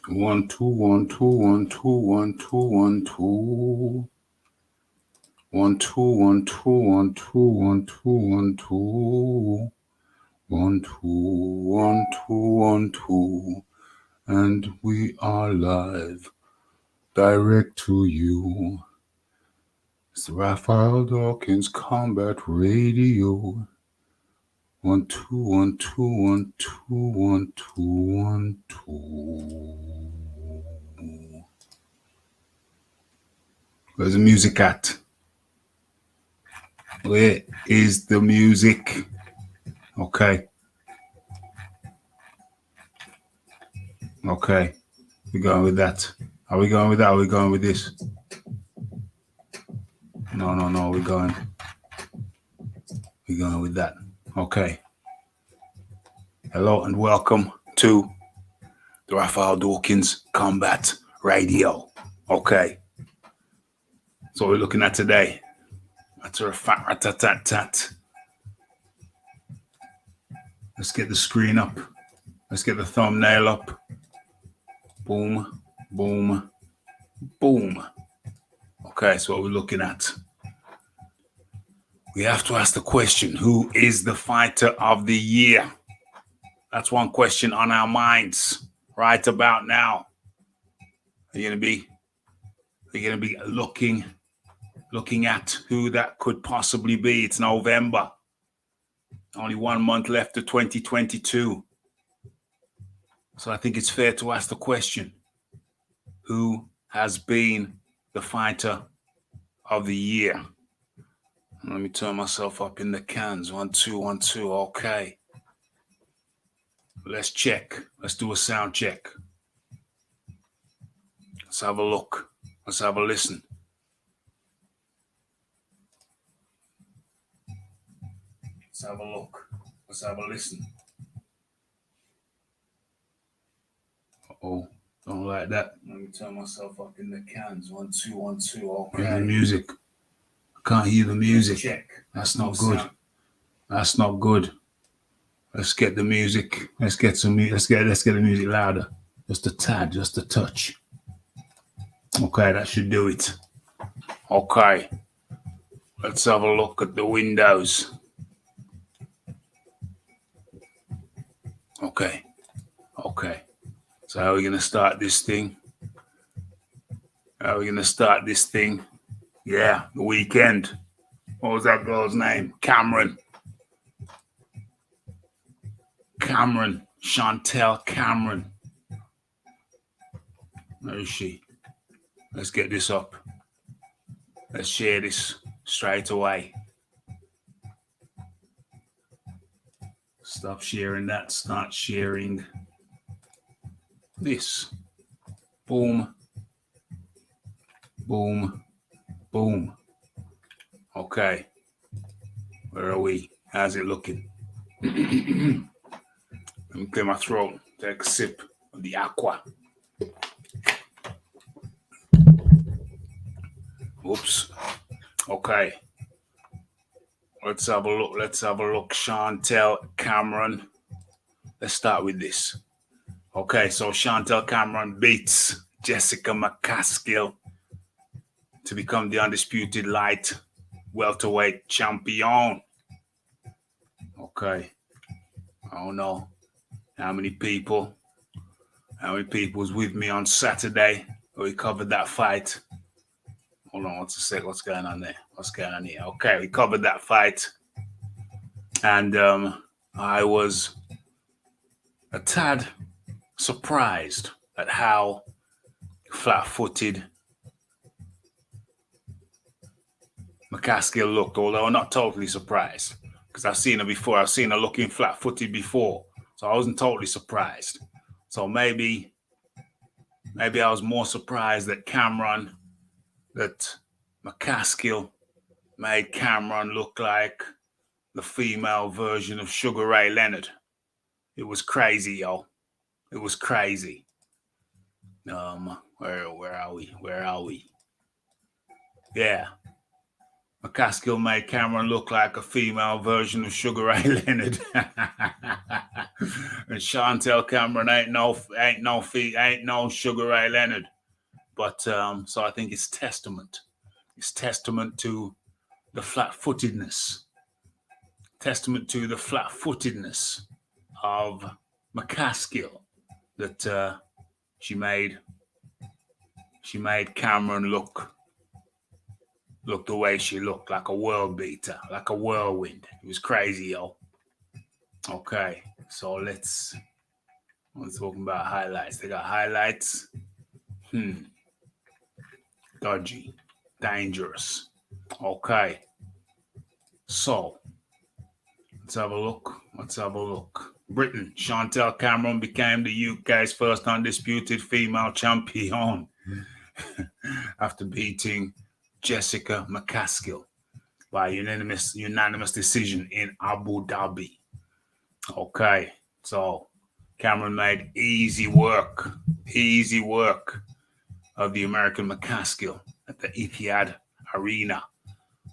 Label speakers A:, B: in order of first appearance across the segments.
A: 1 2 1 2 1 2 1 2 1 2 1 2 1 2 1 2 1 2 1 2 1 2 1 2 1 2, and we are live, direct to you. It's the Raphael Dawkins Combat Radio. 1 2 1 2 1 2 1 2 1 2. Where's the music at? Where is the music? Okay. Okay. We're going with that. Are we going with that? Are we going with this? No. We're going with that. Okay. Hello and welcome to the Raphael Dawkins Combat Radio. Okay. So we're looking at today. Matter of fact, rat-tat-tat-tat. Let's get the screen up. Let's get the thumbnail up. Boom, boom, boom. Okay, so what we're looking at. We have to ask the question, who is the fighter of the year? That's one question on our minds right about now. Are you going to be looking at who that could possibly be? It's November. Only 1 month left to 2022. So I think it's fair to ask the question, who has been the fighter of the year? Let me turn myself up in the cans. 1 2 1 2. Okay. Let's check. Let's do a sound check. Let's have a look. Let's have a listen. Let's have a look. Let's have a listen. Uh-oh. Don't like that. Let me turn myself up in the cans. 1 2 1 2. Okay. The music. I can't hear the music. Check. That's not good. That's not good. Let's get the music. Let's get some music. Let's get the music louder. Just a tad, just a touch. Okay, that should do it. Okay. Let's have a look at the windows. Okay. So how are we going to start this thing? Yeah, the weekend. What was that girl's name? Cameron. Chantelle Cameron. Where is she? Let's get this up. Let's share this straight away. Stop sharing that. Start sharing this. Boom. Boom. Boom. Okay. Where are we? How's it looking? Let me clear my throat. Take a sip of the aqua. Oops. Okay. Let's have a look. Chantelle Cameron. Let's start with this. Okay, so Chantelle Cameron beats Jessica McCaskill to become the undisputed light welterweight champion. Okay. I don't know how many people was with me on Saturday when we covered that fight. Hold on, what's going on there? What's going on here? Okay, we covered that fight. And I was a tad surprised at how flat-footed McCaskill looked, although I'm not totally surprised because I've seen her before. I've seen her looking flat-footed before, so I wasn't totally surprised. So maybe I was more surprised that McCaskill made Cameron look like the female version of Sugar Ray Leonard. It was crazy, yo. It was crazy. Where are we? Yeah. McCaskill made Cameron look like a female version of Sugar Ray Leonard. And Chantelle Cameron ain't no Sugar Ray Leonard. But so I think it's testament. It's testament to the flat-footedness. Testament to the flat-footedness of McCaskill that she made Cameron look the way she looked, like a world beater, like a whirlwind. It was crazy, yo. Okay, so let's talk about highlights. They got highlights. Dodgy, dangerous. Okay, so let's have a look. Britain, Chantelle Cameron became the UK's first undisputed female champion after beating Jessica McCaskill by unanimous decision in Abu Dhabi. Okay, so Cameron made easy work of the American McCaskill at the Etihad Arena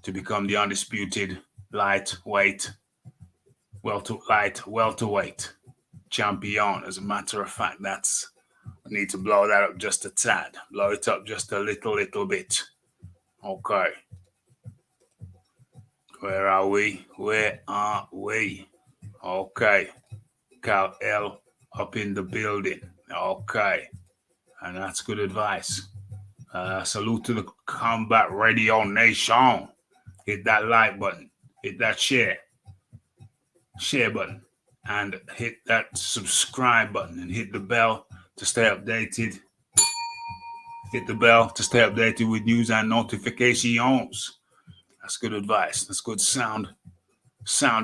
A: to become the undisputed welterweight champion. As a matter of fact, I need to blow that up just a tad. Blow it up just a little bit. Okay. Where are we? Okay. Cal L up in the building. Okay. And that's good advice. Salute to the Combat Radio Nation. Hit that like button. Hit that share button. And hit that subscribe button. And hit the bell to stay updated. Hit the bell to stay updated with news and notifications. That's good advice. That's good sound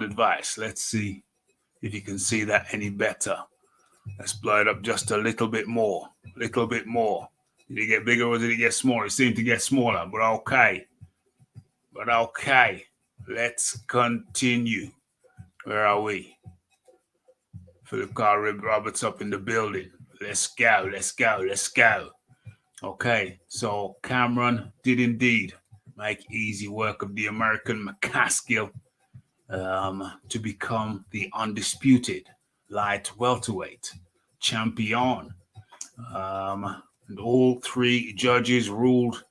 A: advice. Let's see if you can see that any better. Let's blow it up just a little bit more. Did it get bigger or did it get smaller? It seemed to get smaller, but okay. Let's continue. Where are we? Philip Carr Roberts up in the building. Let's go. Okay, so Cameron did indeed make easy work of the American McCaskill to become the undisputed light welterweight champion. And all three judges ruled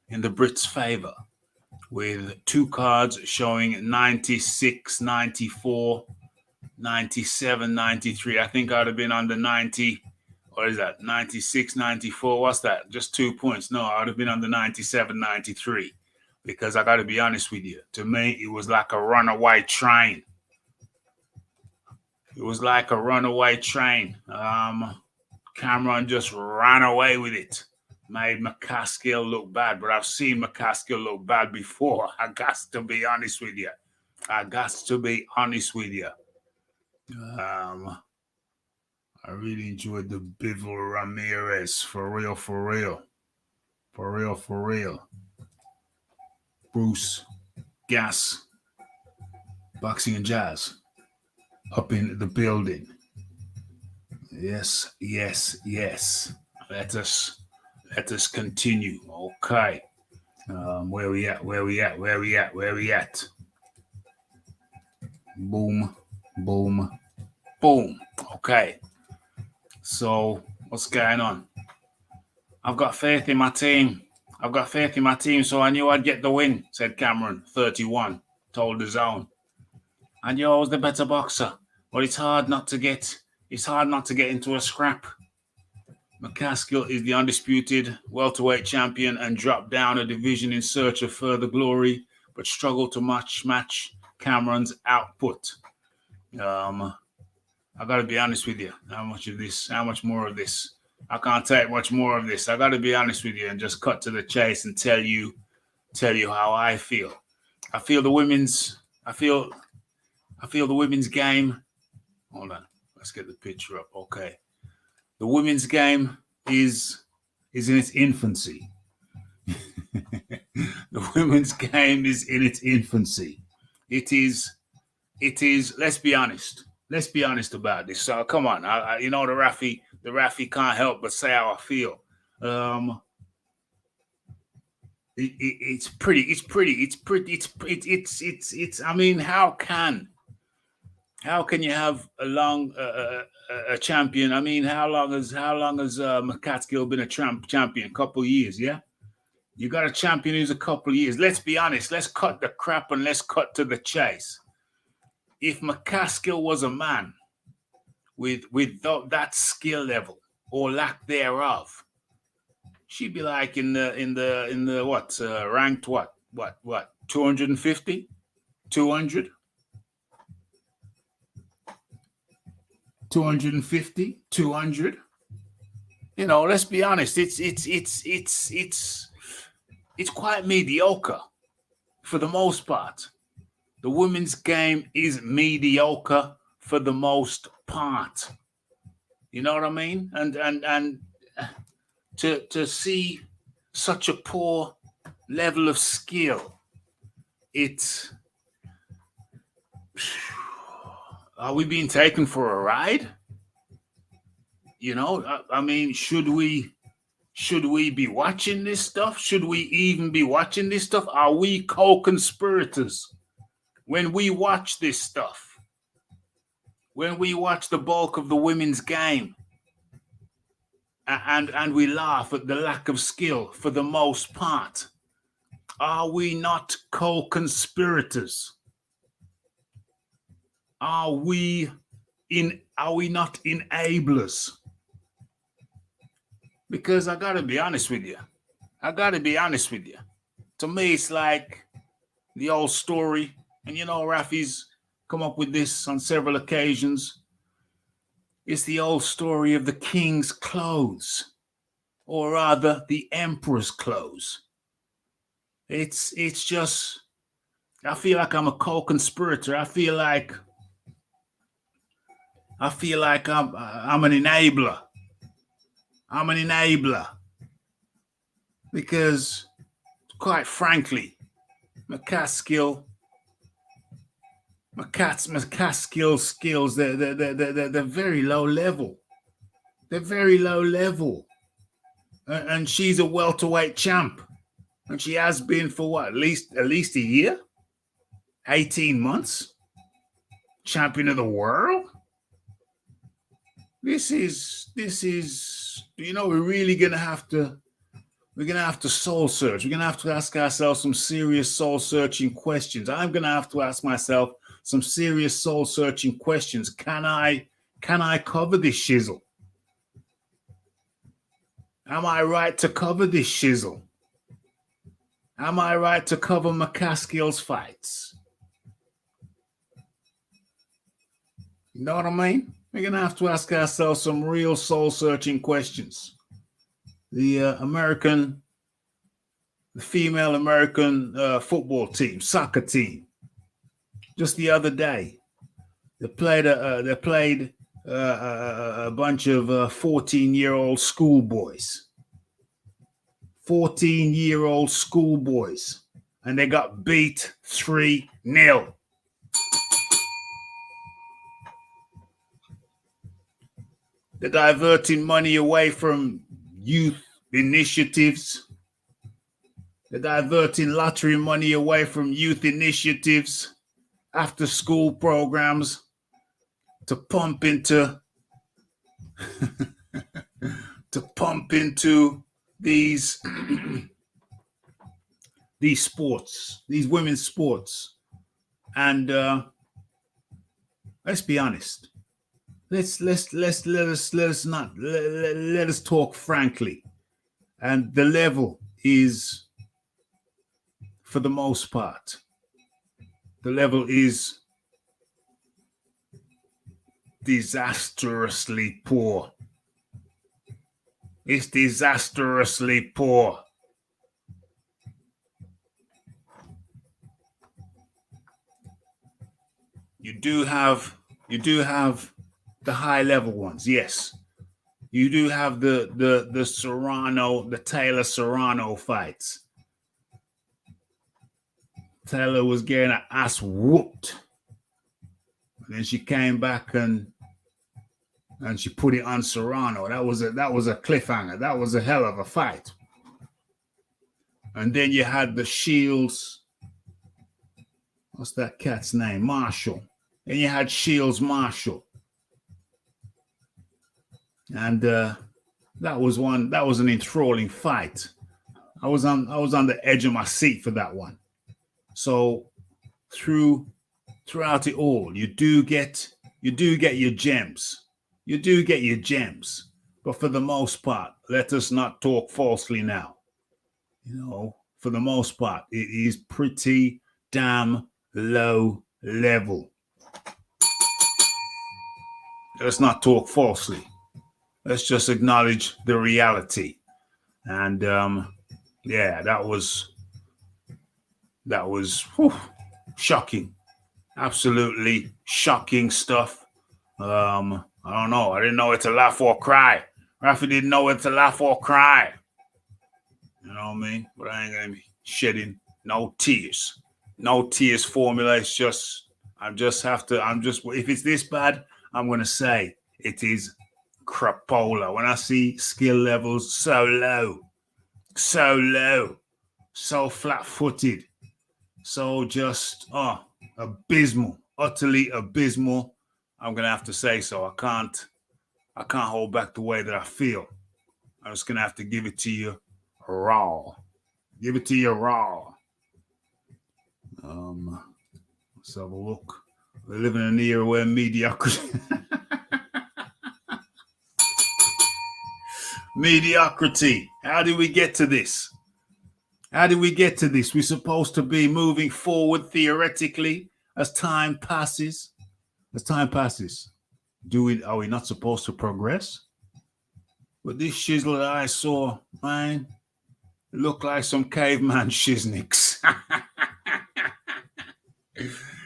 A: in the Brits' favor with two cards showing 96, 94, 97, 93. I think I'd have been under 90. What is that? 96, 94. What's that? Just 2 points. No, I would have been under 97, 93. Because I got to be honest with you. To me, it was like a runaway train. Cameron just ran away with it. Made McCaskill look bad. But I've seen McCaskill look bad before. I got to be honest with you. I really enjoyed the Bivol Ramirez. For real. Bruce, Gas, Boxing and Jazz up in the building. Yes. Let us continue. Okay. Where we at? Boom. Okay. So what's going on? I've got faith in my team, so I knew I'd get the win, said Cameron, 31, told the Zone. I knew I was the better boxer, but it's hard not to get into a scrap. McCaskill is the undisputed welterweight champion and dropped down a division in search of further glory, but struggled to match Cameron's output. I got to be honest with you. How much more of this? I can't take much more of this. I got to be honest with you and just cut to the chase and tell you how I feel. I feel the women's game. Hold on. Let's get the picture up. Okay. The women's game is in its infancy. The women's game is in its infancy. It is, let's be honest. Let's be honest about this. So come on. The Rafi can't help but say how I feel. It's pretty. I mean, how can you have a champion? I mean, how long has McCaskill been a champion? A couple of years, yeah. You got a champion who's a couple of years. Let's be honest. Let's cut the crap and let's cut to the chase. If McCaskill was a man with that skill level or lack thereof, she'd be like in the what ranked what 250, 200, 250, 200. You know, let's be honest. It's quite mediocre for the most part. The women's game is mediocre for the most part. You know what I mean? And to see such a poor level of skill, are we being taken for a ride? You know, I mean, should we be watching this stuff? Should we even be watching this stuff? Are we co-conspirators when we watch this stuff? When we watch the bulk of the women's game and we laugh at the lack of skill for the most part, are we not co-conspirators? Are we not enablers? Because I gotta be honest with you. To me, it's like the old story, and you know, Rafi's come up with this on several occasions. It's the old story of the king's clothes, or rather, the emperor's clothes. It's just, I feel like I'm a co-conspirator. I feel like I'm an enabler. I'm an enabler because, quite frankly, McCaskill's skills, they're very low level. They're very low level. And she's a welterweight champ. And she has been for what, at least a year? 18 months? Champion of the world? This is, you know, we're going to have to soul search. We're going to have to ask ourselves some serious soul searching questions. I'm going to have to ask myself some serious soul searching questions. Can I cover this shizzle? Am I right to cover this shizzle? Am I right to cover McCaskill's fights? You know what I mean? We're going to have to ask ourselves some real soul-searching questions. The female American football team, soccer team, just the other day, they played a bunch of 14-year-old schoolboys. 14-year-old schoolboys, and they got beat 3-0. They're diverting money away from youth initiatives. They're diverting lottery money away from youth initiatives, after school programs, to pump into these sports, these women's sports. And let's be honest. Let us talk frankly. And the level is, for the most part, the level is disastrously poor. It's disastrously poor. You do have the high level ones, yes. You do have the Serrano, the Taylor Serrano fights. Taylor was getting her ass whooped. And then she came back and she put it on Serrano. That was a cliffhanger. That was a hell of a fight. And then you had the Shields. What's that cat's name? Marshall. And you had Shields Marshall. And that was an enthralling fight. I was on the edge of my seat for that one. So throughout it all, you do get your gems. You do get your gems. But for the most part, let us not talk falsely now. For the most part, it is pretty damn low level. Let's not talk falsely. Let's just acknowledge the reality. And that was shocking. Absolutely shocking stuff. I don't know. I didn't know it's a laugh or cry. Rafi didn't know it's a laugh or cry. You know what I mean? But I ain't gonna be shedding no tears. No tears formula. It's just, if it's this bad, I'm gonna say it is crapola. When I see skill levels so low, so flat-footed, so just abysmal, utterly abysmal, I'm gonna have to say so. I can't hold back the way that I feel. I'm just gonna have to give it to you raw. Give it to you raw. Let's have a look. We live in an era where mediocrity mediocrity. How did we get to this? We're supposed to be moving forward theoretically as time passes. Are we not supposed to progress? But this shizzle that I saw, man, it looked like some caveman shiznicks.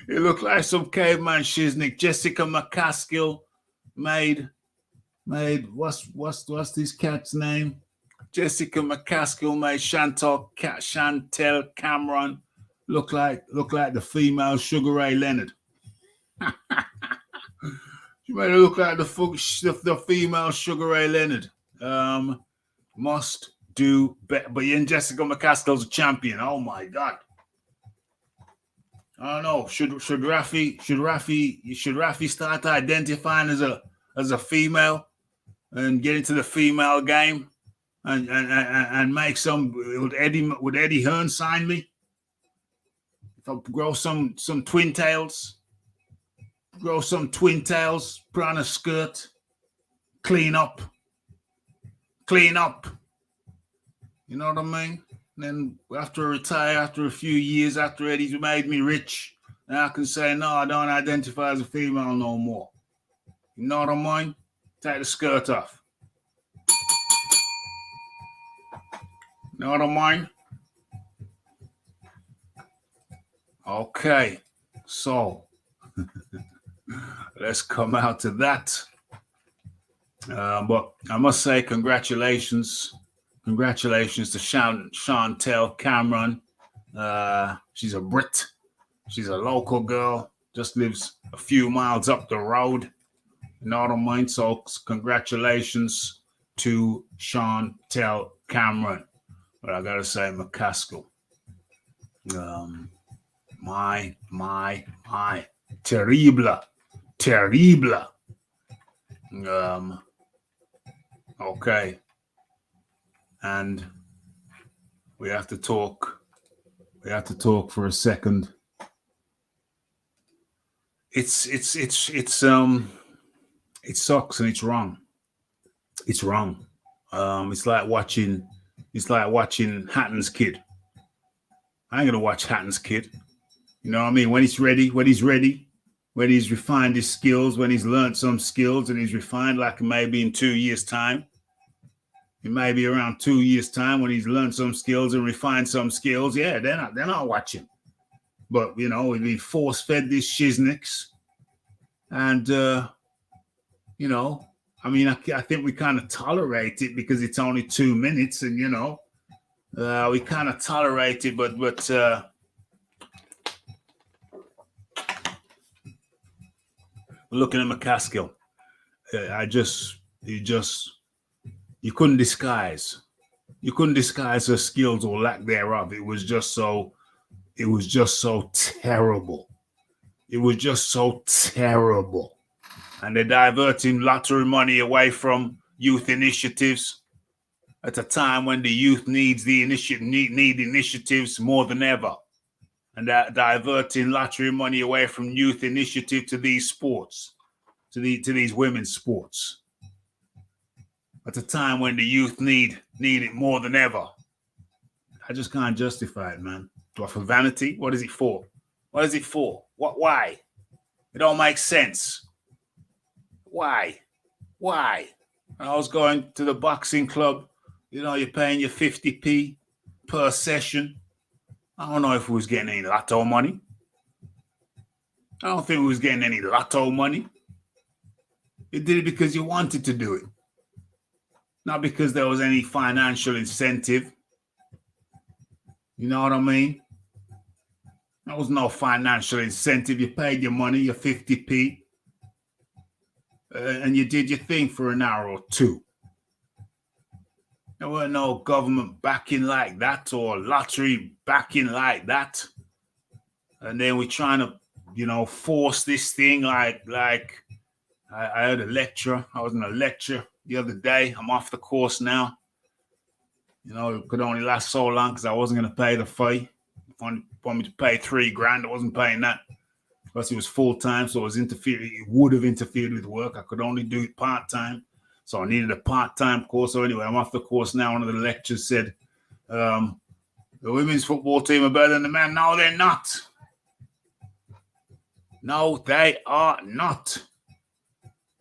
A: It looked like some caveman shiznick. Jessica McCaskill made what's this cat's name? Jessica McCaskill made Chantelle Cameron look like the female Sugar Ray Leonard. She made her look like the female Sugar Ray Leonard. Must do better. But then Jessica McCaskill's a champion. Oh my God. I don't know. Should Rafi start identifying as a female and get into the female game and make some? Would Eddie Hearn sign me? If I grow some twin tails, put on a skirt, clean up. You know what I mean? Then after I retire, after a few years, after Eddie's made me rich, then I can say, no, I don't identify as a female no more. You know what I mean? Take the skirt off. You know what I mean? Okay, so let's come out to that. But I must say congratulations to Chantelle Cameron. She's a Brit. She's a local girl. Just lives a few miles up the road. You know what I mean? So congratulations to Chantelle Cameron. But I gotta say McCaskill. My. Terrible. Okay. And we have to talk for a second. It sucks and it's wrong. It's wrong. It's like watching Hatton's Kid. I ain't gonna watch Hatton's Kid. You know what I mean? When he's ready, when he's refined his skills, when he's learned some skills and he's refined, like maybe in 2 years' time. It may be around 2 years' time when he's learned some skills and refined some skills. Yeah, they're not watching. But we've been force-fed these shiznicks. And I think we kind of tolerate it because it's only 2 minutes, and we kind of tolerate it, but looking at McCaskill, you couldn't disguise You couldn't disguise her skills or lack thereof. It was just so terrible. It was just so terrible. And they're diverting lottery money away from youth initiatives at a time when the youth need initiatives more than ever. And that diverting lottery money away from youth initiative to these sports, to these women's sports. At a time when the youth need it more than ever. I just can't justify it, man. Do I for vanity? What is it for? What is it for? Why? It don't make sense. Why? I was going to the boxing club. You know, you're paying your 50p per session. I don't know if we was getting any lotto money. I don't think we was getting any lotto money. You did it because you wanted to do it. Not because there was any financial incentive. You know what I mean? There was no financial incentive. You paid your money, your 50p, and you did your thing for an hour or two. There weren't no government backing like that or lottery backing like that. And then we're trying to, force this thing like I heard a lecture. I was in a lecture the other day. I'm off the course now. It could only last so long because I wasn't going to pay the fee. Want me to pay $3,000. I wasn't paying that. Plus it was full-time, so it would have interfered with work. I could only do it part-time. So I needed a part-time course. So anyway, I'm off the course now. One of the lecturers said, the women's football team are better than the men. No, they're not. No, they are not.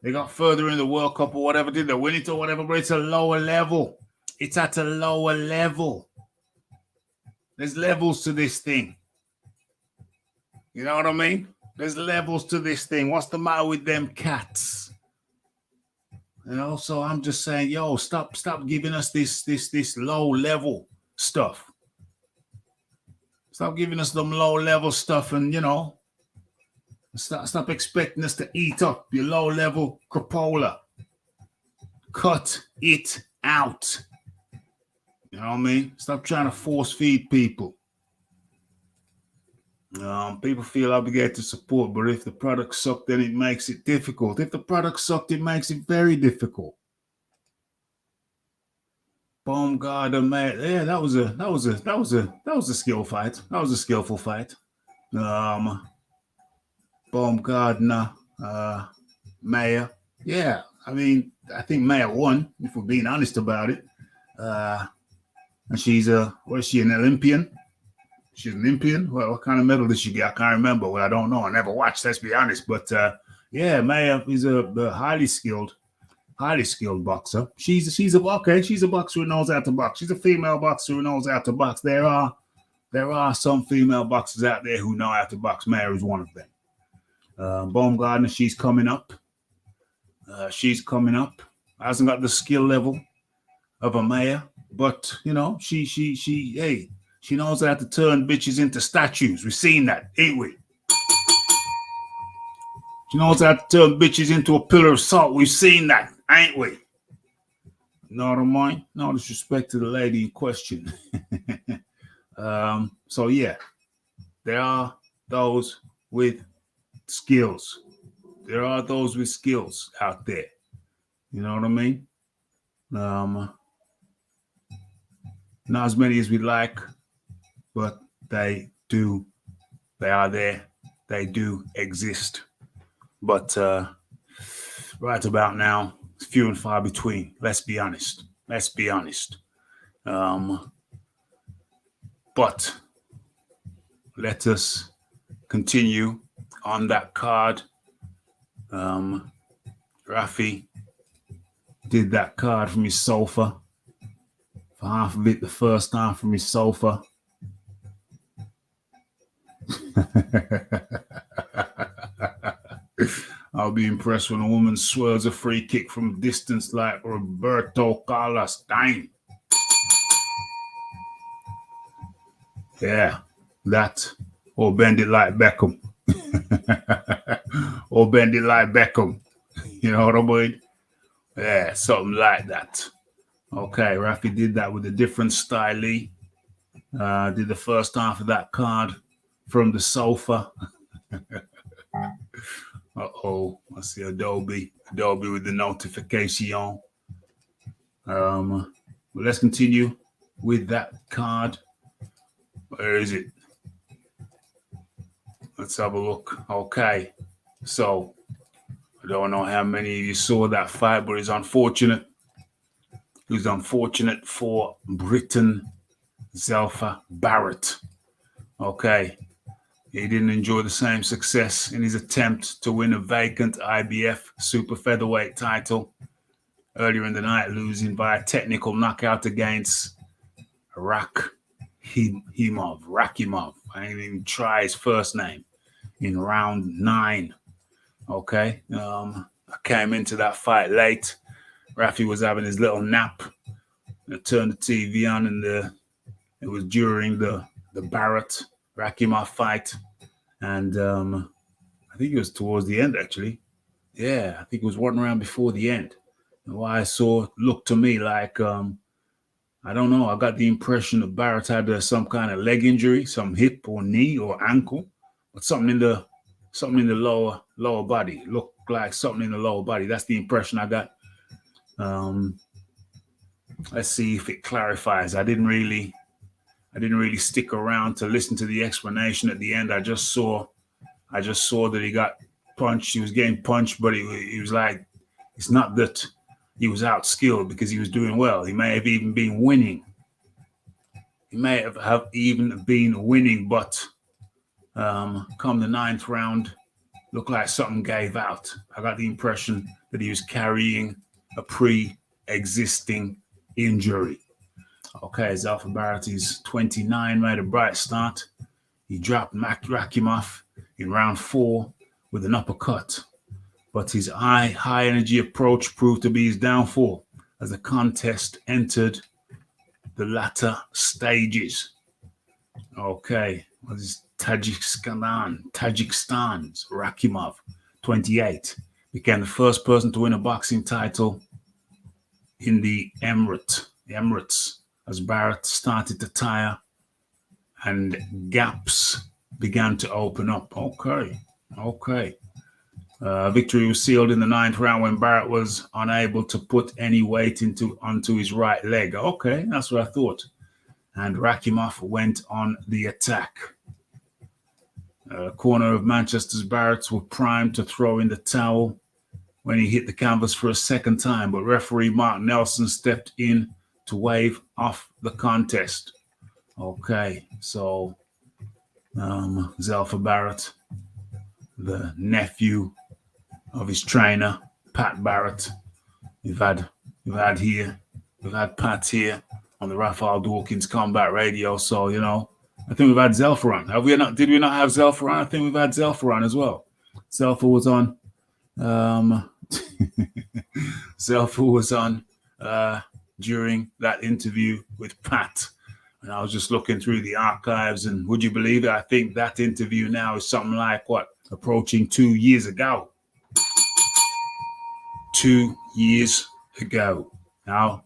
A: They got further in the World Cup or whatever. Did they win it or whatever? But it's a lower level. It's at a lower level. There's levels to this thing. You know what I mean? There's levels to this thing. What's the matter with them cats? So I'm just saying, stop giving us this low level stuff. Stop giving us them low level stuff, and stop expecting us to eat up your low level crapola. Cut it out. You know what I mean? Stop trying to force feed people. People feel obligated to support, but if the product sucked, then it makes it difficult. If the product sucked, it makes it very difficult. Baumgartner, yeah, that was a skill fight. That was a skillful fight. Baumgartner, Mayer, yeah. I mean, I think Mayer won, if we're being honest about it. And she's an Olympian? She's an Olympian? Well, what kind of medal did she get? I can't remember. Well, I don't know. I never watched, let's be honest. But yeah, Mayer is a highly skilled boxer. She's a boxer who knows how to box. She's a female boxer who knows how to box. There are some female boxers out there who know how to box. Mayer is one of them. Baumgartner, she's coming up. Hasn't got the skill level of a Mayer, but she knows how to turn bitches into statues. We've seen that, ain't we? She knows how to turn bitches into a pillar of salt. We've seen that, ain't we? No disrespect to the lady in question. So yeah, there are those with skills. There are those with skills out there. You know what I mean? Not as many as we'd like, but they are there. They do exist. But right about now, it's few and far between. Let's be honest. But let us continue on that card. Rafi did that card from his sofa. For half of it, the first time from his sofa. I'll be impressed when a woman swerves a free kick from distance like Roberto Carlos. Dang. Yeah, that. Or bend it like Beckham. Or bend it like Beckham. You know what I mean? Yeah, something like that. Okay, Rafi did that with a different style. Did the first half of that card from the sofa. Uh-oh, I see Adobe with the notification. But let's continue with that card. Where is it? Let's have a look. Okay, so I don't know how many of you saw that fight, but it's unfortunate. It was unfortunate for Britain, Zelfa, Barrett. Okay, he didn't enjoy the same success in his attempt to win a vacant IBF super featherweight title earlier in the night, losing by a technical knockout against Rakhimov. I didn't even try his first name in round 9. Okay. I came into that fight late. Rafi was having his little nap. I turned the TV on, and it was during the Barrett Rakhimov fight. And I think it was towards the end, actually. Yeah, I think it was one round before the end. And what I saw looked to me like, I don't know, I got the impression that Barrett had some kind of leg injury, some hip or knee or ankle, but something in the lower body. Looked like something in the lower body. That's the impression I got. Let's see if it clarifies. I didn't really stick around to listen to the explanation at the end. I just saw that he got punched. He was getting punched, but he was like, it's not that he was outskilled because he was doing well. He may have even been winning. But come the 9th round, looked like something gave out. I got the impression that he was carrying a pre-existing injury. Okay, Zelfa Barrett is 29, made a bright start. He dropped Rakhimov in round 4 with an uppercut, but his high energy approach proved to be his downfall as the contest entered the latter stages. Okay, what is Tajikstan's Rakhimov, 28, became the first person to win a boxing title in the Emirates as Barrett started to tire and gaps began to open up. Okay. Victory was sealed in the 9th round when Barrett was unable to put any weight onto his right leg. Okay, that's what I thought. And Rakhimov went on the attack. Corner of Manchester's Barretts were primed to throw in the towel when he hit the canvas for a second time, but referee Mark Nelson stepped in to wave off the contest. Okay, so Zelfa Barrett, the nephew of his trainer, Pat Barrett. We've had Pat here on the Raphael Dawkins Combat Radio. So, I think we've had Zelfa on. Have we not? Did we not have Zelfa on? I think we've had Zelfa on as well. Zelfa was on. Zelfa was on during that interview with Pat. And I was just looking through the archives, and would you believe it? I think that interview now is something like approaching 2 years ago. 2 years ago. Now,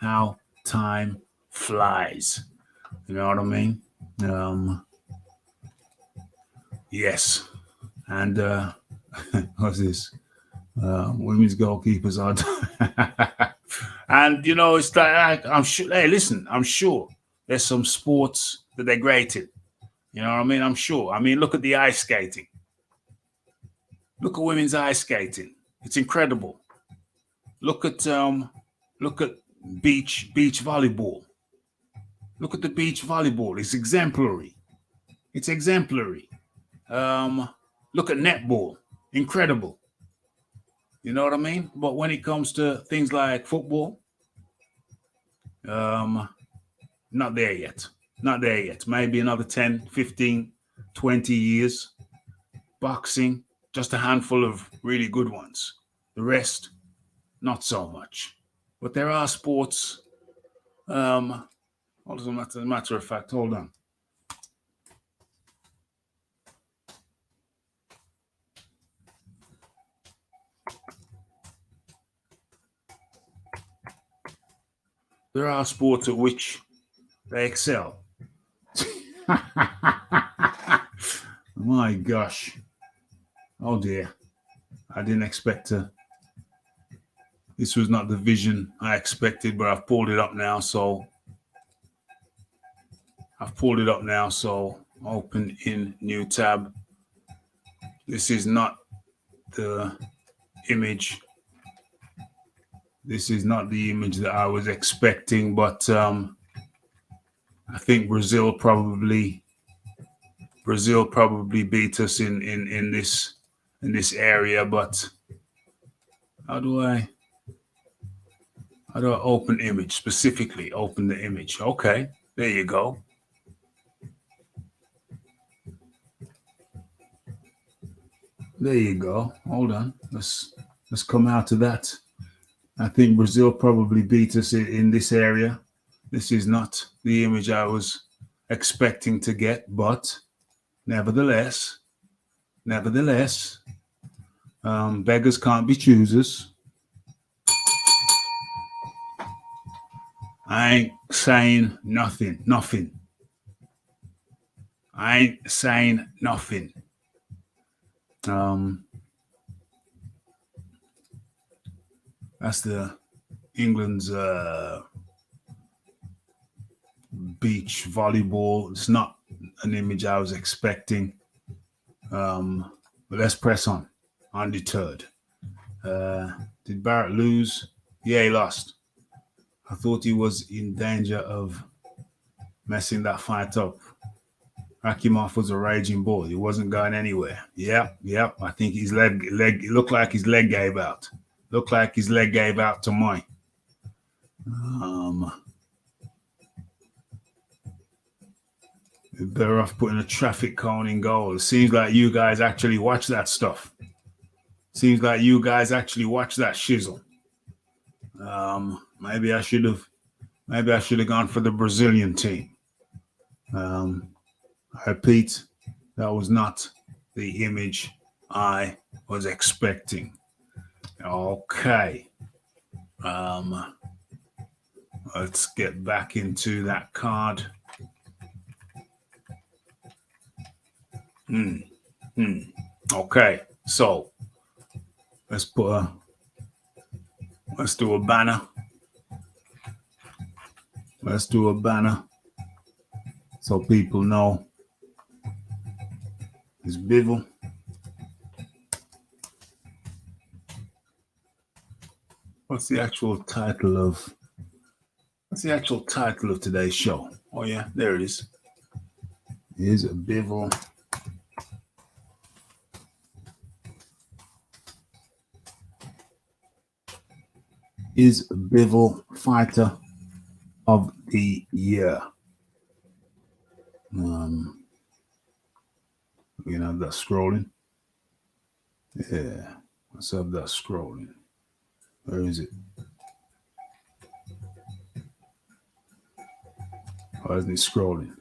A: how time flies. You know what I mean? Yes. And what's this? Women's goalkeepers are. And it's like I'm sure. Hey, listen, I'm sure there's some sports that they're great in. You know what I mean? I'm sure. I mean, look at the ice skating. Look at women's ice skating. It's incredible. Look at beach volleyball. Look at the beach volleyball. It's exemplary. Look at netball. Incredible. You know what I mean? But when it comes to things like football, not there yet. Maybe another 10, 15, 20 years. Boxing, just a handful of really good ones. The rest, not so much. But there are sports. As a matter of fact, hold on. There are sports at which they excel. My gosh. Oh dear. I didn't expect to. This was not the vision I expected, but I've pulled it up now. So open in new tab. This is not the image. This is not the image that I was expecting, but I think Brazil probably beat us in this area. But how do I open image specifically? Open the image. Okay, there you go. There you go. Hold on. Let's come out of that. I think Brazil probably beat us in this area. This is not the image I was expecting to get, but nevertheless, beggars can't be choosers. I ain't saying nothing. I ain't saying nothing. That's the England's beach volleyball. It's not an image I was expecting. But let's press on. Undeterred. Did Barrett lose? Yeah, he lost. I thought he was in danger of messing that fight up. Rakhimov was a raging bull. He wasn't going anywhere. Yep. I think his leg. It looked like his leg gave out. Looked like his leg gave out to mine. We're better off putting a traffic cone in goal. It seems like you guys actually watch that stuff. Seems like you guys actually watch that shizzle. Maybe I should have gone for the Brazilian team. I repeat, that was not the image I was expecting. Okay. Let's get back into that card. Okay, so let's do a banner. Let's do a banner so people know it's Bivol. What's the actual title of today's show? Oh yeah, there it is. Is a Bivol. Is Bivol Fighter of the Year. We can have that scrolling. Yeah, let's have that scrolling. Where is it? Why isn't it scrolling?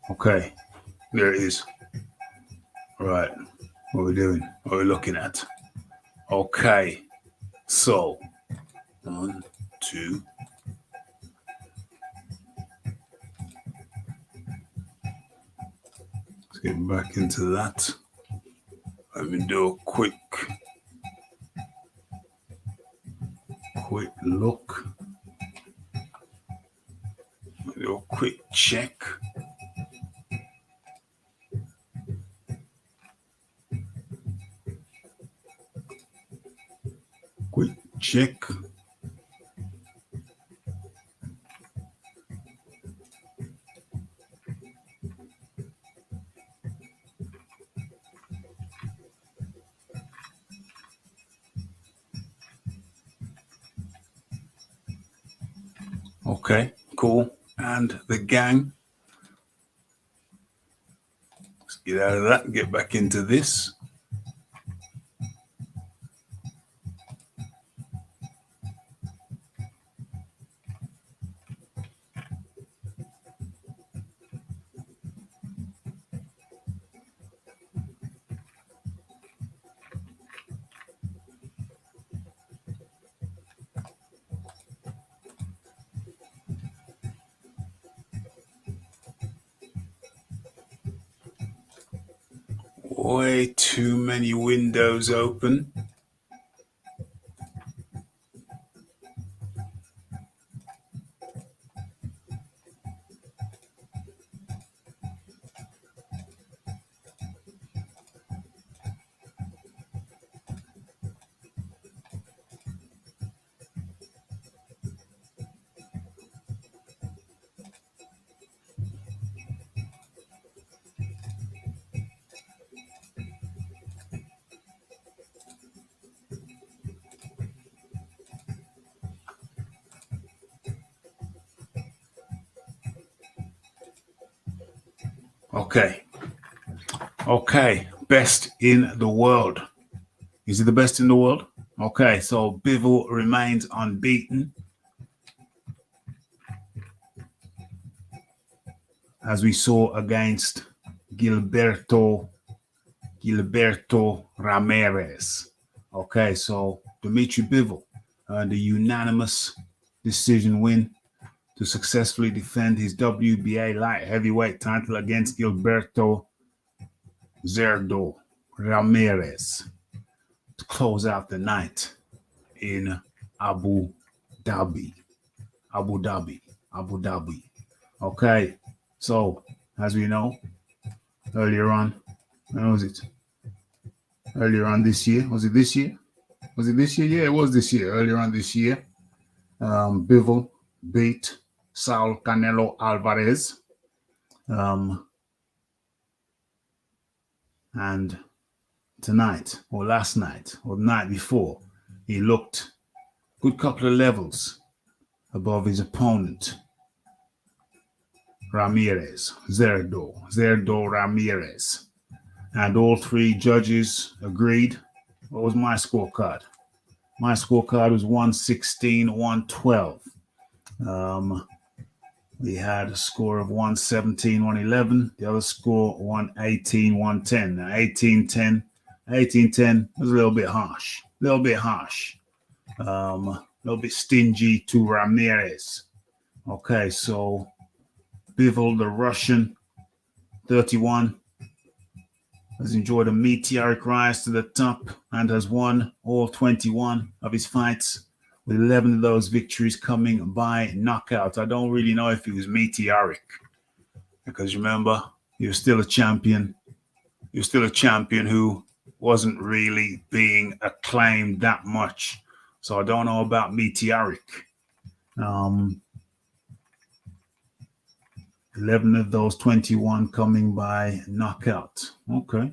A: Okay, there it is. All right, what are we doing? What are we looking at? Okay, so 1, 2. Let's get back into that. Let me do a quick look. Do a quick check. Check. Okay, cool. And the gang. Let's get out of that and get back into this. Way too many windows open. Okay. Best in the world. Is he the best in the world? Okay, so Bivol remains unbeaten. As we saw against Gilberto Ramirez. Okay, so Dmitry Bivol earned a unanimous decision win to successfully defend his WBA light heavyweight title against Gilberto Ramirez to close out the night in Abu Dhabi. Okay, so as we know, earlier on, when was it? Earlier on this year. Was it this year? Yeah, it was this year. Earlier on this year, Bivol beat Saul Canelo Alvarez. And tonight, or last night, or the night before, he looked a good couple of levels above his opponent, Ramirez, Zerdo Ramirez. And all three judges agreed. What was my scorecard? My scorecard was 116-112. We had a score of 117-111. The other score 118-110. Now 18-10 was a little bit harsh. A little bit stingy to Ramirez. Okay, so Bivol, the Russian, 31, has enjoyed a meteoric rise to the top and has won all 21 of his fights, with 11 of those victories coming by knockout. I don't really know if he was meteoric, because remember, he was still a champion. He was still a champion who wasn't really being acclaimed that much. So I don't know about meteoric. 11 of those 21 coming by knockout. Okay.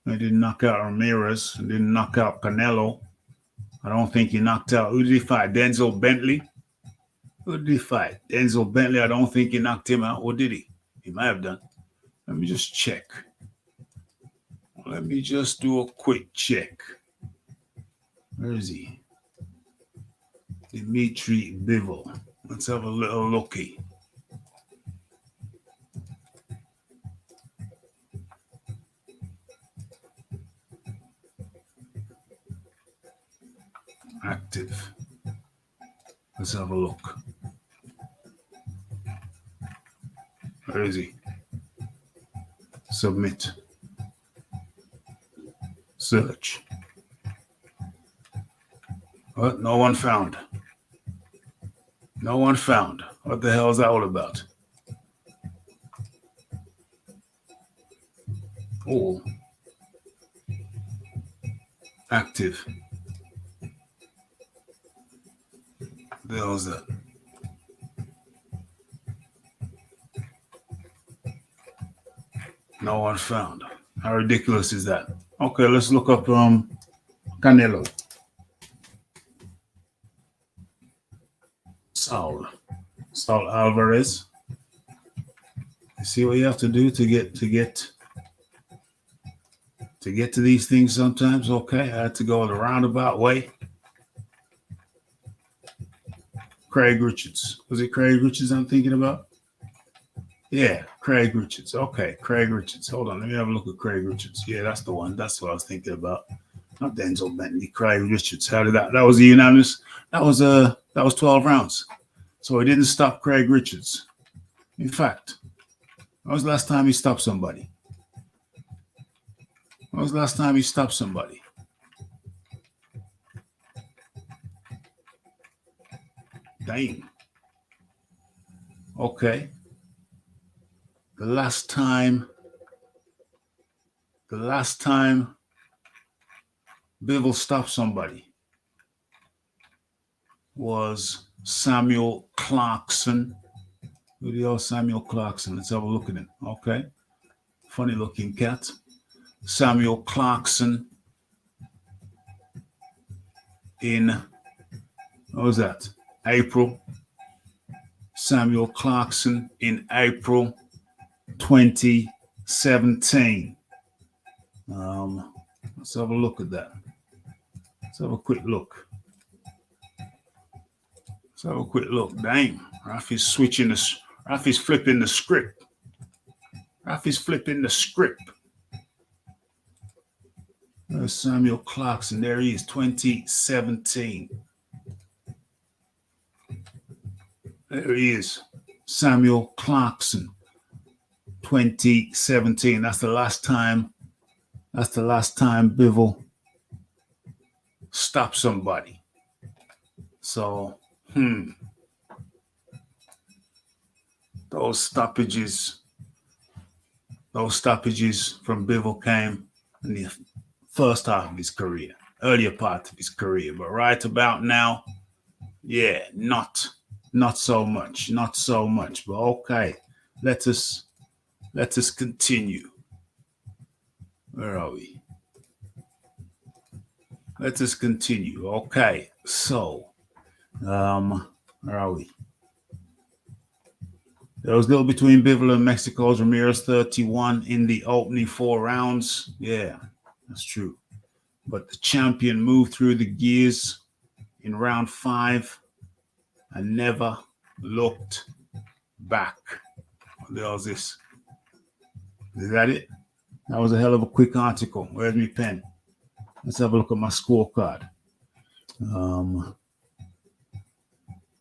A: They didn't knock out Ramirez. Didn't knock out Canelo. I don't think he knocked out. Who did he fight? Denzel Bentley? Who did he fight? Denzel Bentley. I don't think he knocked him out. Or did he? He might have done. Let me just check. Let me just do a quick check. Where is he? Dmitry Bivol. Let's have a little looky. Active. Let's have a look. Where is he? Submit. Search. What? No one found. No one found. What the hell is that all about? Oh. Active. What the hell is that? No one found. How ridiculous is that? Okay, let's look up Canelo. Saul Alvarez. You see what you have to do to get to these things sometimes. Okay, I had to go the roundabout way. Craig Richards. Was it Craig Richards I'm thinking about? Yeah, Craig Richards. Okay, Craig Richards. Hold on, let me have a look at Craig Richards. Yeah, that's the one. That's what I was thinking about. Not Denzel Bentley. Craig Richards. How did that? That was the unanimous. That was 12 rounds. So he didn't stop Craig Richards. In fact, when was the last time he stopped somebody? When was the last time he stopped somebody? Damn. Okay. The last time Bivol stopped somebody was Samuel Clarkson. Who the hell Samuel Clarkson? Let's have a look at him. Okay. Funny looking cat. Samuel Clarkson in, what was that? April. Samuel Clarkson in April 2017. Let's have a look at that. Let's have a quick look. Damn, Rafi's flipping the script. There's Samuel Clarkson. There he is, 2017. There he is, Samuel Clarkson, 2017. That's the last time Bivol stopped somebody. So, those stoppages from Bivol came in the first half of his career, earlier part of his career. But right about now, yeah, not so much. But okay, let us continue. Where are we? Let us continue. Okay, so where are we? There was little between Bivol and Mexico's Ramirez 31 in the opening 4 rounds. Yeah, that's true. But the champion moved through the gears in round 5 and never looked back. What the hell is this? Is that it? That was a hell of a quick article. Where's my pen? Let's have a look at my scorecard.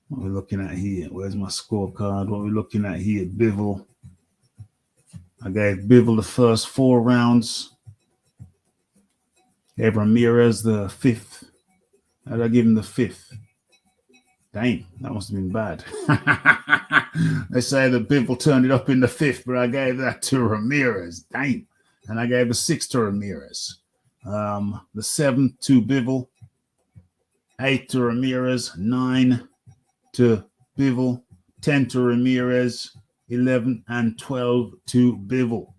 A: What are we looking at here? Where's my scorecard? What are we looking at here? Bivol. I gave Bivol the first 4 rounds. Gave Ramirez the 5th. How did I give him the 5th? Dang, that must have been bad. They say that Bivol turned it up in the 5th, but I gave that to Ramirez. Dang. And I gave the 6th to Ramirez. The 7th to Bivol. 8 to Ramirez. 9 to Bivol. 10 to Ramirez. 11 and 12 to Bivol.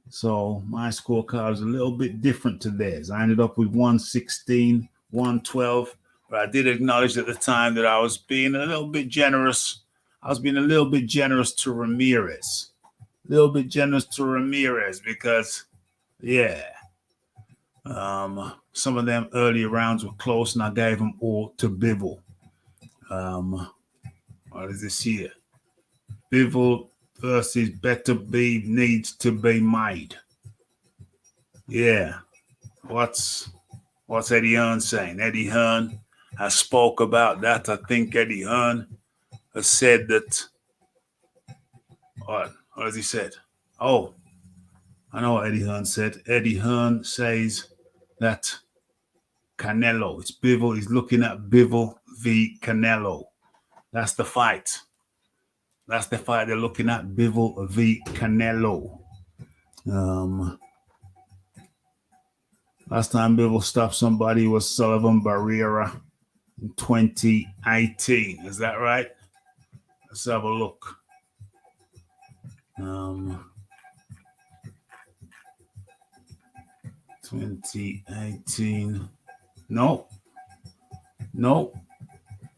A: So my scorecard is a little bit different to theirs. I ended up with 116, 112. But I did acknowledge at the time that I was being a little bit generous. I was being a little bit generous to Ramirez. Because, yeah, some of them earlier rounds were close, and I gave them all to Bivol. What is this here? Bivol versus Better Be needs to be made. Yeah. What's Eddie Hearn saying? Eddie Hearn has spoke about that. I think Eddie Hearn has said that. What has he said? Oh, I know what Eddie Hearn said. Eddie Hearn says that Canelo, it's Bivol. He's looking at Bivol v. Canelo. That's the fight. They're looking at, Bivol v. Canelo. Last time Bivol stopped somebody was Sullivan Barrera in 2018. Is that right? Let's have a look. 2018. Nope.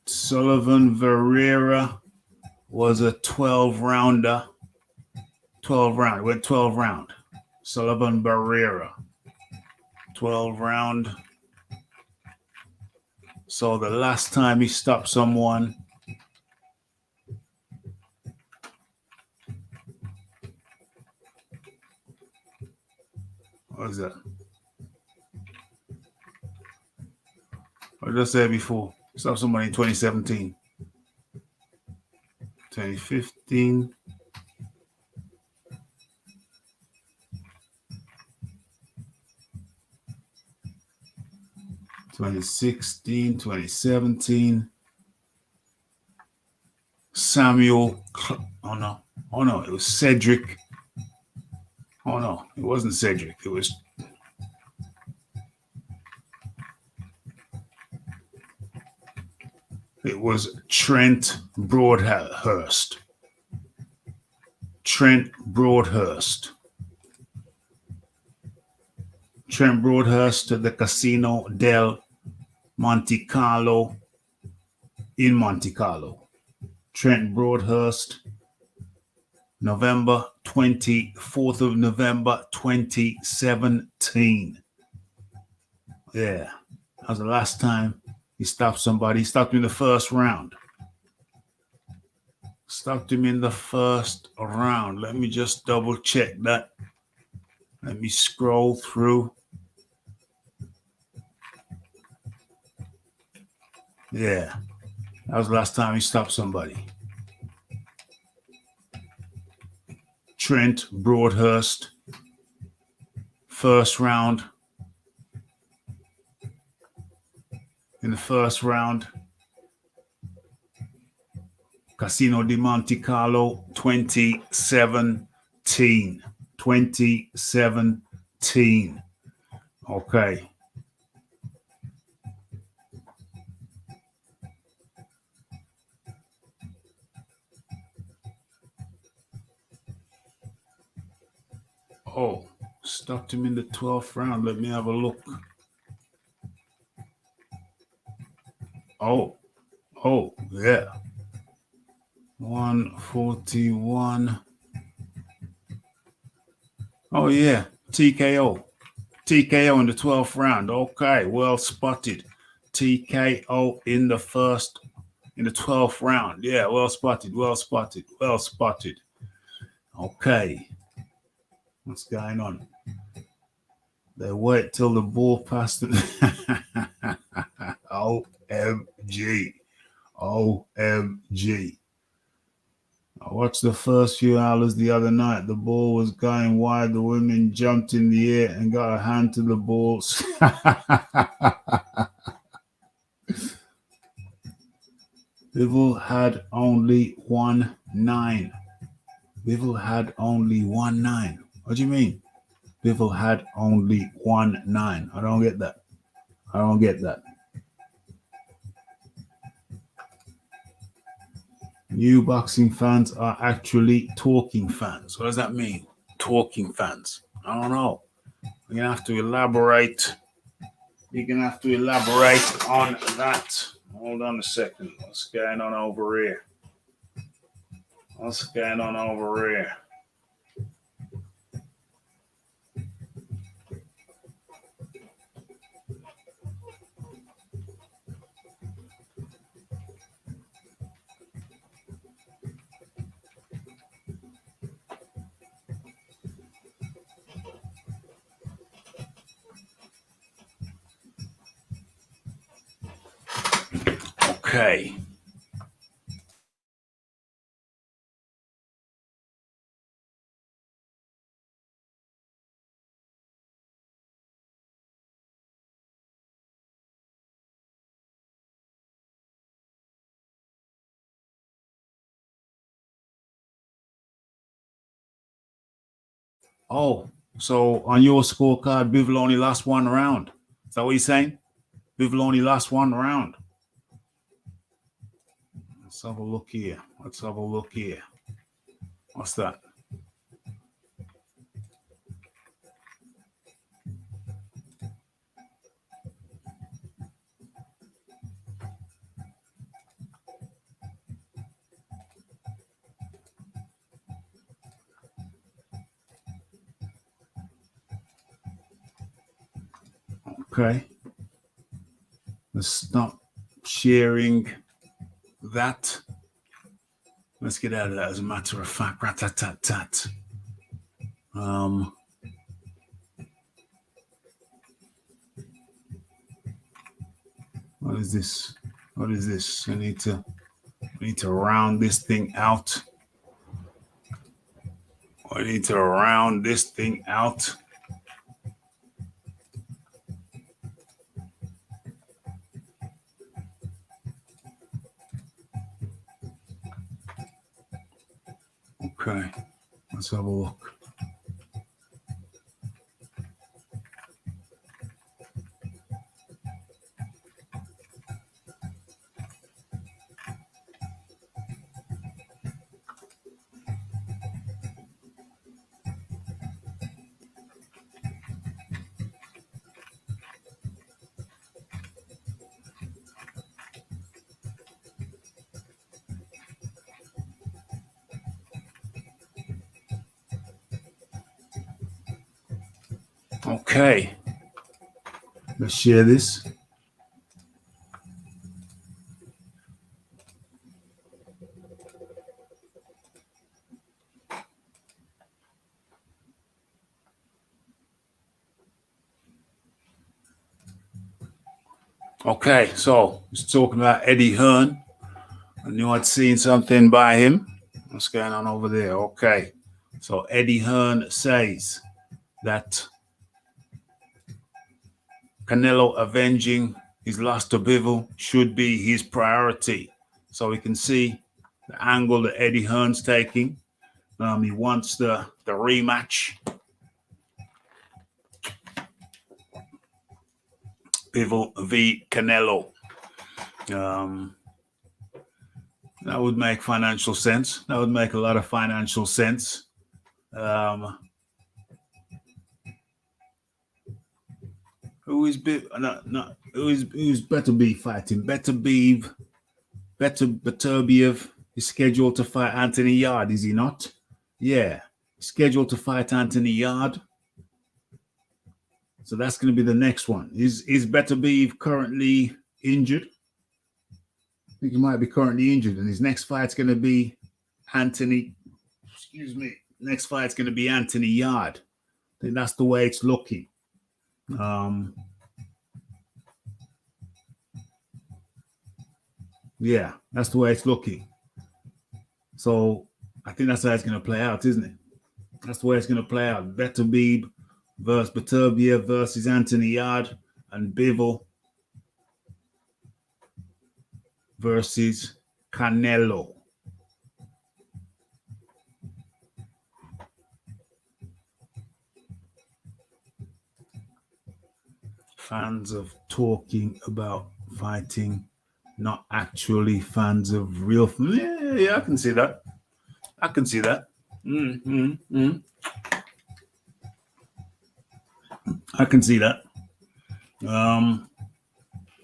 A: Sullivan Barrera was a 12-rounder. 12 round. Went 12 round. Sullivan Barrera. 12 round. So the last time he stopped someone, what was that? What did I say before? Stopped somebody in 2017. 2015. 2016, 2017. Samuel. Oh no, it was Cedric. Oh no, it wasn't Cedric. It was Trent Broadhurst. Trent Broadhurst at the Casino del Monte Carlo in Monte Carlo. Trent Broadhurst, November 24th of November 2017. Yeah, that was the last time he stopped somebody. He stopped him in the first round. Stopped him in the first round. Let me just double check that. Let me scroll through. Yeah, that was the last time he stopped somebody. Trent Broadhurst, first round. In the first round, Casino di Monte Carlo, 2017. 2017. Okay. Oh, stopped him in the 12th round. Let me have a look. Oh, yeah. 141. Oh, yeah. TKO in the 12th round. Okay, well spotted. TKO in the 12th round. Yeah, well spotted. Okay. What's going on? They wait till the ball passed it. OMG. I watched the first few hours the other night. The ball was going wide. The women jumped in the air and got a hand to the ball. Bivol had only 1-9. Bivol had only 1-9. What do you mean? Bivol had only 1-9. I don't get that. New boxing fans are actually talking fans. What does that mean? Talking fans. I don't know. You're going to have to elaborate. You're going to have to elaborate on that. Hold on a second. What's going on over here? Okay. Oh, so on your scorecard, Bivol only lost one round. Is that what you're saying? Bivol only lost one round. Let's have a look here. What's that? Okay. Let's stop sharing that. Let's get out of that as a matter of fact. Rat-tat-tat-tat. What is this? I need to round this thing out. Okay, let's have a look. Okay, let's share this. Okay, so it's talking about Eddie Hearn. I knew I'd seen something by him. What's going on over there? Okay, so Eddie Hearn says that Canelo avenging his loss to Bivol should be his priority. So we can see the angle that Eddie Hearn's taking. He wants the rematch. Bivol v. Canelo. That would make financial sense. That would make a lot of financial sense. Who's Beterbiev fighting? Beterbiev is scheduled to fight Anthony Yard, is he not? Yeah, scheduled to fight Anthony Yard. So that's going to be the next one. Is Beterbiev currently injured? I think he might be currently injured, and his next fight's going to be Anthony. Next fight's going to be Anthony Yard. I think that's the way it's looking. Yeah, that's the way it's looking. So I think that's how it's going to play out, isn't it? That's the way it's going to play out. Beterbiev versus Beterbiev versus Anthony Yard, and Bivol versus Canelo. Fans of talking about fighting, not actually fans of real. Yeah, I can see that. I can see that. I can see that.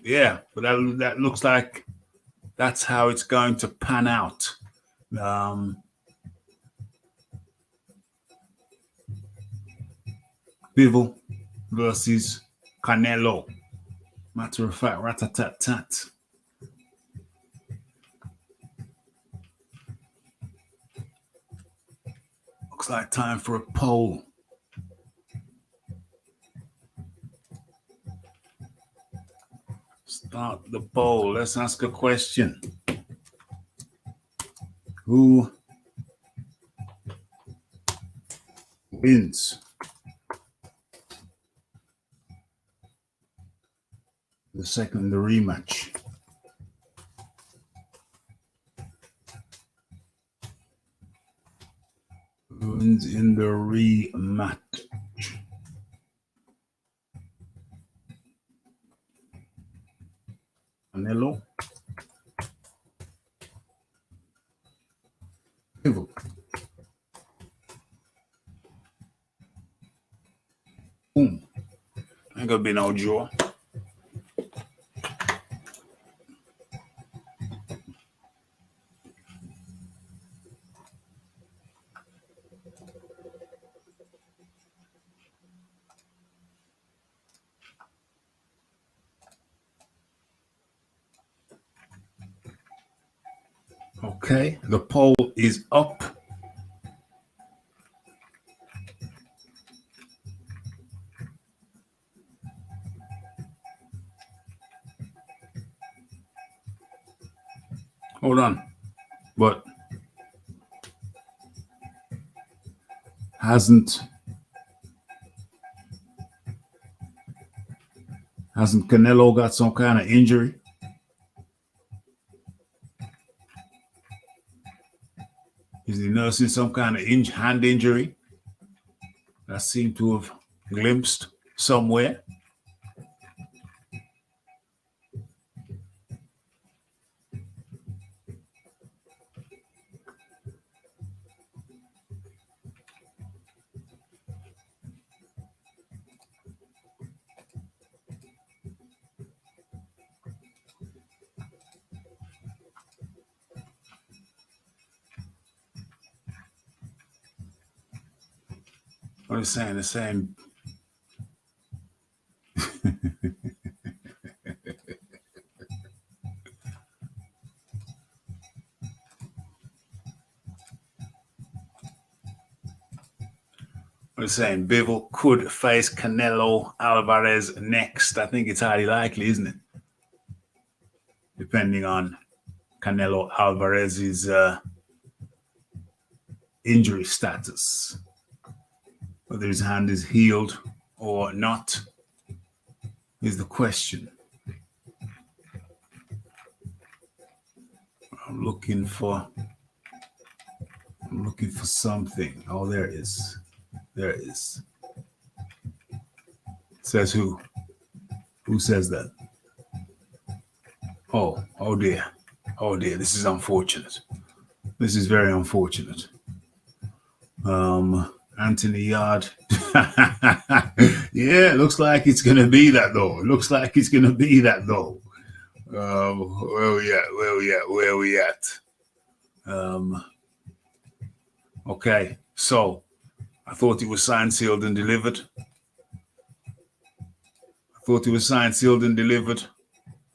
A: Yeah, but that looks like that's how it's going to pan out. Bivol versus Canelo. Matter of fact, rat-a-tat-tat. Looks like time for a poll. Start the poll. Let's ask a question. Who wins the rematch? Who wins in the rematch? Canelo? Bivol. Boom. Ain't gonna be no draw. Okay, the poll is up. Hold on, but hasn't Canelo got some kind of injury? Is he nursing some kind of hand injury that seemed to have glimpsed somewhere? What are you saying? The same. We're saying Bivol could face Canelo Alvarez next. I think it's highly likely, isn't it? Depending on Canelo Alvarez's injury status, whether his hand is healed or not, is the question. I'm looking for something. Oh, there it is. There it is. Says who? Who says that? Oh dear. Oh dear. This is unfortunate. This is very unfortunate. Anthony Yard. Yeah, looks like it's gonna be that though. Where we at? Okay, so I thought it was signed, sealed, and delivered.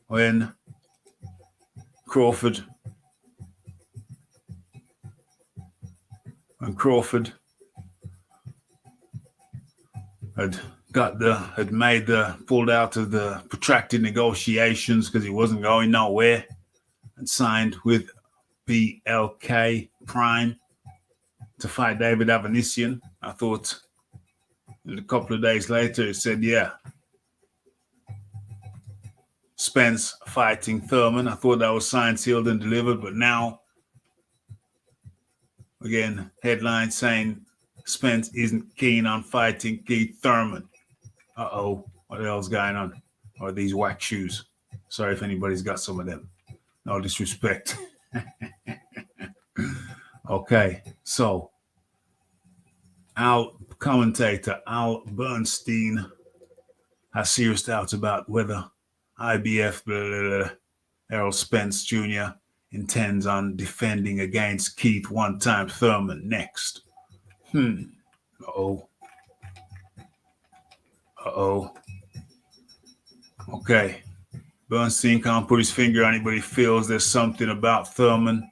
A: When Crawford pulled out of the protracted negotiations because he wasn't going nowhere, and signed with BLK Prime to fight David Avanesian. I thought a couple of days later it said, yeah, Spence fighting Thurman. I thought that was signed, sealed, and delivered, but now, again, headline saying Spence isn't keen on fighting Keith Thurman. Uh-oh, what the hell's going on? Or these whack shoes? Sorry if anybody's got some of them. No disrespect. Okay, so commentator Al Bernstein has serious doubts about whether IBF Errol Spence Jr. intends on defending against Keith one-time Thurman next. Okay. Bernstein can't put his finger on it, but he feels there's something about Thurman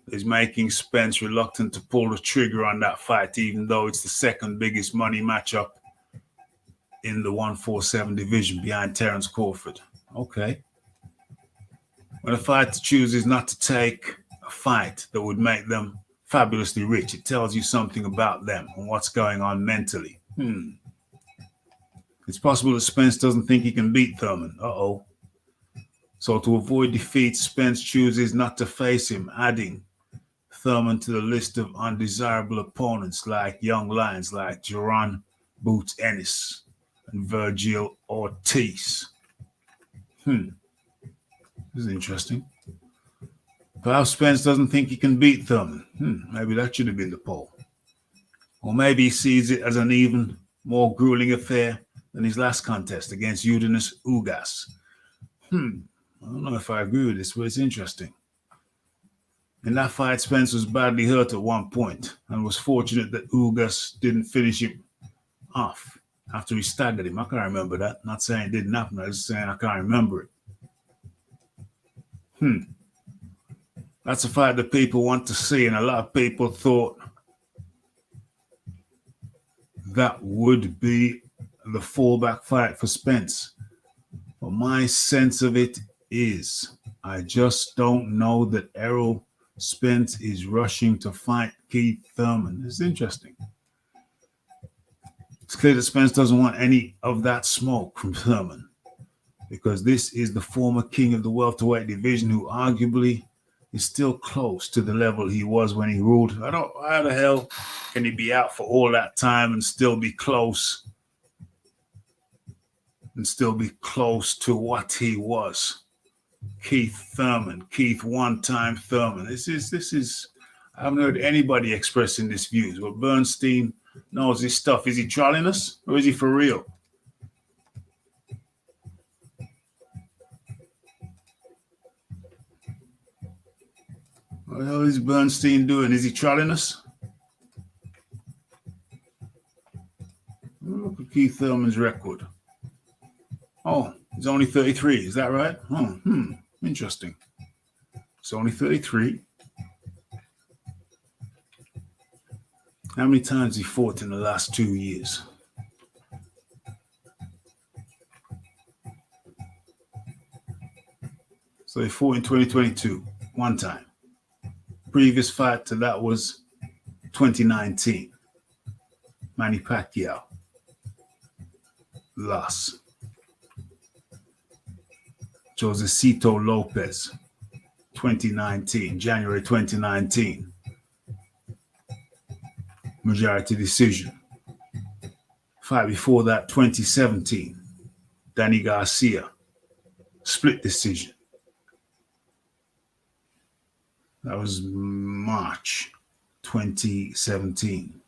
A: that is making Spence reluctant to pull the trigger on that fight, even though it's the second biggest money matchup in the 147 division behind Terence Crawford. Okay. When a fighter chooses not to take a fight that would make them fabulously rich, it tells you something about them and what's going on mentally. It's possible that Spence doesn't think he can beat Thurman. So to avoid defeat, Spence chooses not to face him, adding Thurman to the list of undesirable opponents like young lions like Jaron Boots Ennis and Virgil Ortiz. This is interesting. Perhaps Spence doesn't think he can beat Thurman. Maybe that should have been the poll. Or maybe he sees it as an even more grueling affair than his last contest against Udinus Ugas. I don't know if I agree with this, but it's interesting. In that fight, Spence was badly hurt at one point and was fortunate that Ugas didn't finish him off after he staggered him. I can't remember that. Not saying it didn't happen. I'm just saying I can't remember it. That's a fight that people want to see, and a lot of people thought that would be the fallback fight for Spence. But my sense of it is I just don't know that Errol Spence is rushing to fight Keith Thurman. It's interesting. It's clear that Spence doesn't want any of that smoke from Thurman because this is the former king of the welterweight division who arguably is still close to the level he was when he ruled. How the hell can he be out for all that time and still be close? And still be close to what he was. Keith Thurman, one-time Thurman. This is, I haven't heard anybody expressing this views. Well, Bernstein knows this stuff. Is he trolling us or is he for real? What the hell is Bernstein doing? Is he trolling us? Look at Keith Thurman's record. Oh, he's only 33. Is that right? Oh, interesting. He's only 33. How many times he fought in the last 2 years? So he fought in 2022, one time. Previous fight to that was 2019. Manny Pacquiao. Loss. Josecito Lopez, 2019, January 2019. Majority decision. Fight before that, 2017. Danny Garcia, split decision. That was March 2017.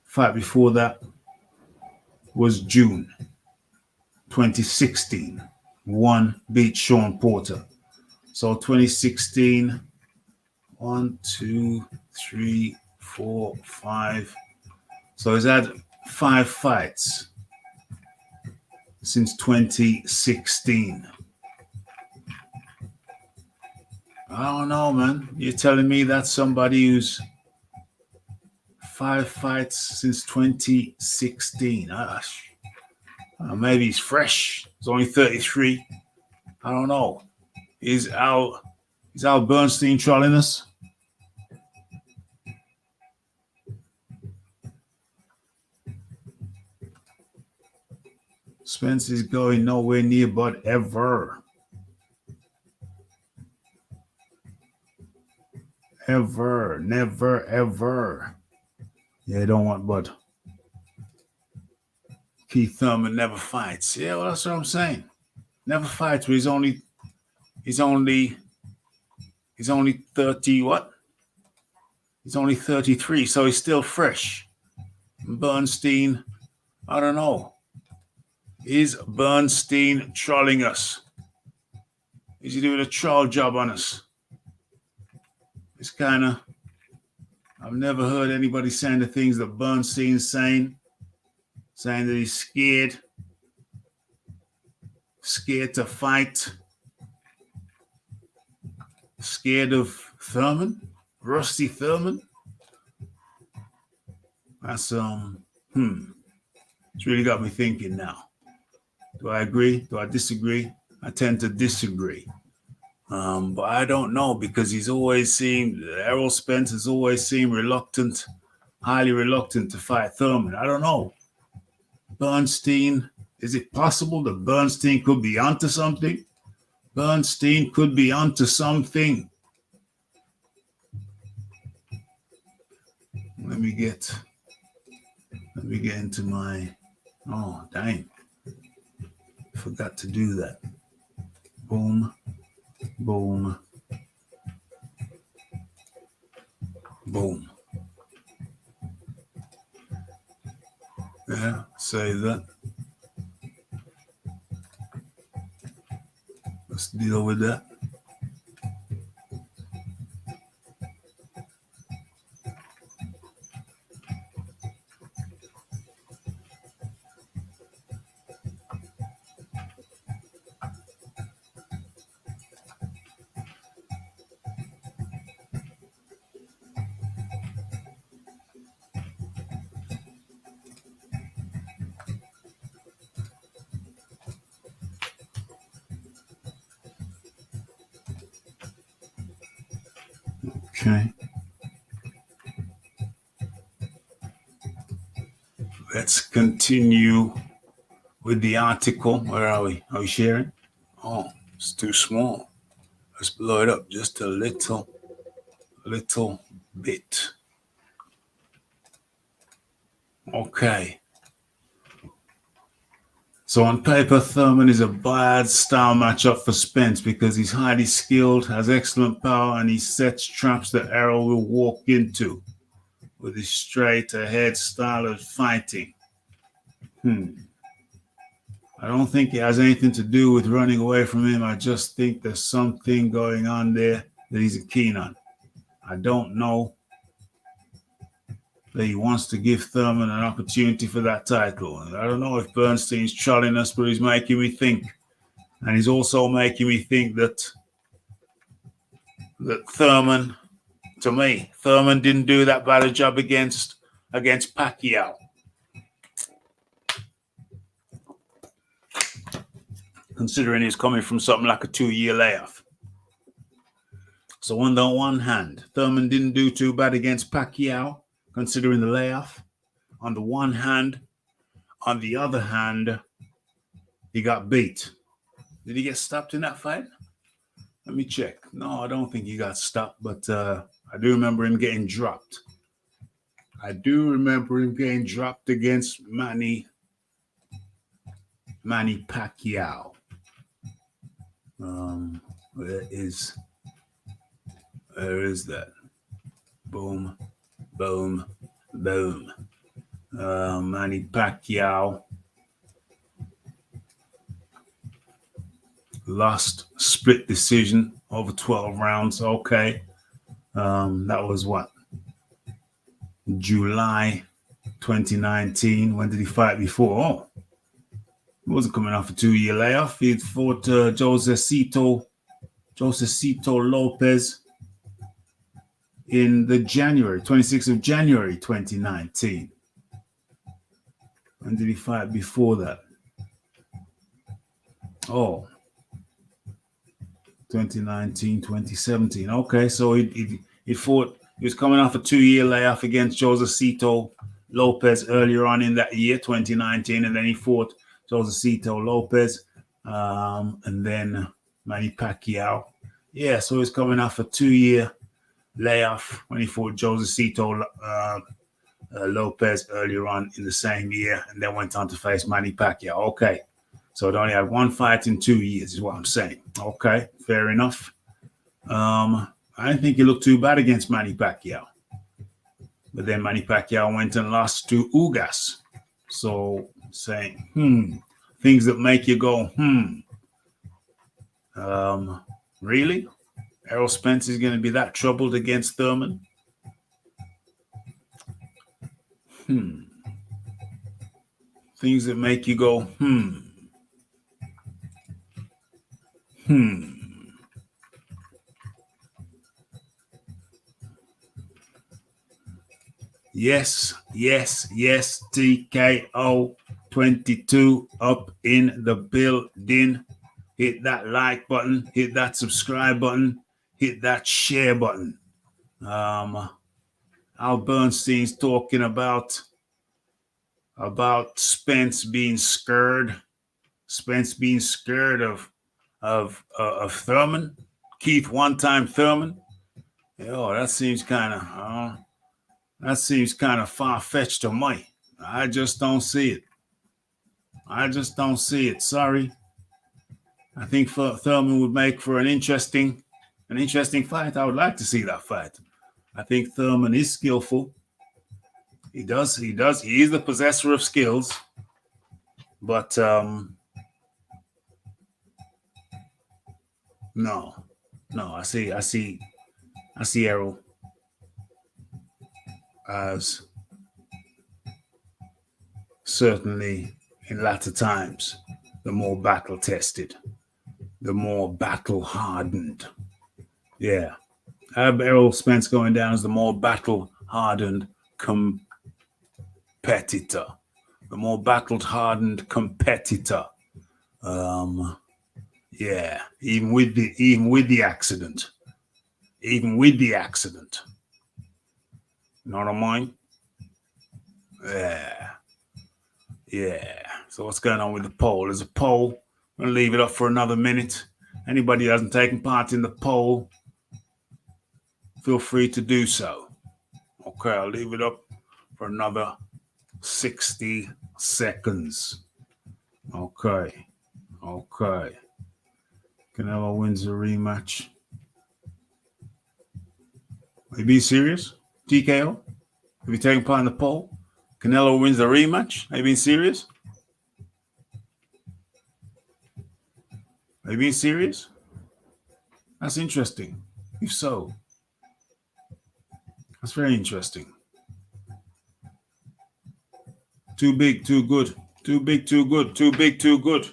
A: Fight before that was June 2016. One beat Sean Porter. So 2016, 1, 2, 3, 4, 5. So he's had 5 fights since 2016. I don't know, man. You're telling me that's somebody who's 5 fights since 2016. Maybe he's fresh. He's only 33. I don't know. Is Al Bernstein trolling us? Spence is going nowhere near, but ever. Ever. Never, ever. Yeah, don't want Bud. Keith Thurman never fights. Yeah, well, that's what I'm saying. Never fights, but he's only 30, what? He's only 33, so he's still fresh. Bernstein, I don't know. Is Bernstein trolling us? Is he doing a troll job on us? It's kind of, I've never heard anybody saying the things that Bernstein's saying that he's scared to fight, scared of Thurman, Rusty Thurman. That's it's really got me thinking now. Do I agree? Do I disagree? I tend to disagree. But I don't know, because Errol Spence has always seemed highly reluctant to fight Thurman. I don't know. Bernstein, is it possible that Bernstein could be onto something? Bernstein could be onto something. Let me get into my, oh, dang. Forgot to do that. Boom, boom, boom. Yeah, save that. Let's deal with that. Okay. Let's continue with the article. Where are we? Are we sharing? Oh, it's too small. Let's blow it up just a little bit. Okay. So on paper, Thurman is a bad style matchup for Spence because he's highly skilled, has excellent power, and he sets traps that Errol will walk into with his straight ahead style of fighting. I don't think it has anything to do with running away from him. I just think there's something going on there that he's keen on. I don't know that he wants to give Thurman an opportunity for that title. I don't know if Bernstein's trolling us, but he's making me think. And he's also making me think that Thurman, to me, Thurman didn't do that bad a job against Pacquiao. Considering he's coming from something like a 2-year layoff. So on the one hand, Thurman didn't do too bad against Pacquiao, considering the layoff. On the one hand, on the other hand, he got beat. Did he get stopped in that fight? Let me check. No, I don't think he got stopped, but I do remember him getting dropped. I do remember him getting dropped against Manny Pacquiao. Where is that? Boom, boom, boom. Manny Pacquiao lost split decision over 12 rounds. Okay. That was what? July 2019. When did he fight before? Oh, he wasn't coming off a 2-year layoff. He fought Josecito Lopez in the 26th of January 2019. When did he fight before that? Oh, 2019, 2017. Okay, so he fought. He was coming off a 2-year layoff against Josecito Lopez earlier on in that year, 2019, and then he fought Josecito Lopez, and then Manny Pacquiao. Yeah, so he's coming off a 2-year layoff when he fought Josecito Lopez earlier on in the same year, and then went on to face Manny Pacquiao. Okay, so it only had one fight in 2 years, is what I'm saying. Okay, fair enough. I didn't think he looked too bad against Manny Pacquiao, but then Manny Pacquiao went and lost to Ugas. So saying, things that make you go, really? Errol Spence is going to be that troubled against Thurman? Things that make you go, Yes, TKO 22 up in the building. Hit that like button, hit that subscribe button, hit that share button. Al Bernstein's talking about Spence being scared. Spence being scared of Thurman. Keith one-time Thurman. Oh, that seems kind of far-fetched to me. I just don't see it. Sorry. I think Thurman would make for an interesting fight. I would like to see that fight. I think Thurman is skillful. He is the possessor of skills. But no. I see Errol as certainly in latter times the more battle tested, the more battle hardened. Yeah. I have Errol Spence going down as the more battle hardened competitor. The more battle hardened competitor. Yeah, even with the accident. You know what I mean? Yeah. So what's going on with the poll? There's a poll. I'm going to leave it up for another minute. Anybody who hasn't taken part in the poll, feel free to do so. Okay, I'll leave it up for another 60 seconds. Okay. Canelo wins the rematch. Are you being serious? TKO? Have you taken part in the poll? Canelo wins the rematch? Are you being serious? Are you being serious? That's interesting. If so, that's very interesting. Too big, too good. Too big, too good. Too big, too good.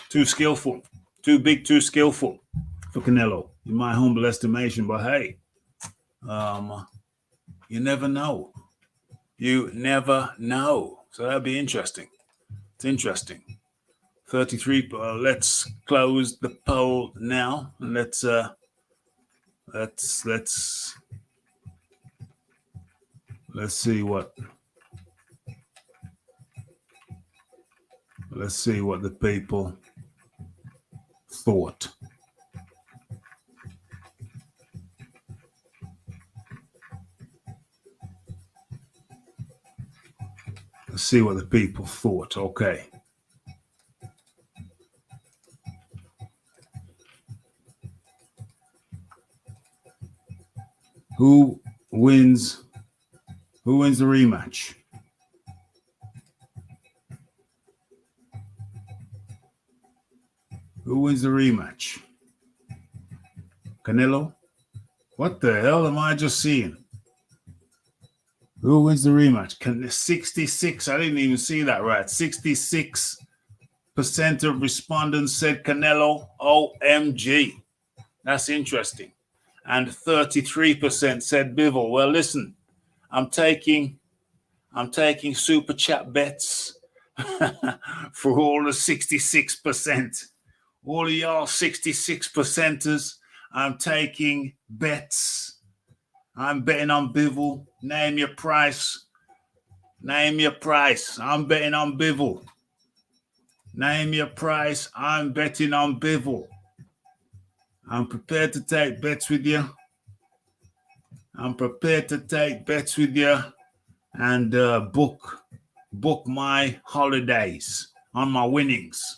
A: Too skillful. Too big, too skillful for Canelo, in my humble estimation. But hey, you never know. You never know. So that'd be interesting. It's interesting. 33. Let's close the poll now, and let's see what. Let's see what the people thought. Let's see what the people thought. Okay. Who wins the rematch? Who wins the rematch? Canelo? What the hell am I just seeing? Who wins the rematch? 66. I didn't even see that right. 66% of respondents said Canelo. OMG. That's interesting. And 33% said Bivol. Well, listen, I'm taking super chat bets for all the 66%. All of y'all 66%ers, I'm taking bets. I'm betting on Bivol. Name your price. Name your price. I'm betting on Bivol. Name your price. I'm betting on Bivol. I'm prepared to take bets with you. I'm prepared to take bets with you and book my holidays on my winnings.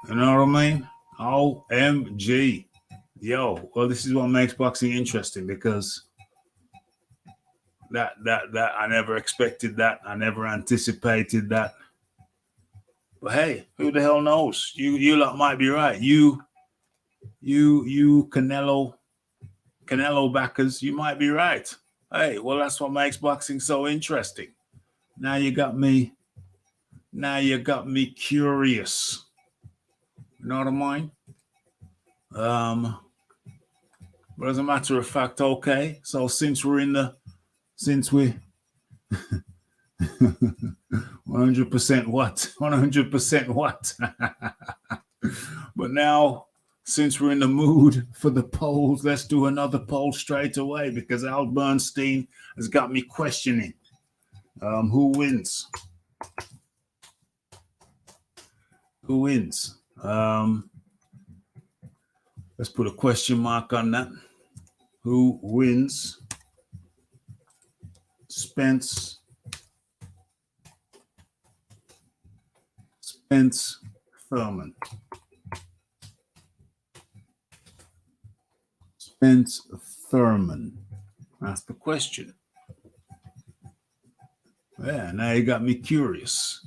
A: You know what I mean? OMG. Yo, well, this is what makes boxing interesting, because that I never expected that. I never anticipated that. But hey, who the hell knows? You lot might be right. You Canelo backers, you might be right. Hey, well, that's what makes boxing so interesting. Now you got me curious. You know what I mean? But as a matter of fact, okay. So since we 100% what? 100% what? But now, since we're in the mood for the polls, let's do another poll straight away, because Al Bernstein has got me questioning. Who wins? Who wins? Let's put a question mark on that. Who wins? Spence Thurman. Spence Thurman. That's the question. Yeah, now you got me curious.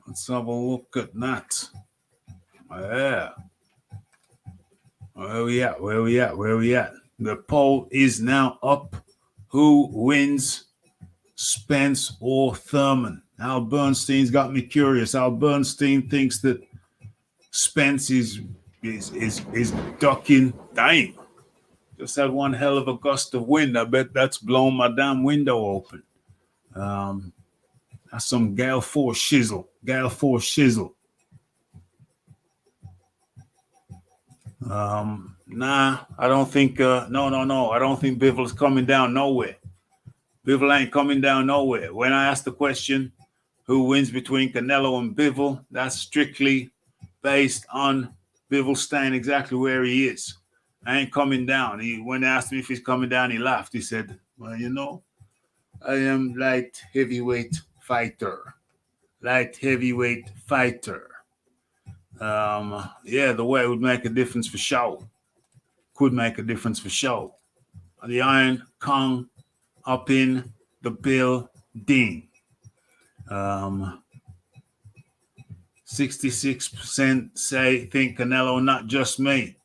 A: Let's have a look at that. Yeah. Where we at? The poll is now up. Who wins, Spence or Thurman? Al Bernstein's got me curious. Al Bernstein thinks that Spence is ducking. Dang. Just had one hell of a gust of wind. I bet that's blown my damn window open. That's some Gale Force shizzle. Nah, I don't think, no. I don't think Bivol's coming down nowhere. Bivol ain't coming down nowhere. When I asked the question, who wins between Canelo and Bivol. That's strictly based on Bivol staying exactly where he is. I ain't coming down. When they asked me if he's coming down, he laughed. He said, well, you know, I am light heavyweight fighter. Light heavyweight fighter. Yeah, the weight would make a difference for sure. Could make a difference for sure. The Iron Kong up in the building. 66% say think Canelo, not just me.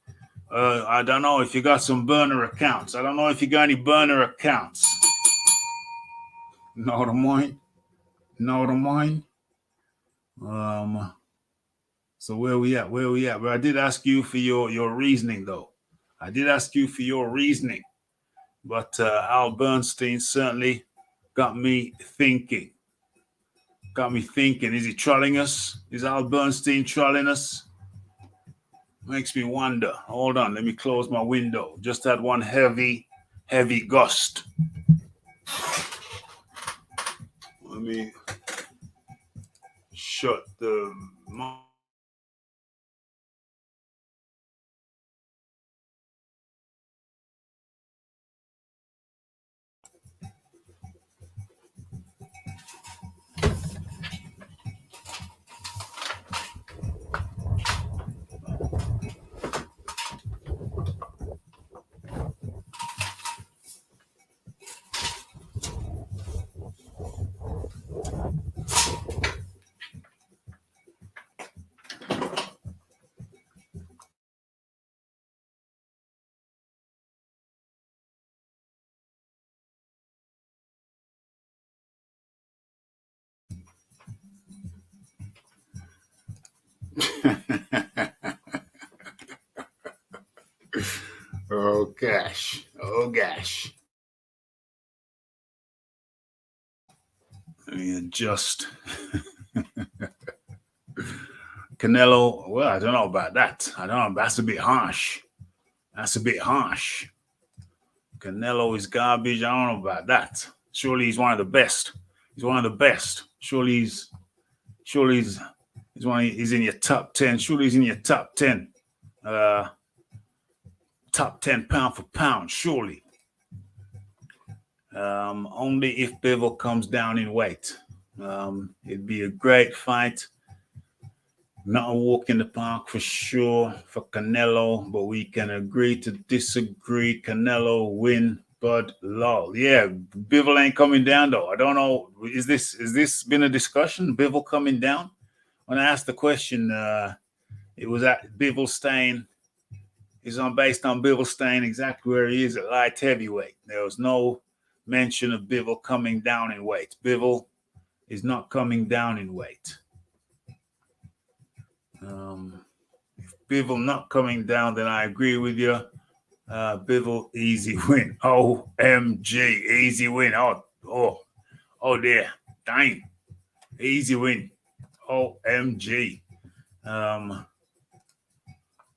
A: I don't know if you got some burner accounts. I don't know if you got any burner accounts. Know what I mean? Know what I mean? So where we at? Where we at? But I did ask you for your reasoning, though. I did ask you for your reasoning. But Al Bernstein certainly got me thinking. Got me thinking. Is he trolling us? Is Al Bernstein trolling us? Makes me wonder. Hold on. Let me close my window. Just had one heavy gust. Let me shut the... Oh gosh. Let me adjust. Canelo, well, I don't know about that. I don't know. That's a bit harsh. Canelo is garbage. I don't know about that. Surely he's one of the best. Surely he's in your top 10. Surely he's in your top 10. Top 10 pound for pound, surely. Only if Bivol comes down in weight. It'd be a great fight. Not a walk in the park for sure for Canelo, but we can agree to disagree. Canelo win, but lol. Yeah, Bivol ain't coming down though. I don't know. Is this been a discussion? Bivol coming down? When I asked the question, it was at Bivol staying. It's based on Bivol staying exactly where he is at light heavyweight. There was no mention of Bivol coming down in weight. Bivol is not coming down in weight. If Bivol not coming down, then I agree with you. Bivol, easy win. OMG, easy win. Oh dear. Dang. Easy win. OMG.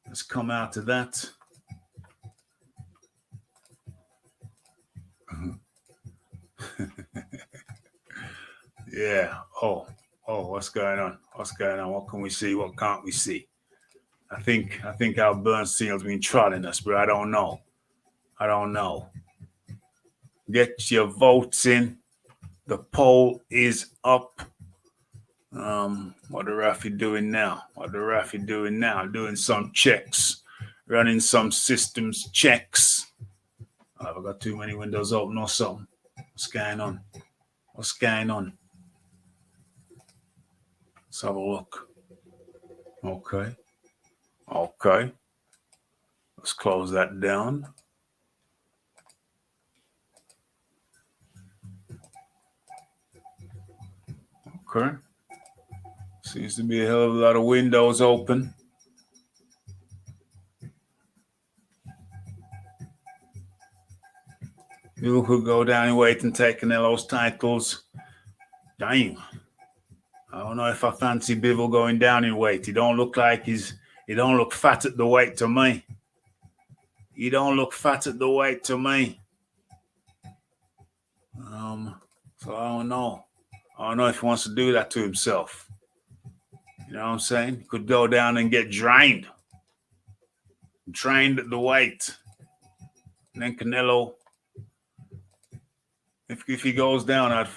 A: Let's come out to that. Yeah. Oh, what's going on? What can we see? What can't we see? I think our Bernstein's been trolling us, but I don't know. Get your votes in. The poll is up. What the Rafi doing now? Doing some checks, running some systems checks. Have I got too many windows open or something? What's going on? Let's have a look. Okay. Let's close that down. Okay. Seems to be a hell of a lot of windows open. You could go down and wait and take Canelo's titles. Dang. I don't know if I fancy Bivol going down in weight. He don't look fat at the weight to me. So I don't know. I don't know if he wants to do that to himself. You know what I'm saying? He could go down and get drained at the weight. And then Canelo, if he goes down, I'd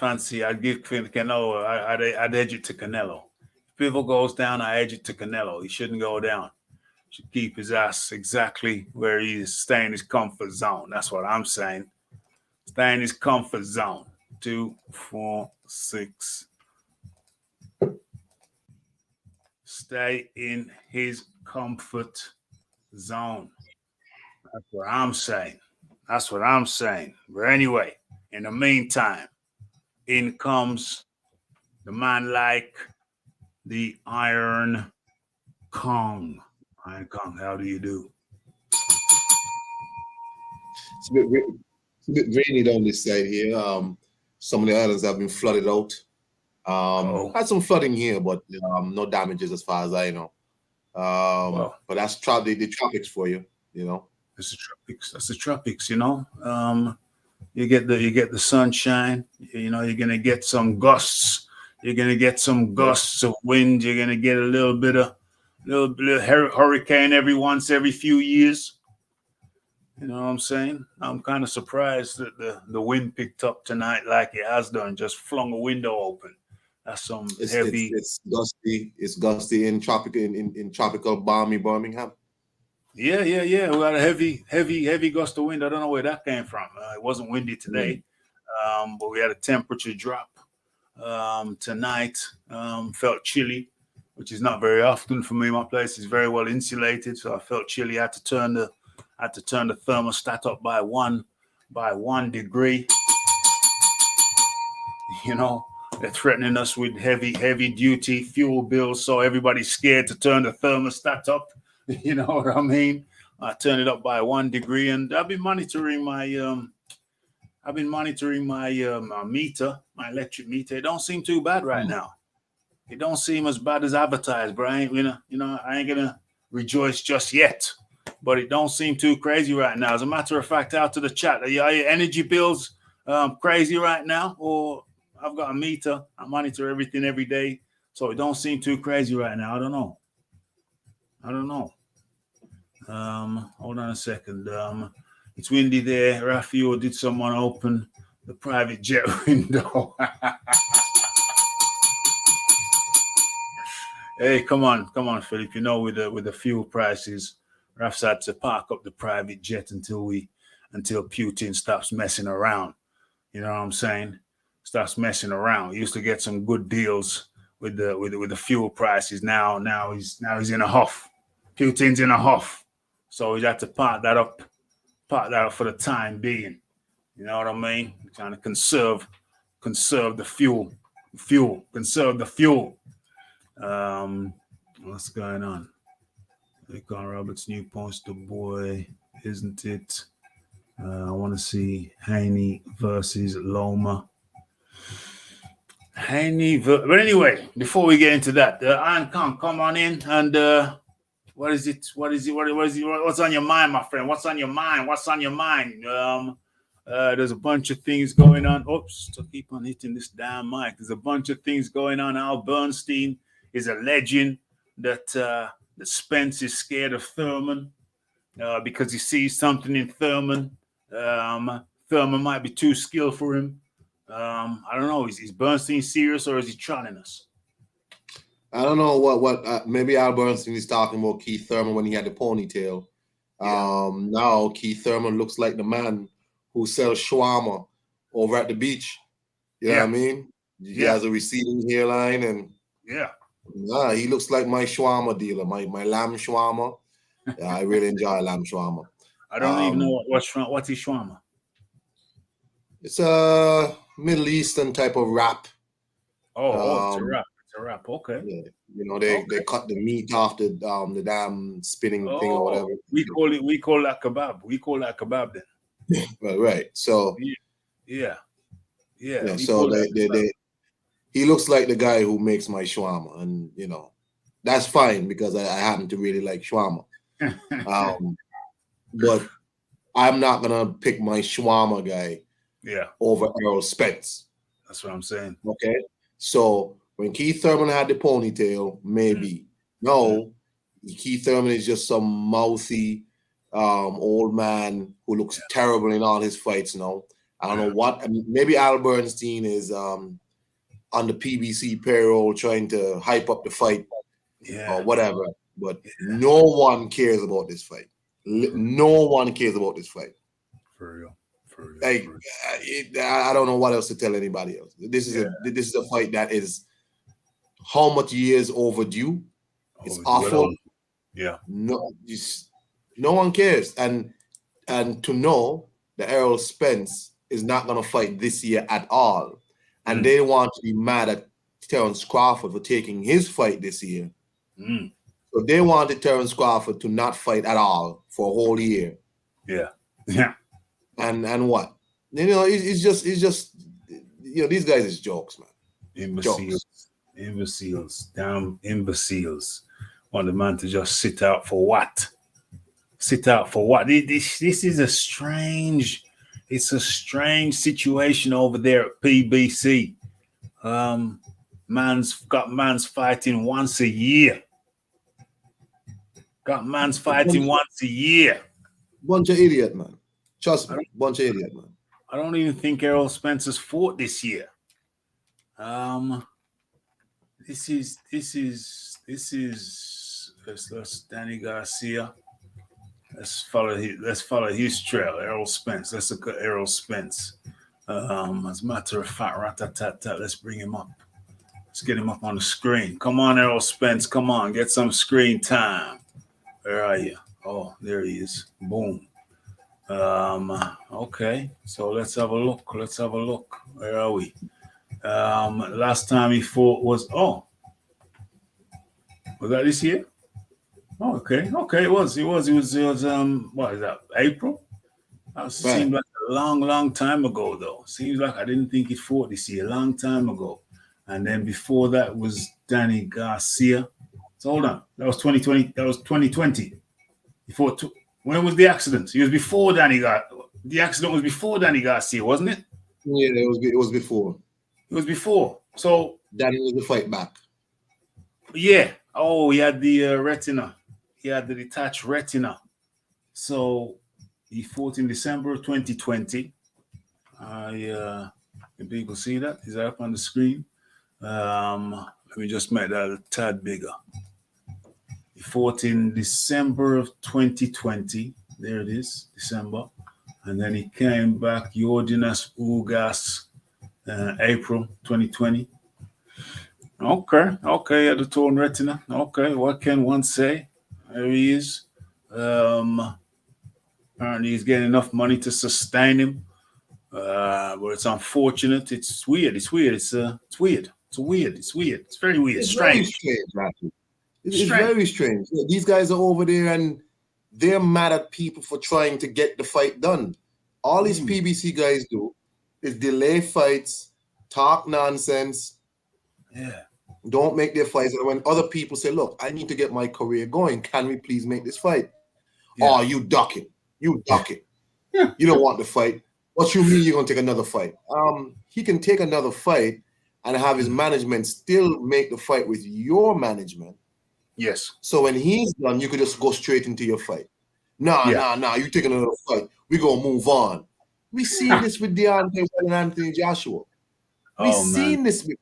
A: give Canelo, I'd edge it to Canelo. If Bivol goes down, I edge it to Canelo. He shouldn't go down. Should keep his ass exactly where he is, stay in his comfort zone. That's what I'm saying. Stay in his comfort zone. 2, 4, 6. Stay in his comfort zone. That's what I'm saying. That's what I'm saying. But anyway, in the meantime, in comes the man like the Iron Kong. Iron Kong, how do you do?
B: It's a bit rainy down this side here. Some of the islands have been flooded out. Had some flooding here, but no damages as far as I know. But that's the tropics for you, you know.
A: It's the tropics. That's the tropics, you know. You get the sunshine. You know, you're gonna get some gusts. You're gonna get some gusts of wind. You're gonna get a little bit of hurricane every few years. You know what I'm saying? I'm kind of surprised that the wind picked up tonight like it has done. Just flung a window open. That's some heavy.
B: It's gusty. It's gusty in tropical balmy Birmingham.
A: Yeah. We got a heavy gust of wind. I don't know where that came from. It wasn't windy today, but we had a temperature drop tonight. Felt chilly, which is not very often for me. My place is very well insulated, so I felt chilly. I had to turn the thermostat up by one degree. You know, they're threatening us with heavy duty fuel bills, so everybody's scared to turn the thermostat up. You know what I mean? I turn it up by 1 degree, and I've been monitoring my meter, my electric meter. It don't seem too bad right now. It don't seem as bad as advertised, but I ain't gonna rejoice just yet. But it don't seem too crazy right now. As a matter of fact, out to the chat, are your energy bills crazy right now? Or I've got a meter. I monitor everything every day, so it don't seem too crazy right now. I don't know. Hold on a second. It's windy there. Raphael, did someone open the private jet window? Hey, come on, Philip. You know, with the fuel prices, Raf's had to park up the private jet until Putin stops messing around. You know what I'm saying? Stops messing around. He used to get some good deals with the fuel prices. Now he's in a huff. Putin's in a huff, so he's had to park that up for the time being. You know what I mean? We're trying to conserve the fuel, conserve the fuel. What's going on? Con Roberts' new poster boy, isn't it? I want to see Haney versus Loma. But anyway, before we get into that, Iron Kong, come on in and what is it? What's on your mind, my friend? What's on your mind? There's a bunch of things going on. Oops, to keep on hitting this damn mic. There's a bunch of things going on. Al Bernstein is alleging that Spence is scared of Thurman because he sees something in Thurman. Thurman might be too skilled for him. I don't know. Is Bernstein serious or is he trolling us?
B: I don't know what maybe Al Bernstein is talking about Keith Thurman when he had the ponytail. Yeah. Now Keith Thurman looks like the man who sells shawarma over at the beach. You know what I mean? He has a receding hairline and he looks like my shawarma dealer, my lamb shawarma. Yeah, I really enjoy lamb shawarma.
A: I don't even know what is shawarma.
B: It's a Middle Eastern type of wrap.
A: It's a wrap. Okay.
B: Yeah. You know, they cut the meat off the damn spinning thing or whatever.
A: We call that kebab. We call that kebab then.
B: Right. So
A: yeah.
B: So he looks like the guy who makes my shawarma, and you know, that's fine because I happen to really like shawarma. But I'm not gonna pick my shawarma guy over Errol Spence.
A: That's what I'm saying.
B: Okay. So when Keith Thurman had the ponytail, maybe. No, Keith Thurman is just some mouthy old man who looks terrible in all his fights now. I don't know what. I mean, maybe Al Bernstein is on the PBC payroll trying to hype up the fight or whatever. But no one cares about this fight. No one cares about this fight.
A: For real.
B: Like, I don't know what else to tell anybody else. This is a fight that is how much years overdue. It's awful.
A: Yeah.
B: No one cares. And to know that Errol Spence is not going to fight this year at all, and they want to be mad at Terence Crawford for taking his fight this year. So they wanted Terence Crawford to not fight at all for a whole year.
A: Yeah.
B: And what? It's just these guys is jokes, man.
A: Imbeciles, damn imbeciles. Want the man to just sit out for what? This is a strange situation over there at PBC. Man's fighting once a year. Bunch
B: of idiot, man. Trust me, bunch of idiot, man.
A: I don't even think Errol Spence has fought this year. This is that's Danny Garcia. Let's follow his trail. Errol Spence. Let's look at Errol Spence. As a matter of fact, let's bring him up. Let's get him up on the screen. Come on, Errol Spence. Come on, get some screen time. Where are you? Oh, there he is. Boom. Okay, so let's have a look. Where are we? Last time he fought was that this year? Oh, okay, it was. What is that? April? That seemed like a long time ago, though. Seems like I didn't think he fought this year. A long time ago. And then before that was Danny Garcia. So hold on, that was 2020. That was 2020. Before when was the accident? It was before Danny Garcia. The accident was before Danny Garcia, wasn't it?
B: Yeah, it was before.
A: It was before. So
B: Danny was the fight back.
A: Yeah. Oh, he had the retina. He had the detached retina. So he fought in December of 2020. Can people see that? Is that up on the screen? Let me just make that a tad bigger. He fought in December of 2020. There it is, December. And then he came back, Jordinas Ugas, April 2020. Okay, at the torn retina. Okay, what can one say? There he is. Apparently he's getting enough money to sustain him. But it's unfortunate. It's weird. It's weird. It's weird. It's very weird.
B: It's
A: strange.
B: Very strange, It's very strange. These guys are over there and they're mad at people for trying to get the fight done. All these PBC guys do is delay fights, talk nonsense.
A: Yeah.
B: Don't make their fights. And when other people say, look, I need to get my career going. Can we please make this fight? Yeah. Oh, you ducking. You ducking.
A: Yeah.
B: You don't want the fight. What you mean you're going to take another fight? He can take another fight and have his management still make the fight with your management.
A: Yes.
B: So when he's done, you could just go straight into your fight. Nah, you taking another fight. We're going to move on. We seen this with Deontay and Anthony Joshua. We seen this with.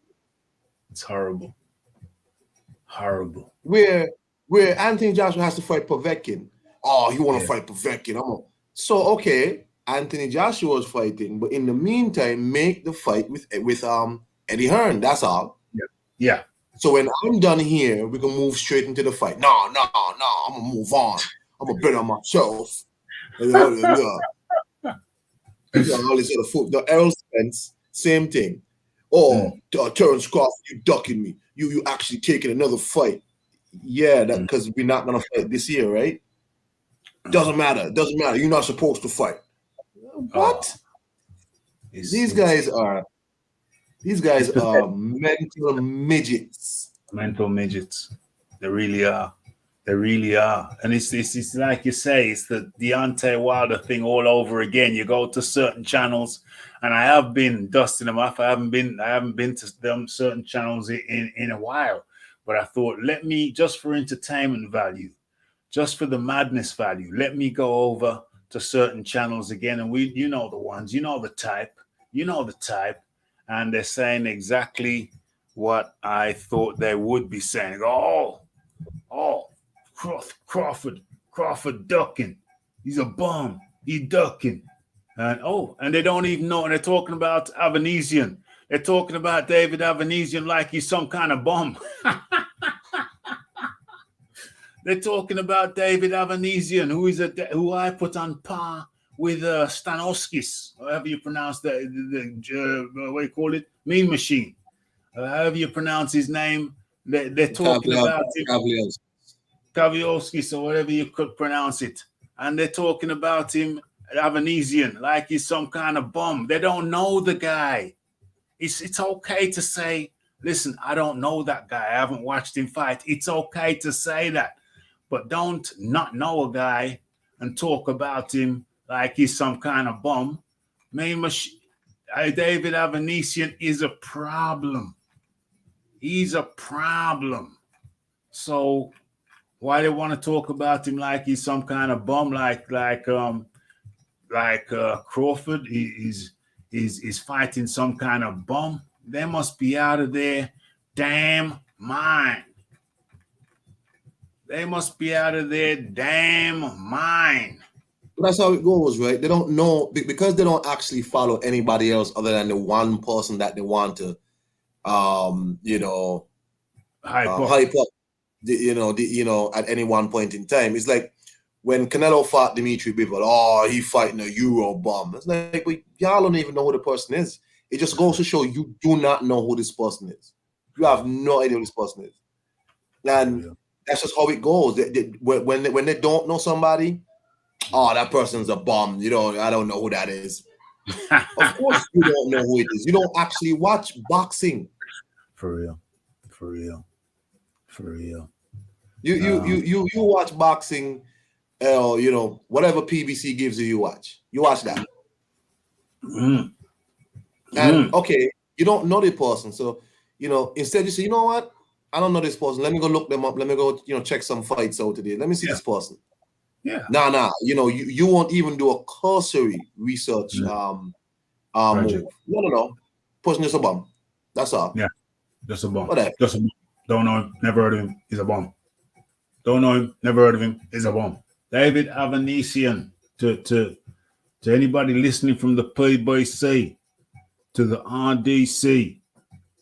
A: It's horrible. Horrible.
B: Where Anthony Joshua has to fight Povetkin. Oh, you want to fight Povetkin. So, okay, Anthony Joshua is fighting, but in the meantime, make the fight with Eddie Hearn. That's all.
A: Yeah.
B: So when I'm done here, we can move straight into the fight. No, I'm going to move on. I'm going to bet on myself. All this other foot. The Errol Spence, same thing. Terence Crawford, you ducking me. You actually taking another fight. Yeah, that because we're not gonna fight this year, right? Doesn't matter. You're not supposed to fight. What? These guys are mental midgets.
A: Mental midgets. They really are. They really are. And it's like you say, it's the Deontay Wilder thing all over again. You go to certain channels, and I have been dusting them off. I haven't been to them certain channels in a while. But I thought, let me, just for entertainment value, just for the madness value, let me go over to certain channels again. And you know the ones, you know the type, and they're saying exactly what I thought they would be saying. Oh, Crawford ducking. He's a bum. He's ducking. And they don't even know. And they're talking about Avanesian. They're talking about David Avanesian like he's some kind of bum. They're talking about David Avanesian, who I put on par with Stanoskis, however you pronounce that, what do you call it? Mean Machine. However you pronounce his name, they're talking about him. Kavioskis, or whatever you could pronounce it. And they're talking about him, Avanesian, like he's some kind of bum. They don't know the guy. It's okay to say, listen, I don't know that guy. I haven't watched him fight. It's okay to say that. But don't not know a guy and talk about him like he's some kind of bum. David Avanesian is a problem. He's a problem. So why they want to talk about him like he's some kind of bum, like Crawford is fighting some kind of bum? They must be out of their damn mind. They must be out of their damn mind.
B: That's how it goes, right? They don't know, because they don't actually follow anybody else other than the one person that they want to, hype up. At any one point in time. It's like when Canelo fought Dmitry Bivol. Oh, he fighting a Euro bomb. It's like, y'all don't even know who the person is. It just goes to show you do not know who this person is. You have no idea who this person is. And that's just how it goes. When they don't know somebody, oh, that person's a bum. I don't know who that is. Of course you don't know who it is. You don't actually watch boxing.
A: For real.
B: You watch boxing, whatever PBC gives you watch. You watch that. And okay, you don't know the person. So, instead you say, you know what? I don't know this person. Let me go look them up. Let me go, check some fights out today. Let me see this person.
A: Yeah.
B: Nah. You won't even do a cursory research move. No. Person is a bum. That's all.
A: Yeah. Just a bum.
B: Whatever.
A: Just a bum. Don't know him. Never heard of him. He's a bum. Don't know him. Never heard of him. He's a bum. David Avanesian. To anybody listening from the PBC to the RDC,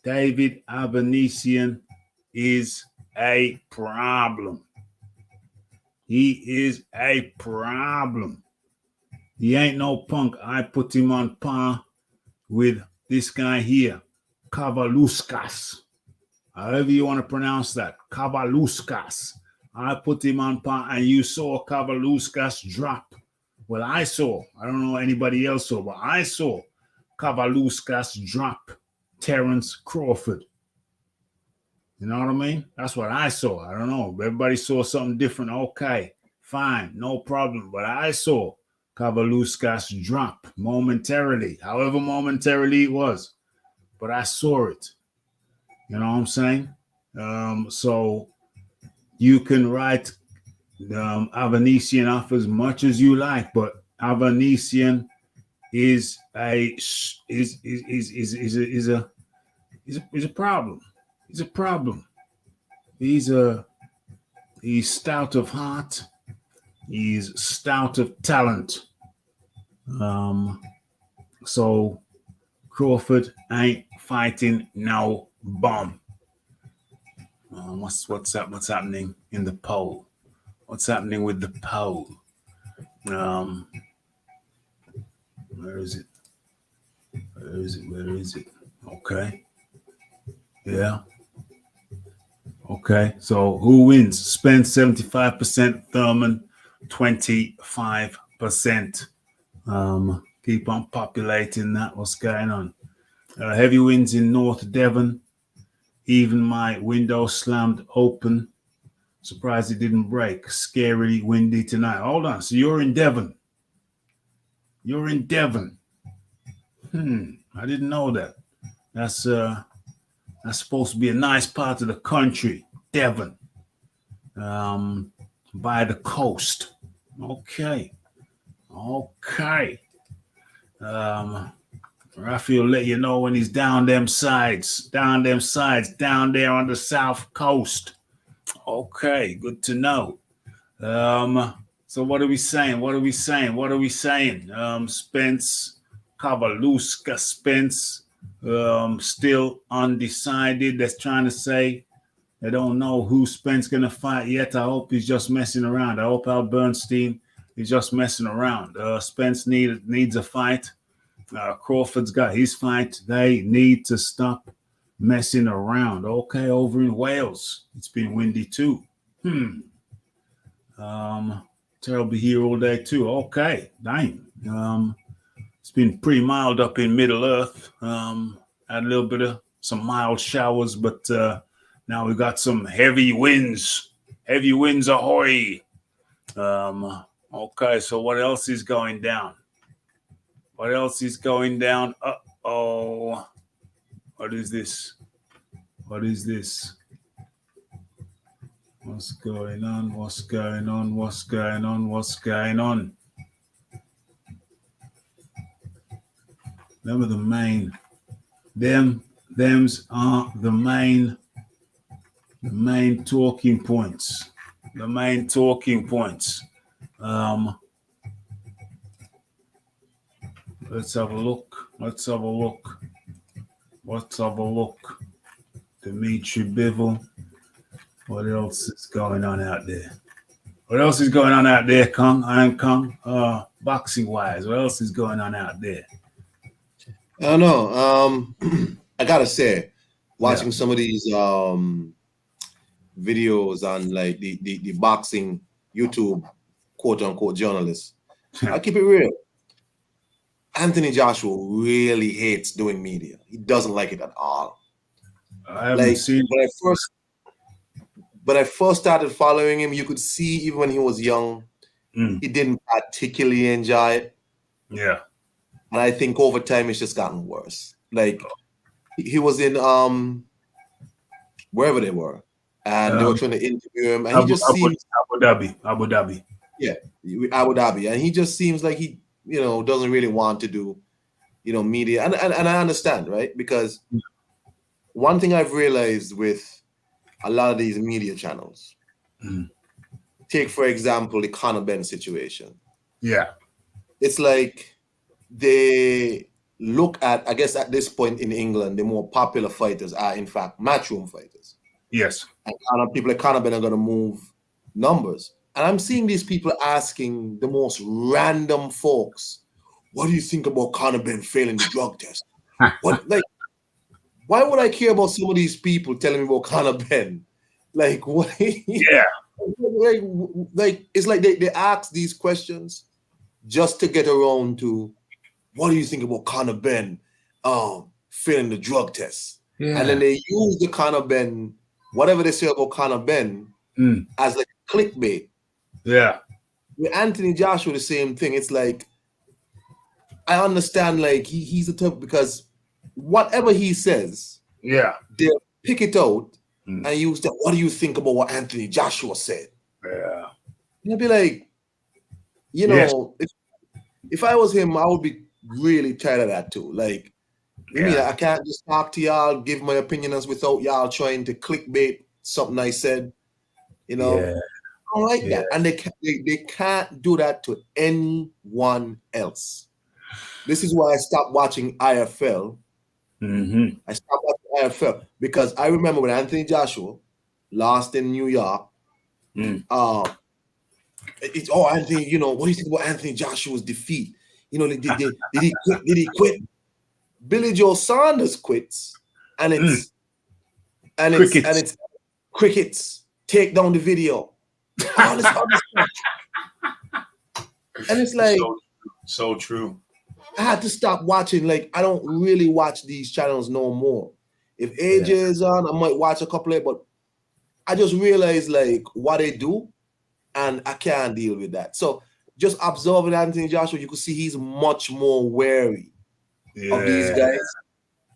A: David Avanesian is a problem. He is a problem. He ain't no punk. I put him on par with this guy here, Kavaluskas. However you want to pronounce that, Kavaluskas. I put him on par, and you saw Kavaluskas drop. Well, I don't know anybody else saw, but I saw Kavaluskas drop Terence Crawford. You know what I mean? That's what I saw. I don't know. Everybody saw something different. Okay, fine, no problem. But I saw Kavaluskas drop momentarily, however momentarily it was. But I saw it. You know what I'm saying? So you can write Avanesian off as much as you like, but Avanesian is a problem. He's a problem. He's stout of heart. He's stout of talent. So Crawford ain't fighting no bum. What's happening in the poll? What's happening with the poll? Where is it? Where is it? Okay. Yeah. Okay. So who wins? Spence 75%, Thurman 25%. Keep on populating that. What's going on? Heavy winds in North Devon. Even my window slammed open. Surprised it didn't break. Scary, windy tonight. Hold on. So you're in Devon. You're in Devon. I didn't know that. That's supposed to be a nice part of the country, Devon. By the coast. Okay. Raphael let you know when he's down them sides, down there on the south coast. Okay, good to know. So what are we saying? Spence, Kabaluska, Spence, still undecided. That's trying to say they don't know who Spence gonna fight yet. I hope he's just messing around. I hope Al Bernstein is just messing around. Spence needs a fight. Crawford's got his fight. They need to stop messing around. Okay, over in Wales, it's been windy too. Terrible here all day too. Okay, dang. It's been pretty mild up in Middle Earth. Had a little bit of some mild showers, but now we got some heavy winds. Heavy winds ahoy. Okay, so what else is going down? Uh-oh. What is this? What's going on? Them are the main. Them's are the main talking points. Let's have a look. Dmitry Bivol. What else is going on out there? Kong? Iron Kong? Boxing wise, what else is going on out there?
B: I don't know. I gotta say, watching some of these videos on like the boxing YouTube quote unquote journalists, I keep it real. Anthony Joshua really hates doing media. He doesn't like it at all.
A: I haven't seen
B: when I first started following him, you could see even when he was young, he didn't particularly enjoy it.
A: Yeah.
B: And I think over time it's just gotten worse. Like he was in wherever they were, and they were trying to interview him, and he just seems
A: Abu Dhabi.
B: Yeah, Abu Dhabi, and he just seems like he, doesn't really want to do, media, and I understand, right? Because one thing I've realized with a lot of these media channels, take for example the Conor Benn situation.
A: Yeah, it's
B: like they look at, I guess at this point in England, the more popular fighters are in fact matchroom fighters.
A: Yes,
B: and people like Conor Benn are going to move numbers. And I'm seeing these people asking the most random folks, what do you think about Conor Benn failing the drug test? Why would I care about some of these people telling me about Conor Benn? Like, what?
A: Yeah.
B: Like it's like they ask these questions just to get around to, what do you think about Conor Benn failing the drug test? Yeah. And then they use the Conor Benn, whatever they say about Conor Benn, as like clickbait.
A: Yeah.
B: With Anthony Joshua, the same thing. It's like, I understand, like, he's a type, because whatever he says, they'll pick it out and use that. What do you think about what Anthony Joshua said?
A: Yeah.
B: And I'd be like, if I was him, I would be really tired of that too. Like, I can't just talk to y'all, give my opinions without y'all trying to clickbait something I said,
A: Yeah.
B: I don't like that. And they can't do that to anyone else. This is why I stopped watching IFL. I stopped watching IFL because I remember when Anthony Joshua lost in New York. Anthony, what do you think about Anthony Joshua's defeat? Did he quit? Did he quit? Billy Joe Saunders quits, and it's crickets take down the video. All this other stuff. And it's like
A: so true.
B: I had to stop watching. Like, I don't really watch these channels no more. If AJ is on, I might watch a couple of it, but I just realized like what they do, and I can't deal with that. So just observing Anthony Joshua, you could see he's much more wary of these guys.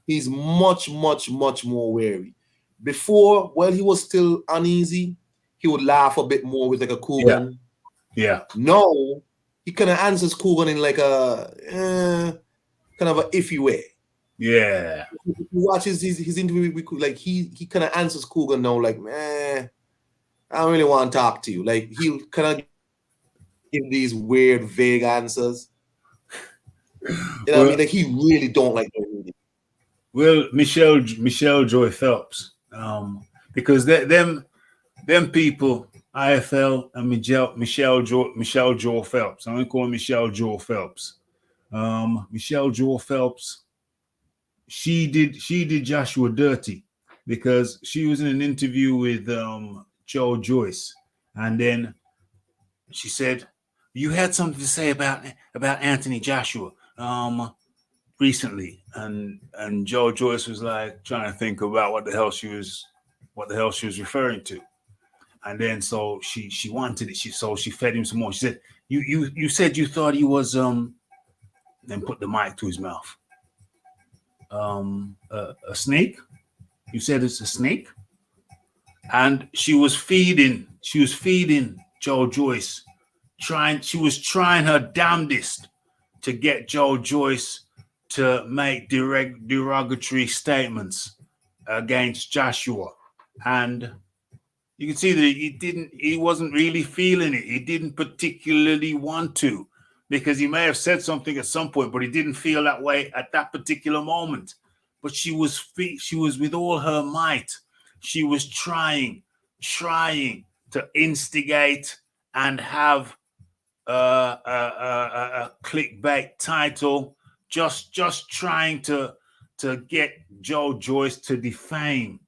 B: He's much more wary. Before, while he was still uneasy, he would laugh a bit more with like a Coogan.
A: Yeah.
B: No, he kind of answers Coogan in like a kind of an iffy way.
A: Yeah.
B: If you watch his interview with like he kind of answers Coogan now like, man, I don't really want to talk to you. Like he'll kind of give these weird, vague answers. You know what I mean? Like he really don't like the
A: Well, Michelle Joy Phelps, because them people, IFL and Michelle Joy Phelps. I'm gonna call her Michelle Joy Phelps. Michelle Joy Phelps, she did Joshua dirty because she was in an interview with Joe Joyce, and then she said, "You had something to say about Anthony Joshua recently," and Joe Joyce was like trying to think about what the hell she was referring to. And then so she wanted it. She fed him some more. She said, You said you thought he was then put the mic to his mouth. A snake? You said it's a snake? And she was feeding Joe Joyce. She was trying her damnedest to get Joe Joyce to make derogatory statements against Joshua. And you can see that he wasn't really feeling it. He didn't particularly want to, because he may have said something at some point, but he didn't feel that way at that particular moment. But she was with all her might. She was trying to instigate and have a clickbait title, just trying to get Joe Joyce to defame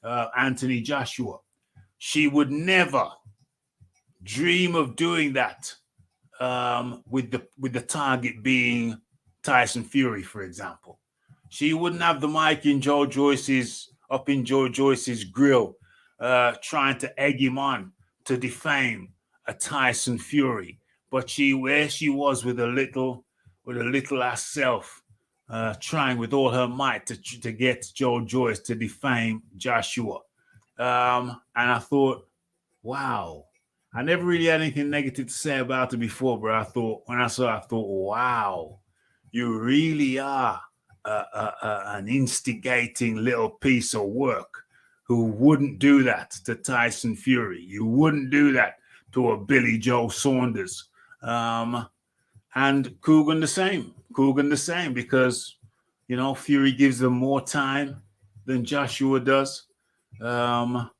A: Anthony Joshua. She would never dream of doing that with the target being Tyson Fury, for example. She wouldn't have the mic in Joe Joyce's grill, trying to egg him on to defame a Tyson Fury. But where she was with a little ass self, trying with all her might to get Joe Joyce to defame Joshua. And I thought, wow, I never really had anything negative to say about it before, but I thought, wow, you really are an instigating little piece of work who wouldn't do that to Tyson Fury. You wouldn't do that to a Billy Joe Saunders. And Coogan the same, because, Fury gives them more time than Joshua does. But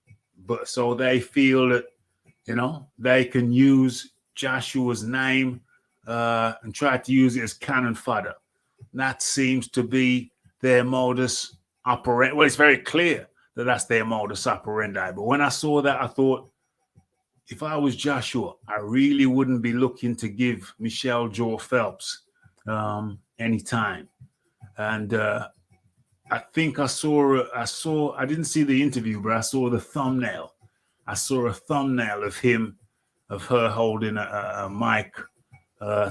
A: so they feel that, they can use Joshua's name and try to use it as cannon fodder. That seems to be their modus operandi. Well, it's very clear that that's their modus operandi. But when I saw that, I thought, if I was Joshua, I really wouldn't be looking to give Michelle Joy Phelps any time. And I think I didn't see the interview, but I saw the thumbnail. I saw a thumbnail of her holding a mic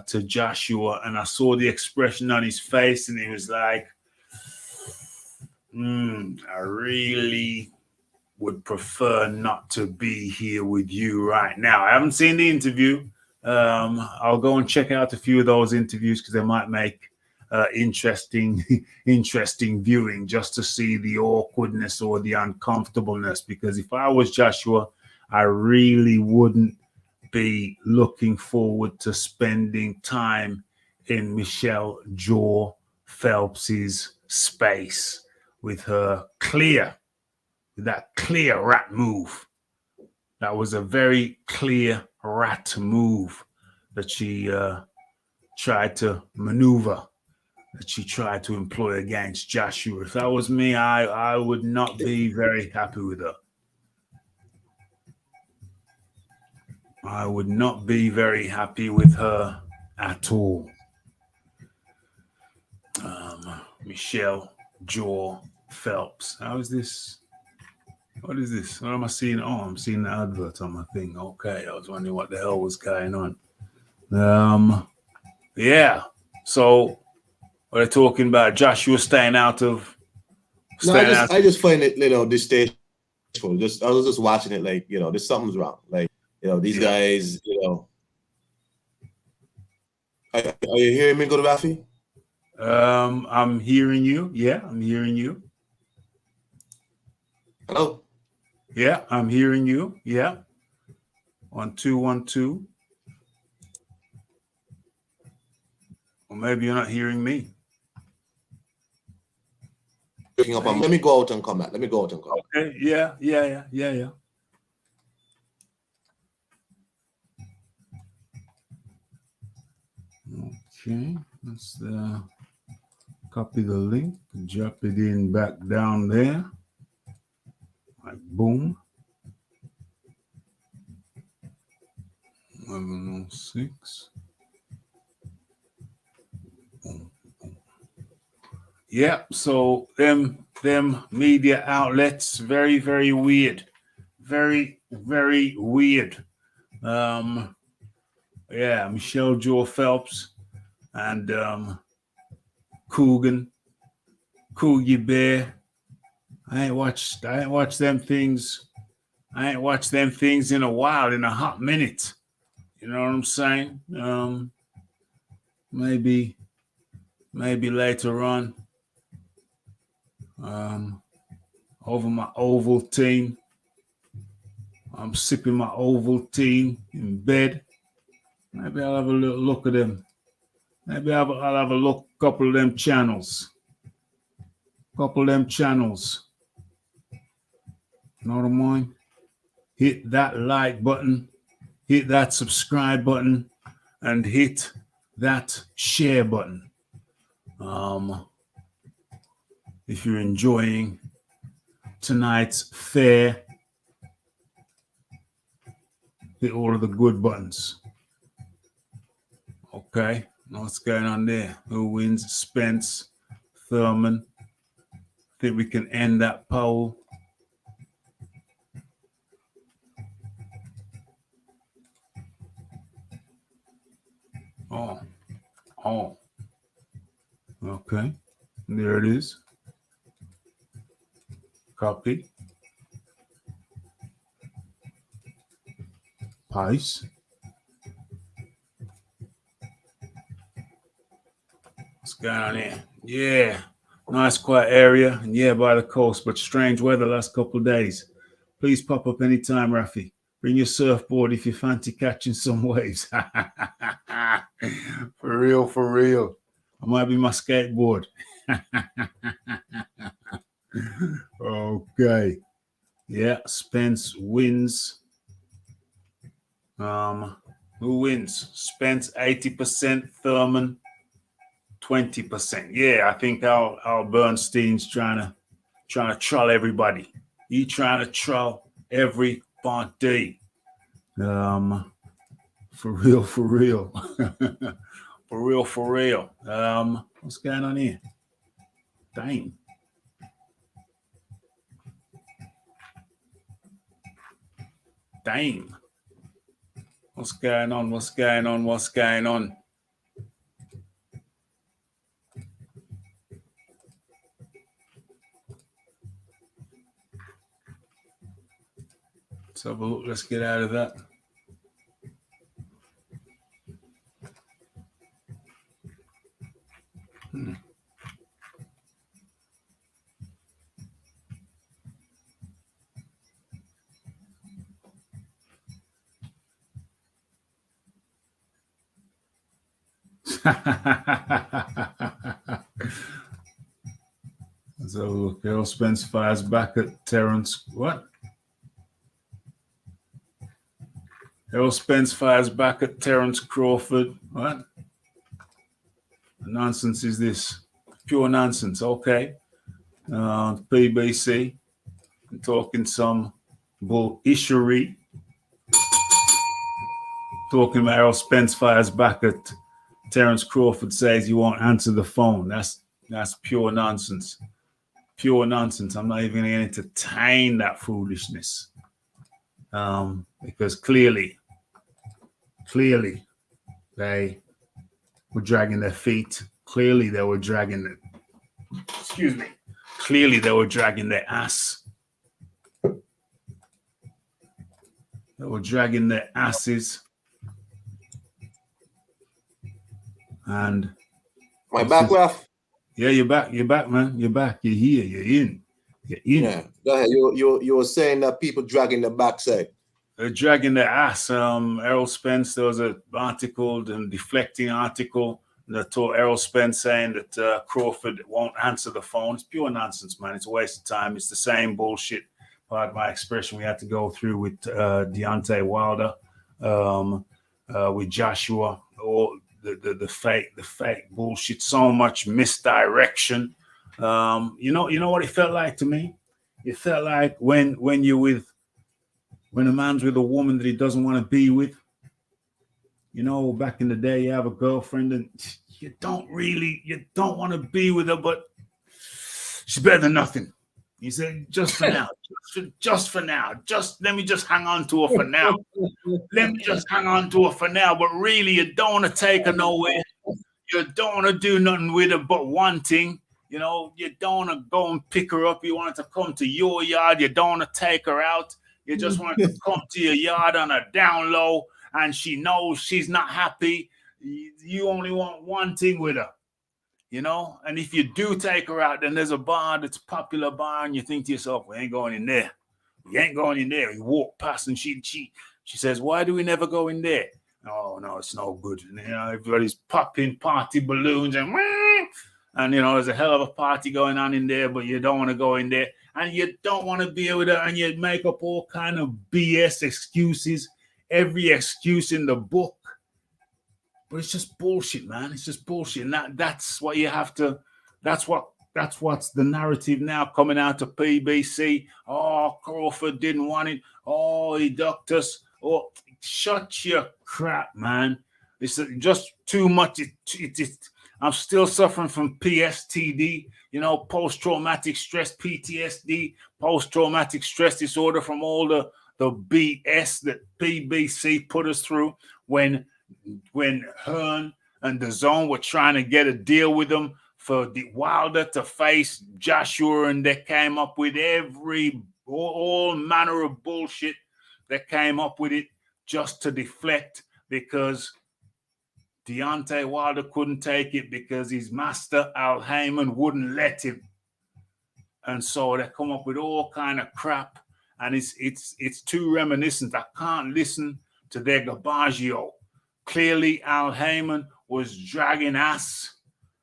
A: to Joshua, and I saw the expression on his face, and he was like, I really would prefer not to be here with you right now. I haven't seen the interview. I'll go and check out a few of those interviews because they might make interesting viewing, just to see the awkwardness or the uncomfortableness. Because if I was Joshua, I really wouldn't be looking forward to spending time in Michelle Joy Phelps's space with that clear rat move. That was a very clear rat move that she tried to maneuver, that she tried to employ against Joshua. If that was me, I would not be very happy with her. I would not be very happy with her at all. Michelle Joy Phelps. How is this? What is this? What am I seeing? Oh, I'm seeing the advert on my thing. Okay, I was wondering what the hell was going on. Yeah. So, what are they talking about? Joshua staying out of.
B: I just find it, distasteful. I was just watching it, like, there's something's wrong. Like, these guys, Are you hearing me, good Rafi?
A: I'm hearing you. Yeah, I'm hearing you.
B: Hello?
A: Yeah, I'm hearing you. Yeah. 1 2 1 2. Or maybe you're not hearing me.
B: Let me go out and come back.
A: Okay. Yeah. Okay. Let's copy the link, drop it in back down there. Like boom. 1106. Boom. Yeah, so them media outlets, very, very weird. Very, very weird. Michelle Joe Phelps and Coogie Bear. I ain't watched them things. I ain't watched them things in a while, in a hot minute. You know what I'm saying? Maybe later on. Over my Ovaltine. I'm sipping my Ovaltine in bed. Maybe I'll have a little look at them. Maybe I'll have a look, couple of them channels. You know what I mean? Hit that like button, hit that subscribe button, and hit that share button. If you're enjoying tonight's fare, hit all of the good buttons. Okay, what's going on there? Who wins? Spence, Thurman. Think we can end that poll. Oh. Okay, there it is. Copy. Paste. What's going on here? Yeah, nice quiet area, and yeah, by the coast, but strange weather last couple of days. Please pop up anytime, Rafi. Bring your surfboard if you fancy catching some waves. For real. I might be my skateboard. Okay. Yeah, Spence wins. Who wins? Spence 80%, Thurman 20%. Yeah, I think Al Bernstein's trying to troll everybody. He trying to troll everybody. For real. For real. What's going on here? Dang. What's going on? Let's have a look. Let's get out of that. So look, Errol Spence fires back at Terrence. What? Errol Spence fires back at Terrence Crawford. What? What nonsense is this? Pure nonsense. Okay. PBC. I'm talking some bullishry. Talking about Errol Spence fires back at Terrence Crawford, says you won't answer the phone. That's pure nonsense. pure nonsense. I'm not even going to entertain that foolishness. Because clearly, they were dragging their feet. Clearly, they were dragging their, Clearly, they were dragging their ass. They were dragging their asses. And
B: my back, Raph?
A: Yeah, you're back. You're back, man. You're back. You're here. You're in.
B: Yeah. Go ahead. You were saying that people dragging their backside.
A: They're dragging their ass. Errol Spence, there was an article, a deflecting article that told Errol Spence saying that Crawford won't answer the phone. It's pure nonsense, man. It's a waste of time. It's the same bullshit, pardon my expression, we had to go through with Deontay Wilder, with Joshua, or the fake bullshit. So much misdirection. You know what it felt like to me? It felt like when a man's with a woman that he doesn't want to be with. You know, back in the day, you have a girlfriend and you don't want to be with her, but she's better than nothing. You said, just for now, just for now, let me just hang on to her for now. Let me just hang on to her for now. But really, you don't want to take her nowhere. You don't want to do nothing with her but one thing. You know, you don't want to go and pick her up. You want her to come to your yard. You don't want to take her out. You just want her to come to your yard on a down low, and she knows she's not happy. You only want one thing with her, you know? And if you do take her out, then there's a bar that's a popular bar, and you think to yourself, we ain't going in there. We ain't going in there. You walk past, and she says, why do we never go in there? Oh, no, it's no good. And, you know, everybody's popping party balloons, and you know, there's a hell of a party going on in there, but you don't want to go in there. And you don't want to be with her, and you make up all kind of BS excuses, every excuse in the book. But it's just bullshit, man. It's just bullshit. And that's what you have to, that's what's the narrative now coming out of PBC. Oh, Crawford didn't want it. Oh, he ducked us. Oh, shut your crap, man. It's just too much. I'm still suffering from PSTD, you know, post-traumatic stress, PTSD, post-traumatic stress disorder from all the BS that PBC put us through when Hearn and the Zone were trying to get a deal with them for the Wilder to face Joshua, and they came up with all manner of bullshit. They came up with it just to deflect, because Deontay Wilder couldn't take it because his master, Al Heyman, wouldn't let him. And so they come up with all kind of crap. And it's too reminiscent. I can't listen to their garbaggio. Clearly, Al Heyman was dragging ass.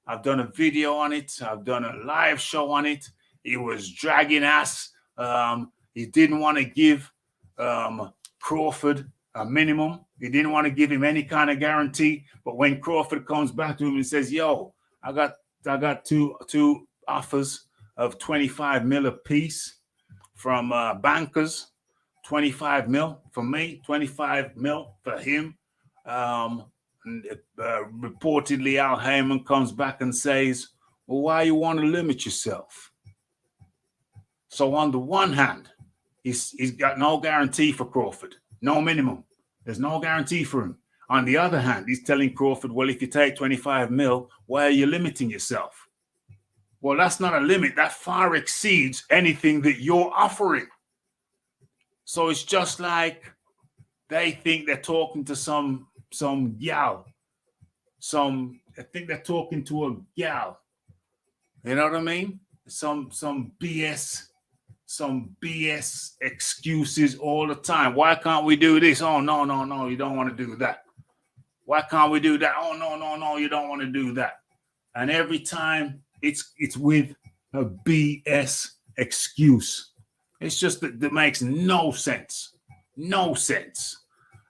A: I've done a video on it. I've done a live show on it. He was dragging ass. He didn't want to give Crawford a minimum. He didn't want to give him any kind of guarantee. But when Crawford comes back to him and says, yo, I got two offers of 25 mil a piece from bankers, 25 mil for me, 25 mil for him. Reportedly, Al Heyman comes back and says, well, why you want to limit yourself? So on the one hand, he's got no guarantee for Crawford, no minimum. There's no guarantee for him. On the other hand, he's telling Crawford, well, if you take 25 mil, why are you limiting yourself? Well, that's not a limit. That far exceeds anything that you're offering. So it's just like they think they're talking to some gal. I think they're talking to a gal. You know what I mean? Some BS excuses all the time. Why can't we do this? Oh, no, you don't want to do that. Why can't we do that? Oh, no, you don't want to do that. And every time it's with a BS excuse. It's just that makes no sense. No sense.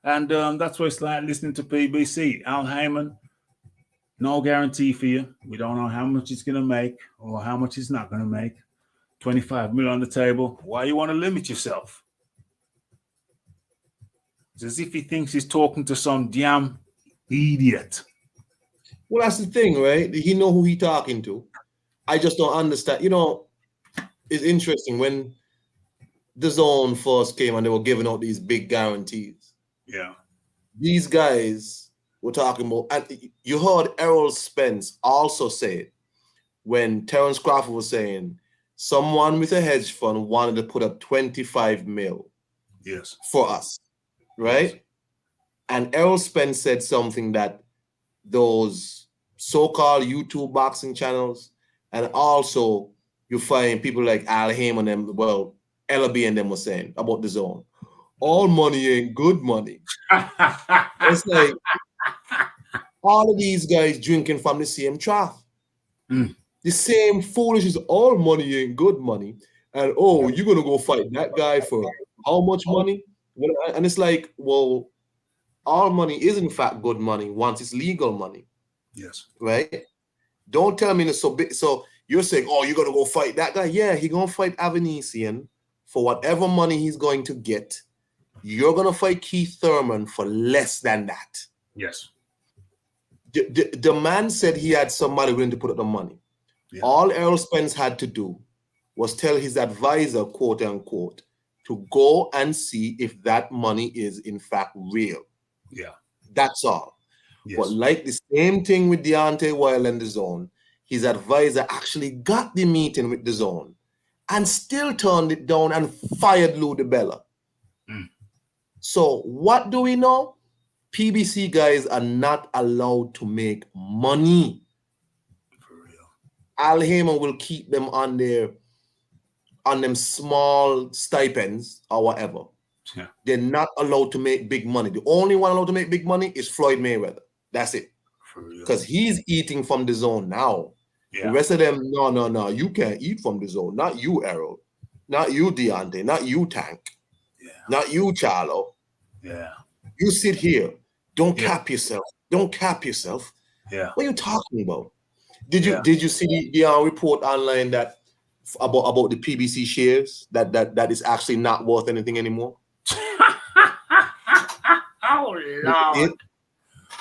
A: And that's what it's like listening to PBC. Al Heyman, no guarantee for you. We don't know how much it's going to make or how much it's not going to make. 25 million on the table. Why you want to limit yourself? It's as if he thinks he's talking to some damn idiot.
B: Well, that's the thing, right? He know who he talking to. I just don't understand. You know, it's interesting when the zone first came and they were giving out these big guarantees.
A: Yeah.
B: These guys were talking about, and you heard Errol Spence also say it when Terence Crawford was saying someone with a hedge fund wanted to put up 25 mil
A: Yes.
B: for us, right? Yes. And Errol Spence said something that those so-called YouTube boxing channels, and also you find people like Al Haim and them, well, LB and them were saying about the zone. All money ain't good money. It's like all of these guys drinking from the same trough. The same foolishness, all money ain't good money. And you're gonna go fight that guy for how much money? And it's like, well, all money is in fact good money once it's legal money.
A: Yes.
B: Right? Don't tell me it's so big. So you're saying, you're gonna go fight that guy. Yeah, he's gonna fight Avanesian for whatever money he's going to get. You're gonna fight Keith Thurman for less than that.
A: Yes.
B: The man said he had somebody willing to put up the money. Yeah. All Errol Spence had to do was tell his advisor, quote unquote, to go and see if that money is in fact real.
A: Yeah.
B: That's all.
A: Yes.
B: But like the same thing with Deontay Wilder and the zone, his advisor actually got the meeting with the zone and still turned it down and fired Lou DiBella. So what do we know? PBC guys are not allowed to make money.
A: For real.
B: Al Heyman will keep them on them small stipends or whatever.
A: Yeah.
B: They're not allowed to make big money. The only one allowed to make big money is Floyd Mayweather. That's it.
A: For real.
B: Because he's eating from the zone now.
A: Yeah.
B: The rest of them, no. You can't eat from the zone. Not you, Errol. Not you, Deontay. Not you, Tank.
A: Yeah.
B: Not you, Charlo.
A: Yeah.
B: You sit here. Don't cap yourself. Don't cap yourself.
A: Yeah.
B: What are you talking about? Did you see the report online that about the PBC shares that is actually not worth anything anymore?
A: Oh Lord.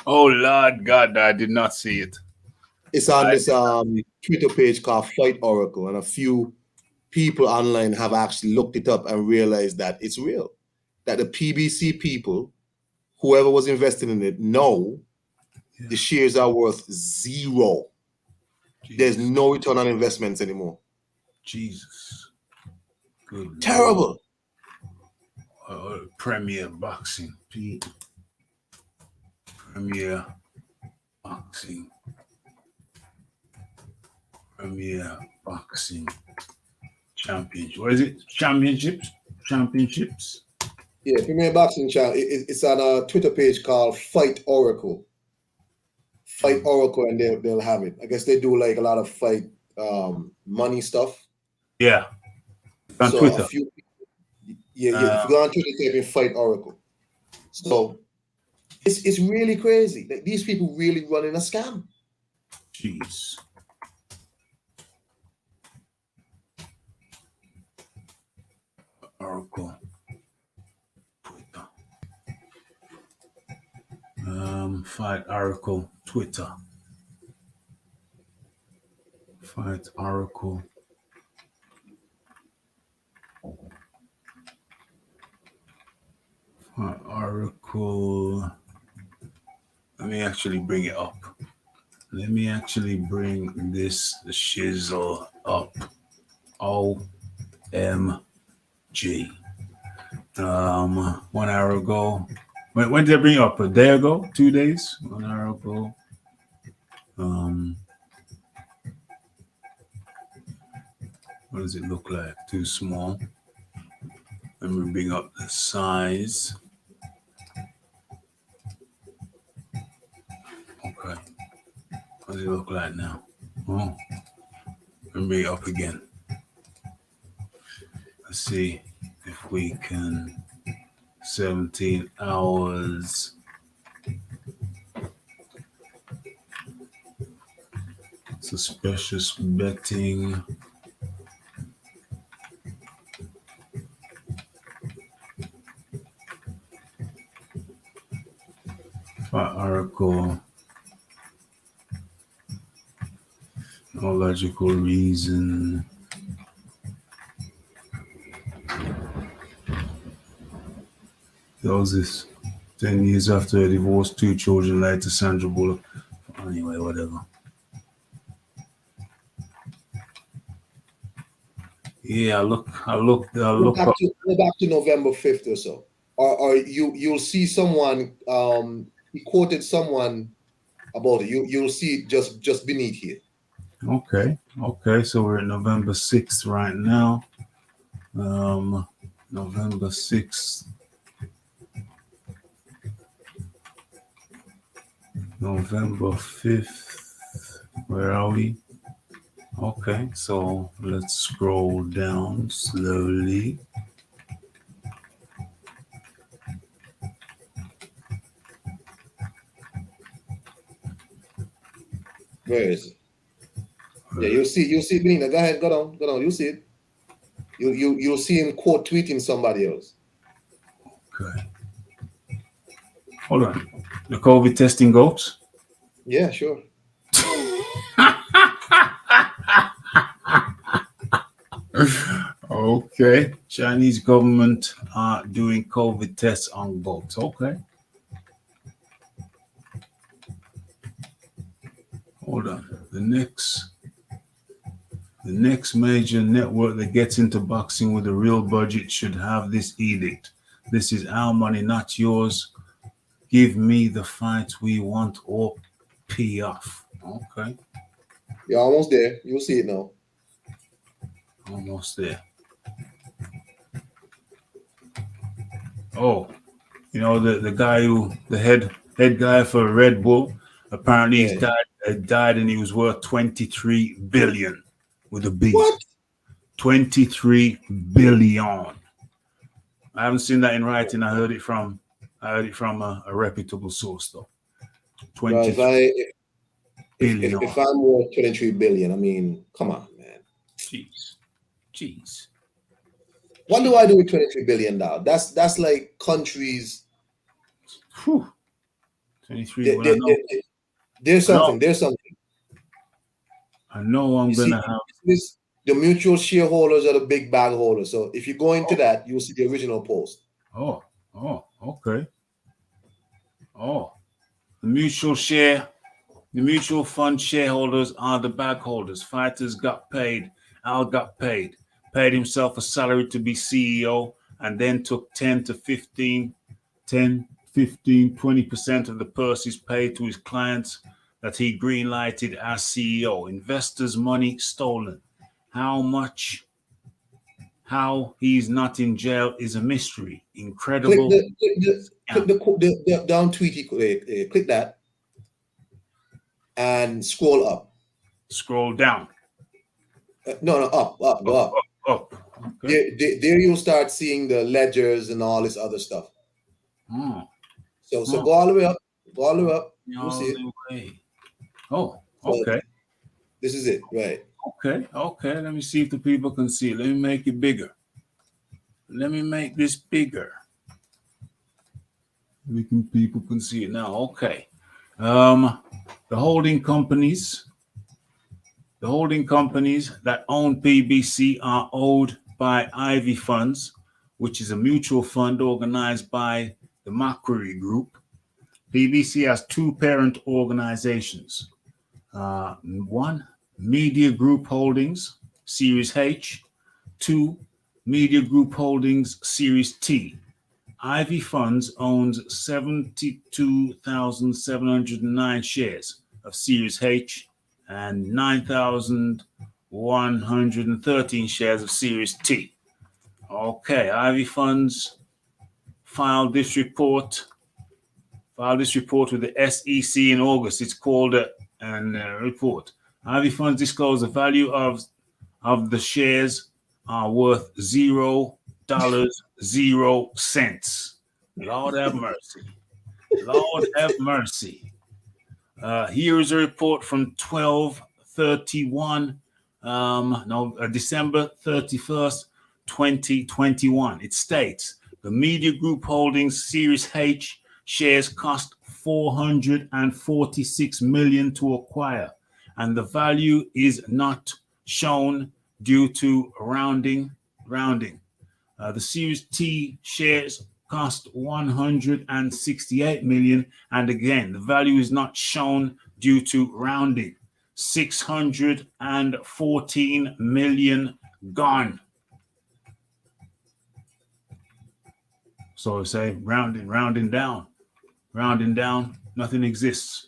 A: Oh Lord God, I did not see it.
B: It's on this Twitter page called Fight Oracle, and a few people online have actually looked it up and realized that it's real. That the PBC people, whoever was invested in it, know the shares are worth zero. Jesus. There's no return on investments anymore.
A: Jesus. Good.
B: Terrible.
A: Premier Boxing. Premier Boxing. Premier Boxing Championship. What is it? Championships?
B: Yeah, Premier Boxing Champ. It's on a Twitter page called Fight Oracle. Fight Oracle, and they'll have it. I guess they do like a lot of fight money stuff.
A: Yeah. On Twitter.
B: If you go on Twitter, type in Fight Oracle. So it's really crazy. Like, these people really running a scam.
A: Jeez. Oracle. Twitter. Fight Oracle Twitter. Fight Oracle. Fight Oracle. Let me actually bring it up. Let me actually bring this shizzle up. OMG. 1 hour ago. When did I bring it up? A day ago? 2 days? 1 hour ago. What does it look like? Too small. Let me bring up the size. Okay. What does it look like now? Oh. Let me bring it up again. Let's see if we can. 17 hours. Suspicious betting. Article. No logical reason. was this? 10 years after her divorce, 2 children later, Sandra Bullock. Anyway, whatever. Yeah, I look
B: Go
A: up.
B: back to November 5th or so. Or you'll see someone, he quoted someone about it. You'll see it just beneath here.
A: Okay, so we're at November 6th right now. November 6th. November 5th. Where are we? Okay, so let's scroll down slowly.
B: Where is it? Yeah, you'll see it beneath. Go ahead, go down. You'll see it. You'll see him quote tweeting somebody else.
A: Okay. Hold on. The COVID testing goats?
B: Yeah, sure.
A: Okay. Chinese government are doing COVID tests on goats. Okay. Hold on. The next major network that gets into boxing with a real budget should have this edict. This is our money, not yours. Give me the fight we want or pee off. Okay.
B: You're almost there. You'll see it now.
A: Almost there. Oh, you know the guy the head guy for Red Bull. Apparently he's died and he was worth 23 billion with a B.
B: What?
A: 23 billion. I haven't seen that in writing. I heard it from a reputable source though. 23 billion.
B: If I'm worth 23 billion, I mean, come on, man.
A: Jeez.
B: What do I do with 23 billion now? That's like countries.
A: 23.
B: There's something.
A: I know I'm gonna have
B: the mutual shareholders are the big bag holders. So if you go into that, you'll see the original post.
A: Oh, okay. Oh, the mutual fund shareholders are the bag holders. Fighters got paid. Al got paid himself a salary to be CEO, and then took 20% of the purses paid to his clients that he greenlighted as CEO. Investors' money stolen. How he's not in jail is a mystery. Incredible.
B: Click the down tweet. Click that and scroll up.
A: Scroll down.
B: No, up. Go up.
A: Up. Okay.
B: There you'll start seeing the ledgers and all this other stuff. So go all the way up. You'll see it.
A: Oh, okay.
B: So this is it, right?
A: Okay. Let me see if the people can see it. Let me make it bigger. Let me make this bigger. People can see it now. Okay. The holding companies that own PBC are owned by Ivy Funds, which is a mutual fund organized by the Macquarie Group. PBC has 2 parent organizations. 1, Media Group Holdings, Series H. 2, Media Group Holdings, Series T. Ivy Funds owns 72,709 shares of Series H and 9,113 shares of Series T. Okay, Ivy Funds filed this report with the SEC in August. It's called a report. Ivy Funds disclosed the value of the shares are worth $0.00. Lord have mercy. Lord have mercy. Here is a report from December 31st, 2021. It states the Media Group Holdings Series H shares cost $446 million to acquire, and the value is not shown due to rounding. The Series T shares cost 168 million. And again, the value is not shown due to rounding. 614 million gone. So say rounding down, nothing exists.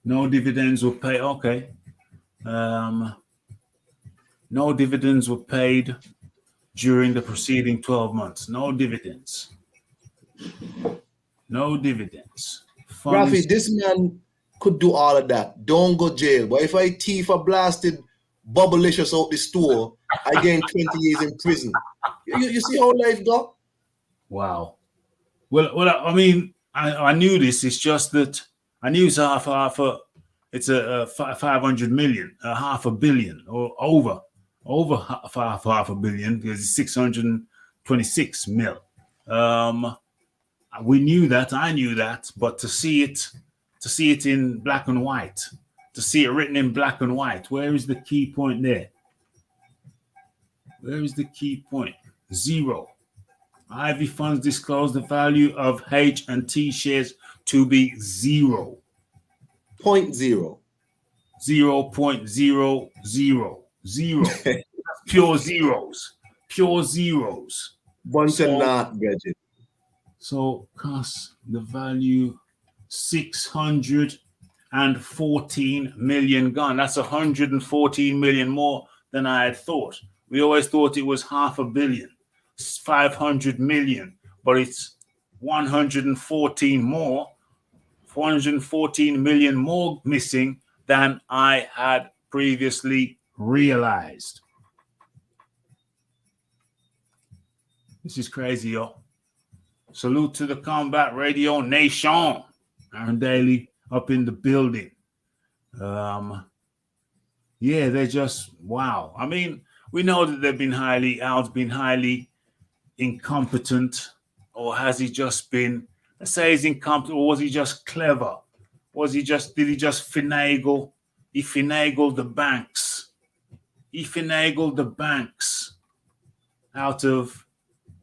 A: No dividends were paid. Okay. No dividends were paid during the preceding 12 months. No dividends.
B: Rafi, this man could do all of that. Don't go jail. But if I thief a blasted bubblicious out the store, I gain 20 years in prison. You see how life go?
A: Wow. Well, I mean, I knew this. It's just that I knew it's it's a 500 million, half a billion, or over half a billion, because it's 626 mil. We knew that. I knew that, but to see it in black and white, to see it written in black and white, where is the key point there? Where is the key point? Zero. Ivy Funds disclosed the value of H&T shares to be 0.0.
B: 0.0.
A: 0.000. Pure zeros.
B: Bunch of not gadget.
A: So cost the value 614 million gone. That's 114 million more than I had thought. We always thought it was half a billion. 500 million, but it's 114 million more missing than I had previously realized. This is crazy, yo. Salute to the Combat Radio Nation. Aaron Daly up in the building. Yeah, they're just wow. I mean, we know that they've been highly incompetent, or has he just been, let's say he's incompetent, or was he just clever? Did he just finagle? He finagled the banks. Out of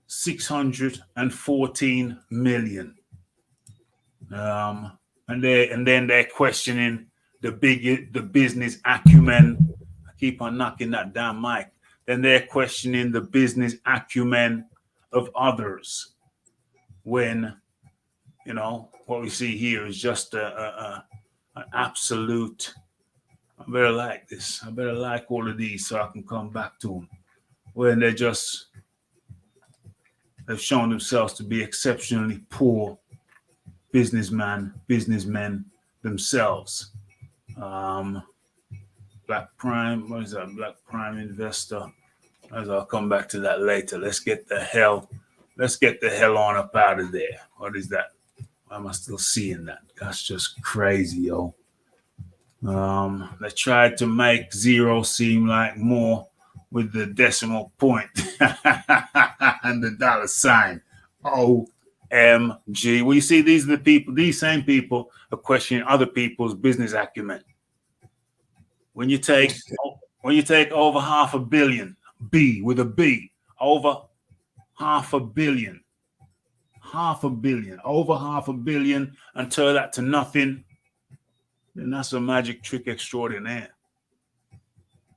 A: 614 million. And then they're questioning the business acumen. I keep on knocking that damn mic. Then they're questioning the business acumen of others, when what we see here is just an absolute. I better like this. I better like all of these so I can come back to them. When they've shown themselves to be exceptionally poor businessmen themselves. Black Prime, what is that? Black Prime Investor. I'll come back to that later. Let's get the hell on up out of there. What is that? Why am I still seeing that? That's just crazy, yo. They tried to make zero seem like more with the decimal point and the dollar sign. OMG. Well, you see, these same people are questioning other people's business acumen. When you take over half a billion, B with a B, over half a billion, over half a billion, and turn that to nothing, then that's a magic trick extraordinaire.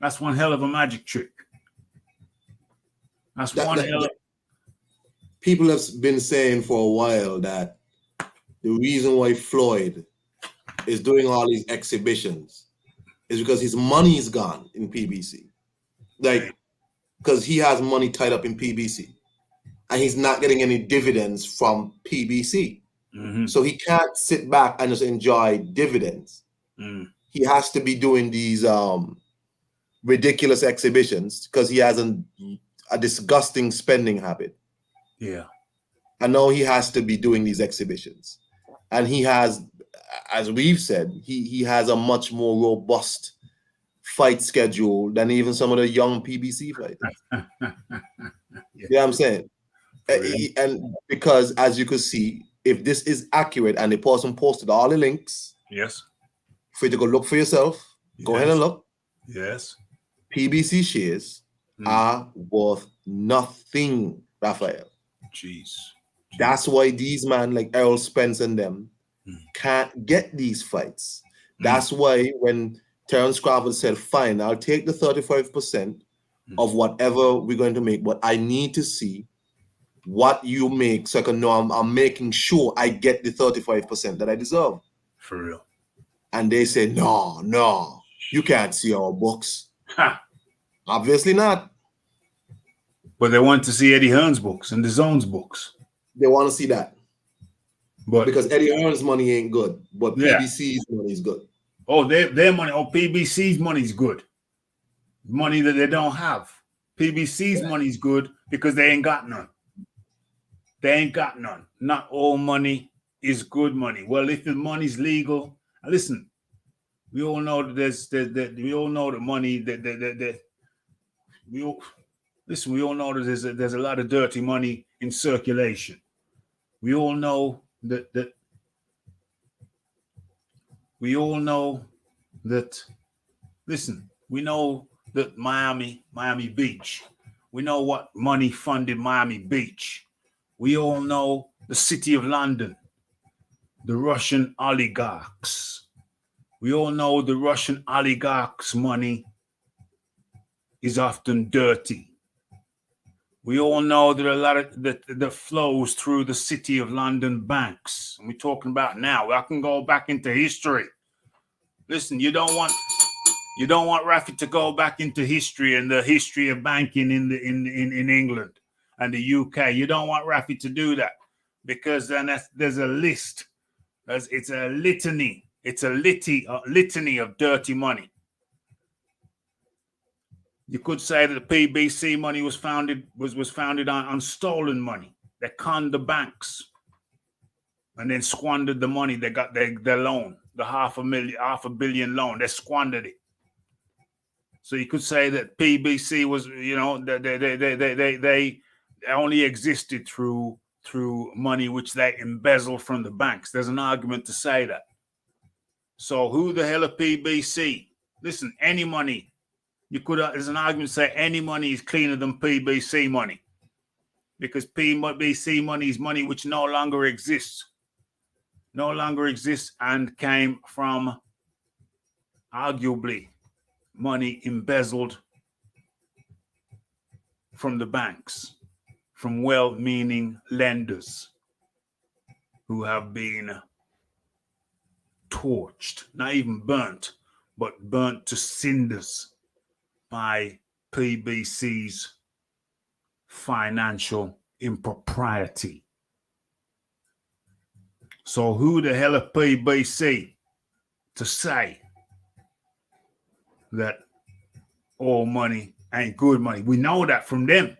A: That's one hell of a magic trick.
B: People have been saying for a while that the reason why Floyd is doing all these exhibitions is because his money is gone in PBC. Because he has money tied up in PBC and he's not getting any dividends from PBC.
A: Mm-hmm.
B: So he can't sit back and just enjoy dividends.
A: Mm.
B: He has to be doing these ridiculous exhibitions because he has a disgusting spending habit.
A: Yeah.
B: And now he has to be doing these exhibitions. And he has, as we've said, he has a much more robust fight schedule than even some of the young PBC fighters. You know what I'm saying? And because, as you could see, if this is accurate and the person posted all the links,
A: yes,
B: for you to go look for yourself, go ahead and look.
A: Yes.
B: PBC shares are worth nothing, Raphael.
A: Jeez.
B: That's why these men like Errol, Spence and them can't get these fights. That's why when Terence Crawford said, fine, I'll take the 35% of whatever we're going to make, but I need to see what you make so I can know I'm making sure I get the 35% that I deserve.
A: For real.
B: And they said, no, you can't see our books.
A: Ha.
B: Obviously not.
A: But they want to see Eddie Hearn's books and the Zone's books.
B: They want to see that.
A: But
B: because Eddie Hearn's money ain't good, but
A: yeah.
B: PBC's money is good.
A: Oh, their money. Oh, PBC's money is good. Money that they don't have. PBC's money is good because they ain't got none. They ain't got none. Not all money is good money. Well, if the money's legal, listen. We all know that we all know the money that we all know that there's a lot of dirty money in circulation. We all know that listen, we know that Miami Beach. We know what money funded Miami Beach. We all know the City of London, the Russian oligarchs. We all know the Russian oligarchs' money is often dirty. We all know that a lot of that flows through the City of London banks. And we're talking about now. I can go back into history. Listen, you don't want Rafi to go back into history and the history of banking in England and the UK. You don't want Rafi to do that because then there's a list. It's a litany. It's a litany of dirty money. You could say that the PBC money was founded on stolen money. They conned the banks and then squandered the money. They got their loan, the half a billion loan. They squandered it. So you could say that PBC was, they only existed through money which they embezzled from the banks. There's an argument to say that. So who the hell are PBC? Listen, any money. There's an argument to say any money is cleaner than PBC money because PBC money is money which no longer exists and came from arguably money embezzled from the banks, from well-meaning lenders who have been torched, not even burnt, but burnt to cinders by PBC's financial impropriety. So who the hell are PBC to say that all money ain't good money? We know that from them,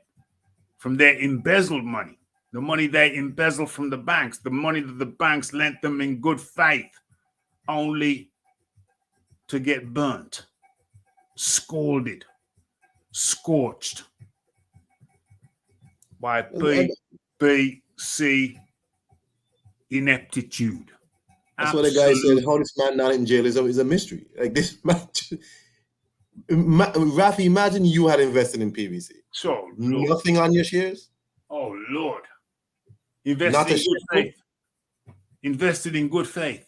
A: from their embezzled money, the money they embezzled from the banks, the money that the banks lent them in good faith, only to get burnt, scalded, scorched by PBC ineptitude.
B: That's what the guy said. How this man not in jail is a mystery. Like this man, Rafi, imagine you had invested in PBC.
A: So
B: nothing on your shares.
A: Oh Lord, invested in good faith.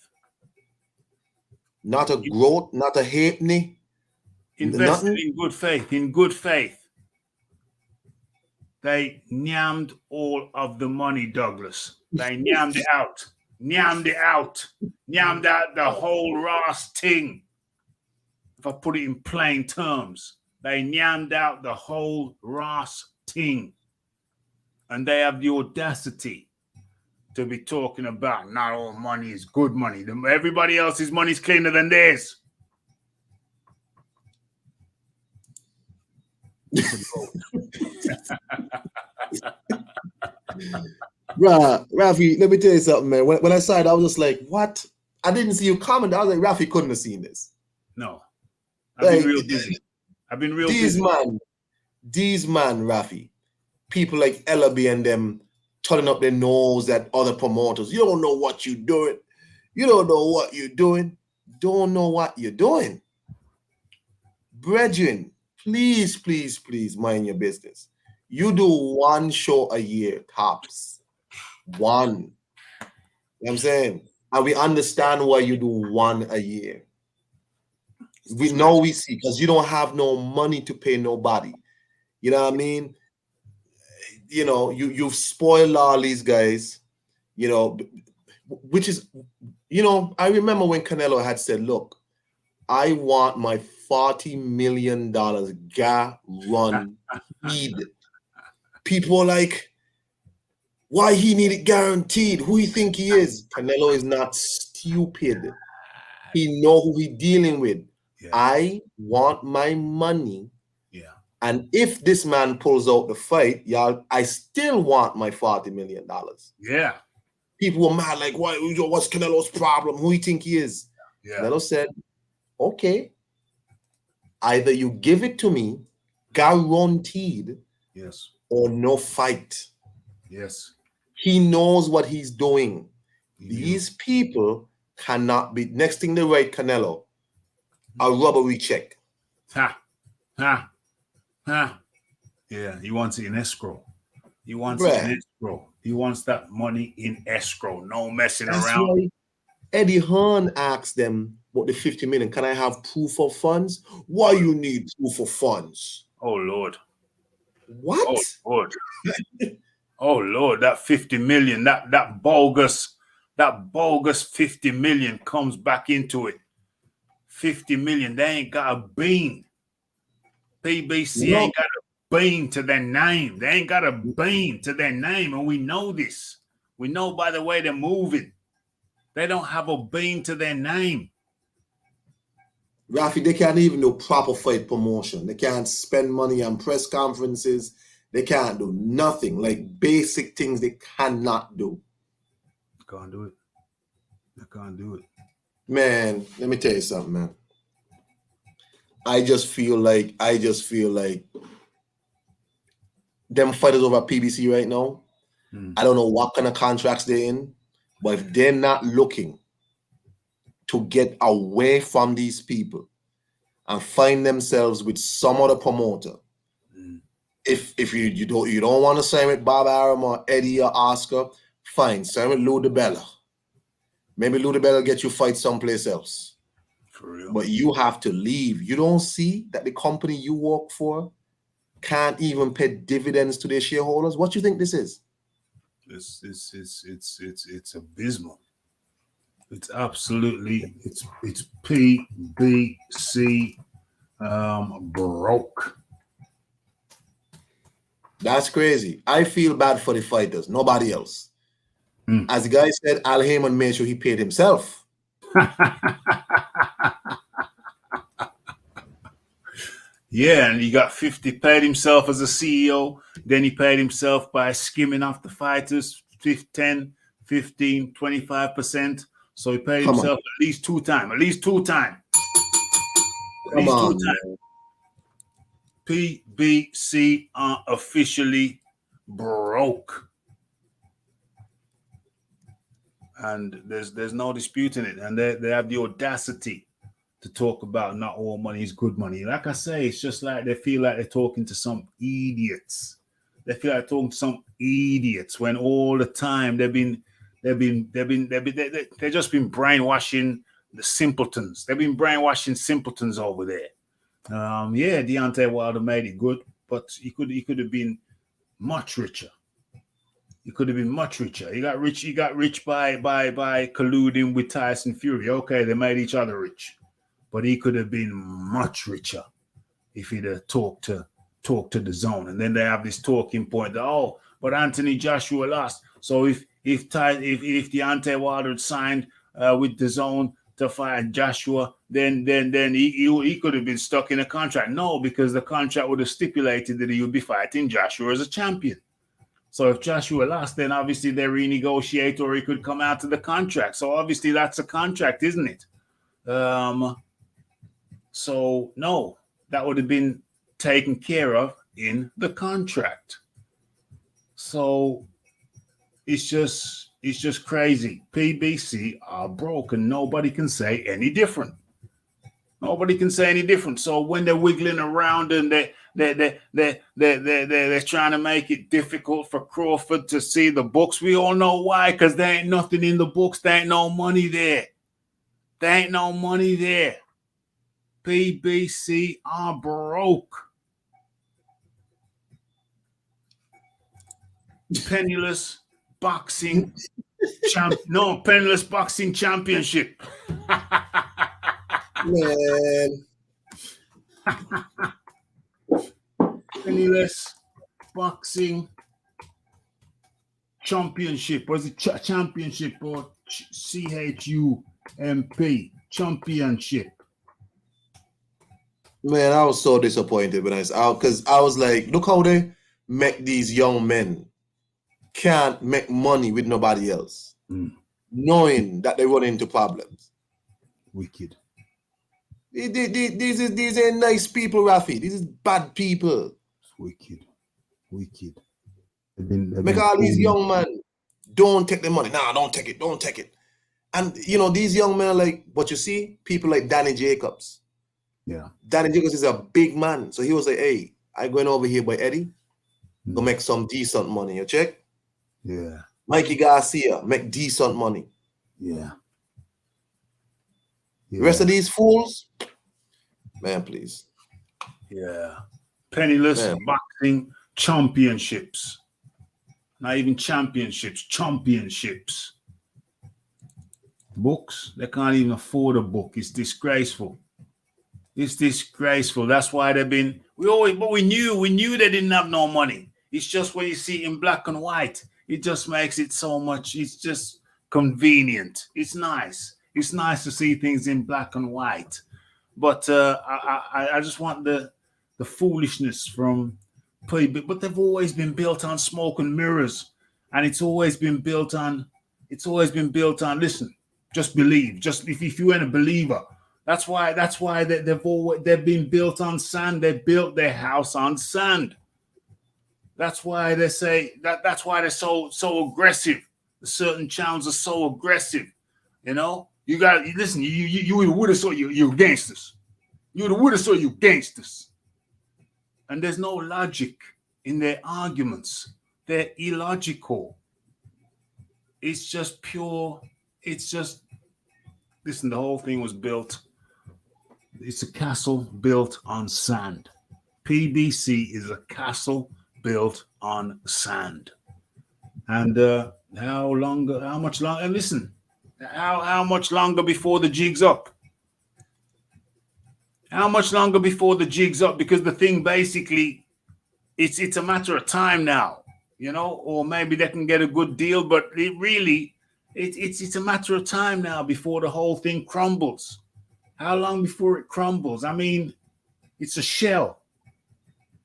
B: Not a growth, not a halfpenny.
A: Invested in good faith. They nyammed all of the money, Douglas. They nyammed it out the whole Ross thing. If I put it in plain terms, they nyammed out the whole Ross thing. And they have the audacity to be talking about not all money is good money. Everybody else's money is cleaner than theirs.
B: Rafi, let me tell you something, man. When I saw it, I was just like, what? I didn't see you comment. I was like, Rafi couldn't have seen this.
A: No. I've been real busy.
B: These man, Rafi, people like Ellaby and them turning up their nose at other promoters. You don't know what you're doing. You don't know what you're doing. Don't know what you're doing. Brethren, please, please, please mind your business. You do one show a year, tops. One. You know what I'm saying? And we understand why you do one a year. We know we see, because you don't have no money to pay nobody. You know what I mean? You know, you've spoiled all these guys, you know, which is, you know, I remember when Canelo had said, look, I want my $40 million guaranteed. People are like, why he need it guaranteed? Who you think he is? Canelo is not stupid. He know who he dealing with. Yeah. I want my money.
A: Yeah.
B: And if this man pulls out the fight, y'all, I still want my $40 million.
A: Yeah.
B: People were mad, like, what's Canelo's problem? Who you think he is?
A: Yeah.
B: Canelo said, okay, either you give it to me, guaranteed,
A: yes,
B: or no fight.
A: Yes.
B: He knows what he's doing. These people cannot be. Next thing they write Canelo, a robbery check.
A: Ha. Yeah, he wants it in escrow. He wants it in escrow. He wants that money in escrow. No messing around.
B: Why Eddie Hearn asked them about the 50 million. Can I have proof of funds? Why you need proof of funds?
A: Oh Lord.
B: What?
A: Oh Lord. Oh Lord, that 50 million, that bogus 50 million comes back into it. 50 million, they ain't got a bean. PBC ain't got a bean to their name. They ain't got a bean to their name, and we know this. We know by the way they're moving. They don't have a bean to their name.
B: Rafi, they can't even do proper fight promotion. They can't spend money on press conferences. They can't do nothing. Like basic things they cannot do.
A: Can't do it. They can't do it.
B: Man, let me tell you something, man. I just feel like them fighters over at PBC right now, I don't know what kind of contracts they're in, but if they're not looking to get away from these people and find themselves with some other promoter, if you don't want to sign with Bob Arum or Eddie or Oscar, fine, sign with Lou DiBella. Maybe Lou DiBella get you fight someplace else.
A: For real.
B: But you have to leave. You don't see that the company you work for can't even pay dividends to their shareholders? What do you think this is?
A: It's abysmal. It's absolutely it's PBC broke.
B: That's crazy. I feel bad for the fighters, nobody else. As the guy said, Al Heyman made sure he paid himself.
A: Yeah, and he got 50, paid himself as a CEO. Then he paid himself by skimming off the fighters 10, 15, 25%. So he paid himself at least two times. PBC are officially broke. And there's no disputing it. And they have the audacity to talk about not all money is good money. Like I say, it's just like they feel like they're talking to some idiots. They feel like talking to some idiots when all the time they've just been brainwashing the simpletons. They've been brainwashing simpletons over there. Yeah, Deontay Wilder made it good, but he could have been much richer. He could have been much richer. He got rich by colluding with Tyson Fury. Okay, they made each other rich. But he could have been much richer if he'd have talked to the zone. And then they have this talking point that, but Anthony Joshua lost. So if Deontay Wilder had signed with the zone to fight Joshua, then he could have been stuck in a contract. No, because the contract would have stipulated that he would be fighting Joshua as a champion. So if Joshua lost, then obviously they renegotiate, or he could come out of the contract. So obviously that's a contract, isn't it? So no, that would have been taken care of in the contract. So it's just crazy. PBC are broken. Nobody can say any different. So when they're wiggling around and They're trying to make it difficult for Crawford to see the books. We all know why, because there ain't nothing in the books. There ain't no money there. There ain't no money there. PBC are broke. Penniless boxing penniless boxing championship.
B: Man.
A: Penniless boxing championship. Was it championship or CHUMP championship?
B: Man, I was so disappointed when because I was like, look how they make these young men can't make money with nobody else, knowing that they run into problems.
A: Wicked.
B: These ain't nice people, Rafi. These is bad people.
A: Wicked.
B: Make all these young men don't take the money. Nah, don't take it. And these young men are like, but you see, people like Danny Jacobs.
A: Yeah.
B: Danny Jacobs is a big man. So he was like, hey, I going over here by Eddie, go make some decent money. You check?
A: Yeah.
B: Mikey Garcia, make decent money.
A: Yeah.
B: The rest of these fools, man, please.
A: Yeah. Penniless boxing championships. Not even championships. Books, they can't even afford a book. It's disgraceful. That's why they've been. We knew they didn't have no money. It's just when you see it in black and white, it just makes it so much. It's just convenient. It's nice. It's nice to see things in black and white. But I just want the foolishness from PB. But they've always been built on smoke and mirrors, and it's always been built on. Listen, just believe. Just if you ain't a believer. That's why they've been built on sand. They built their house on sand. That's why they say that's why they're so aggressive. Certain channels are so aggressive. You got to listen. You would have saw you gangsters. You would have saw you gangsters. And there's no logic in their arguments. They're illogical. It's just pure. Listen. The whole thing was built. It's a castle built on sand. PBC is a castle built on sand. And how much longer? And listen, how much longer before the jig's up? How much longer before the jig's up? Because the thing basically, it's a matter of time now, or maybe they can get a good deal, but it's a matter of time now before the whole thing crumbles. How long before it crumbles? I mean, it's a shell.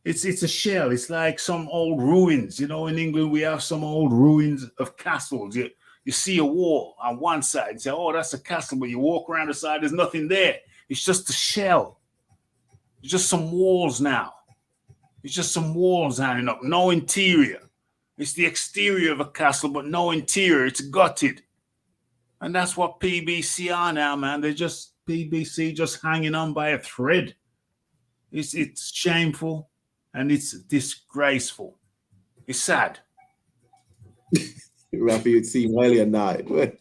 A: It's a shell. It's like some old ruins. In England, we have some old ruins of castles. You see a wall on one side. You say, oh, that's a castle. But you walk around the side, there's nothing there. It's just a shell. It's just some walls now. It's just some walls hanging up. No interior. It's the exterior of a castle, but no interior. It's gutted. And that's what PBC are now, man. They're just PBC just hanging on by a thread. It's shameful and it's disgraceful. It's sad.
B: Rafi, you'd see Wiley and I.
A: Well,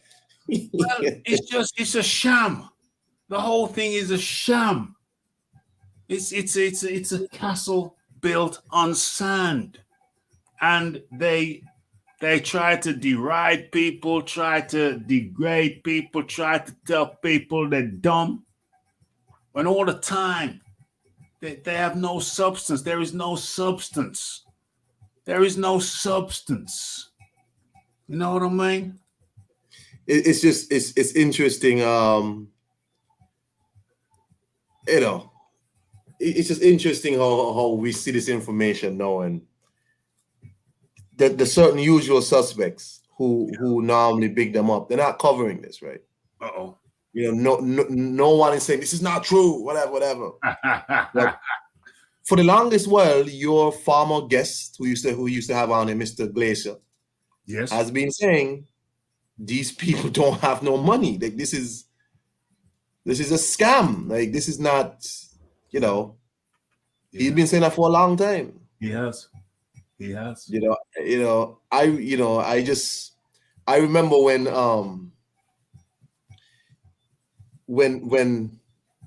A: it's a sham. The whole thing is a sham. It's a castle built on sand. And they try to deride people, try to degrade people, try to tell people they're dumb. And all the time, they have no substance. There is no substance. There is no substance. You know what I mean?
B: It's just, it's interesting. It's just interesting how we see this information now, and the certain usual suspects who normally big them up, they're not covering this, right?
A: Uh-oh.
B: No one is saying this is not true, whatever. Like, for the longest while, your former guest who used to have on him, Mr. Glacier,
A: yes,
B: has been saying these people don't have no money. Like this is a scam. Like this is not,
A: Yeah.
B: He's been saying that for a long time.
A: He has. He has.
B: I remember when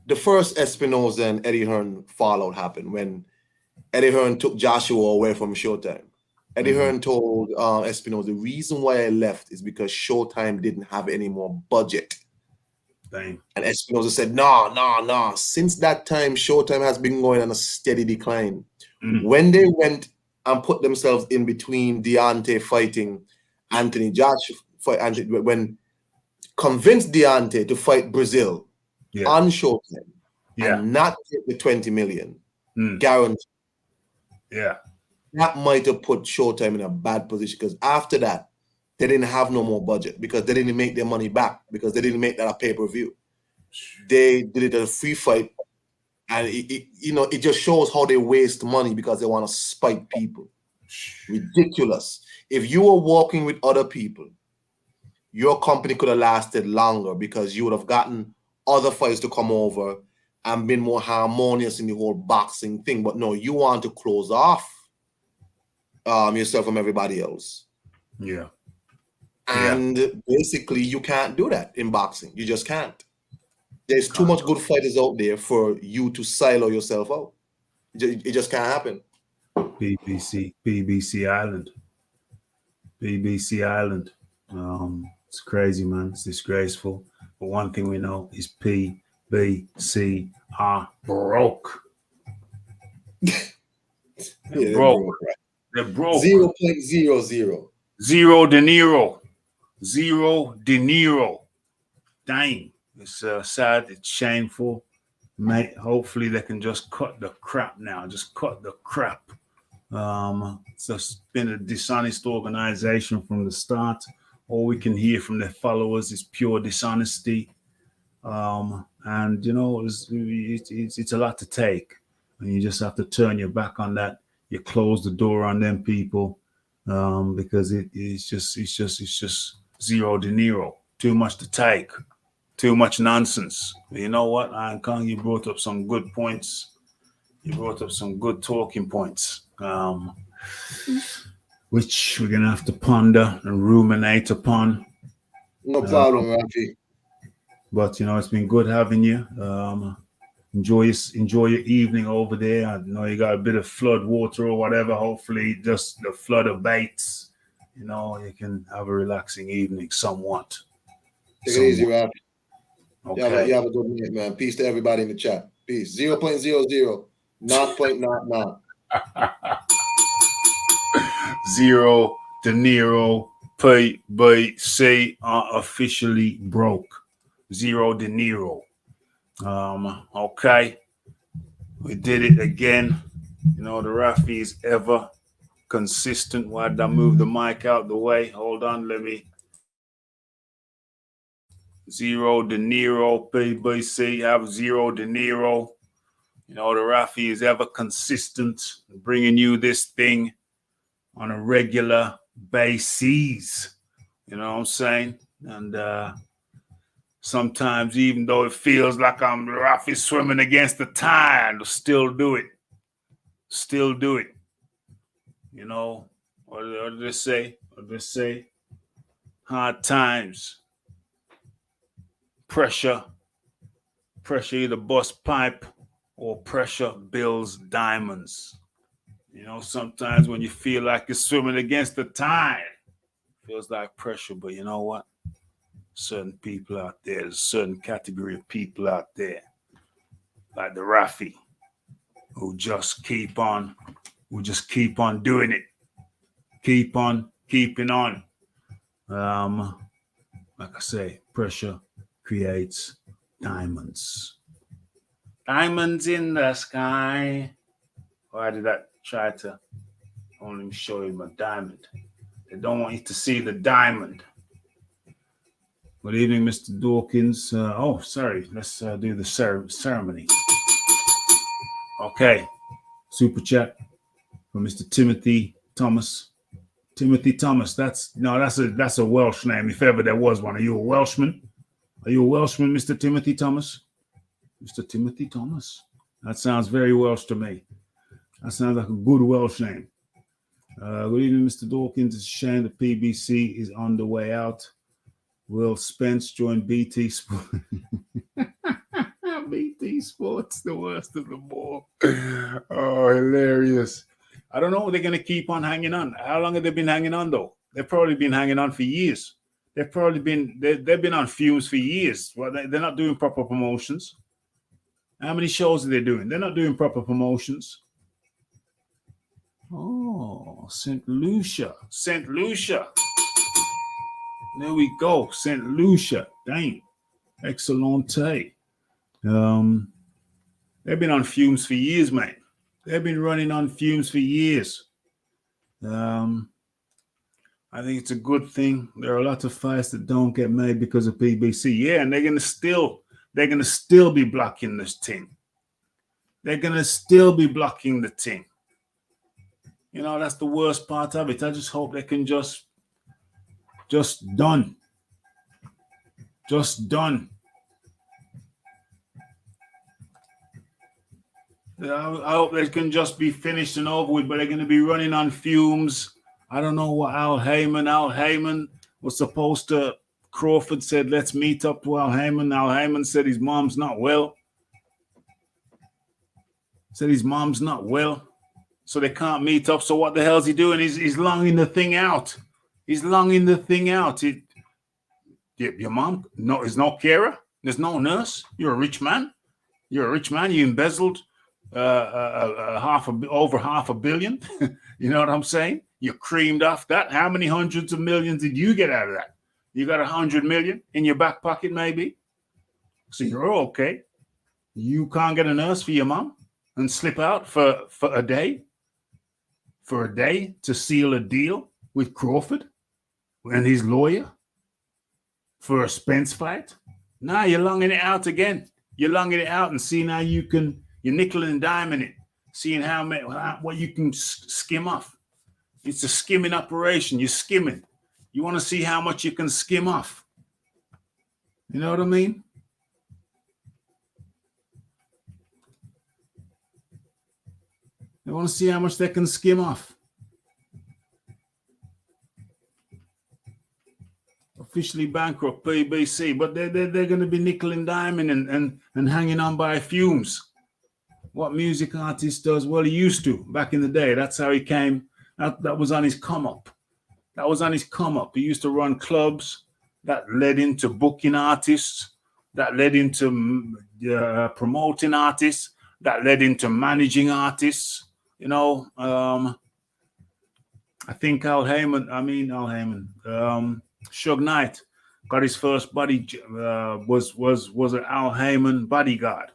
B: the first Espinosa and Eddie Hearn fallout happened, when Eddie Hearn took Joshua away from Showtime. Eddie Hearn told Espinosa, the reason why I left is because Showtime didn't have any more budget.
A: Dang.
B: And Espinosa said, no. Since that time, Showtime has been going on a steady decline. When they went and put themselves in between Deontay fighting Anthony Joshua, when convinced Deontay to fight Brazil on Showtime and not take the 20 million guaranteed.
A: Yeah.
B: That might have put Showtime in a bad position, because after that, they didn't have no more budget, because they didn't make their money back, because they didn't make that a pay-per-view. They did it as a free fight, and it just shows how they waste money because they want to spite people. Ridiculous. If you were working with other people, your company could have lasted longer, because you would have gotten other fights to come over and been more harmonious in the whole boxing thing. But no, you want to close off yourself from everybody else.
A: Yeah.
B: And basically, you can't do that in boxing. You just can't. There's too much good fighters out there for you to silo yourself out. It just can't happen.
A: PBC Island. It's crazy, man. It's disgraceful. But one thing we know is PBC are broke. They're broke. They're broke.
B: 0.00.
A: Zero De Niro. Dang. It's sad. It's shameful. Mate, hopefully they can just cut the crap now. Just cut the crap. It's just been a dishonest organization from the start. All we can hear from their followers is pure dishonesty. And, it's a lot to take. And you just have to turn your back on that. You close the door on them people, because it's just zero De Niro. Too much to take. Too much nonsense. But you know what, Iron Kong, you brought up some good points. You brought up some good talking points, which we're gonna have to ponder and ruminate upon.
B: No problem, Rafi.
A: But it's been good having you. Enjoy your evening over there. I know you got a bit of flood water or whatever. Hopefully, just the flood abates. You can have a relaxing evening somewhat.
B: Take it easy, Rafi.
A: Okay.
B: You have a good night, man. Peace to everybody in the chat. Peace. 0.00. Not point not.
A: Zero De Niro. PBC are officially broke. Zero De Niro. Okay. We did it again. The Rafi is ever consistent. Why did I move the mic out the way? Hold on, let me. Zero De Niro, PBC have Zero De Niro. The Rafi is ever consistent, bringing you this thing on a regular basis. You know what I'm saying? And sometimes, even though it feels like I'm Rafi swimming against the tide, I'll still do it. Still do it. What did they say? What did they say? Hard times. Pressure either bust pipe or pressure builds diamonds. Sometimes when you feel like you're swimming against the tide, it feels like pressure. But you know what? Certain people out there, there's a certain category of people out there, like the Rafi, who just keep on doing it. Keep on keeping on. Like I say, pressure creates diamonds. Diamonds in the sky. Why did I try to only show you my diamond? They don't want you to see the diamond. Good evening, Mr. Dawkins. Sorry. Let's do the ceremony. Okay. Super chat from Mr. Timothy Thomas. Timothy Thomas. That's a Welsh name, if ever there was one. Are you a Welshman? Are you a Welshman, Mr. Timothy Thomas? Mr. Timothy Thomas. That sounds very Welsh to me. That sounds like a good Welsh name. Good evening, Mr. Dawkins. It's a shame the PBC is on the way out. Will Spence join BT Sports? BT Sports, the worst of them all. Oh, hilarious. I don't know. They're going to keep on hanging on. How long have they been hanging on, though? They've probably been hanging on for years. They've been on fumes for years. Well, they're not doing proper promotions. How many shows are they doing? They're not doing proper promotions. Oh, St. Lucia. St. Lucia. There we go. St. Lucia. Dang. Excellente. They've been on fumes for years, mate. They've been running on fumes for years. I think it's a good thing. There are a lot of fights that don't get made because of PBC. Yeah, and they're gonna still be blocking this thing. They're gonna still be blocking the thing. You know, that's the worst part of it. I just hope they can just done. Just done. I hope they can just be finished and over with, but they're going to be running on fumes. I don't know what Al Heyman was supposed to. Crawford said, let's meet up to Al Heyman. Al Heyman said his mom's not well. So they can't meet up. So what the hell's he doing? He's longing the thing out. Your mom is no carer. There's no nurse. You're a rich man. You embezzled over half a billion. You know what I'm saying? You creamed off that. How many hundreds of millions did you get out of that? You got 100 million in your back pocket, maybe. So you're okay. You can't get a nurse for your mom and slip out for a day. For a day to seal a deal with Crawford and his lawyer for a Spence fight. Nah, you're longing it out again. You're longing it out and seeing how you're nickel and diming it, seeing what you can skim off. It's a skimming operation. You're skimming. You want to see how much you can skim off. You know what I mean? They want to see how much they can skim off. Officially bankrupt PBC, but they're going to be nickel and diming and hanging on by fumes. What music artist does? Well, he used to back in the day. That's how he came. That was on his come up. He used to run clubs that led into booking artists, that led into promoting artists, that led into managing artists. You know, I think Al Heyman. Suge Knight got his first body was an Al Heyman bodyguard.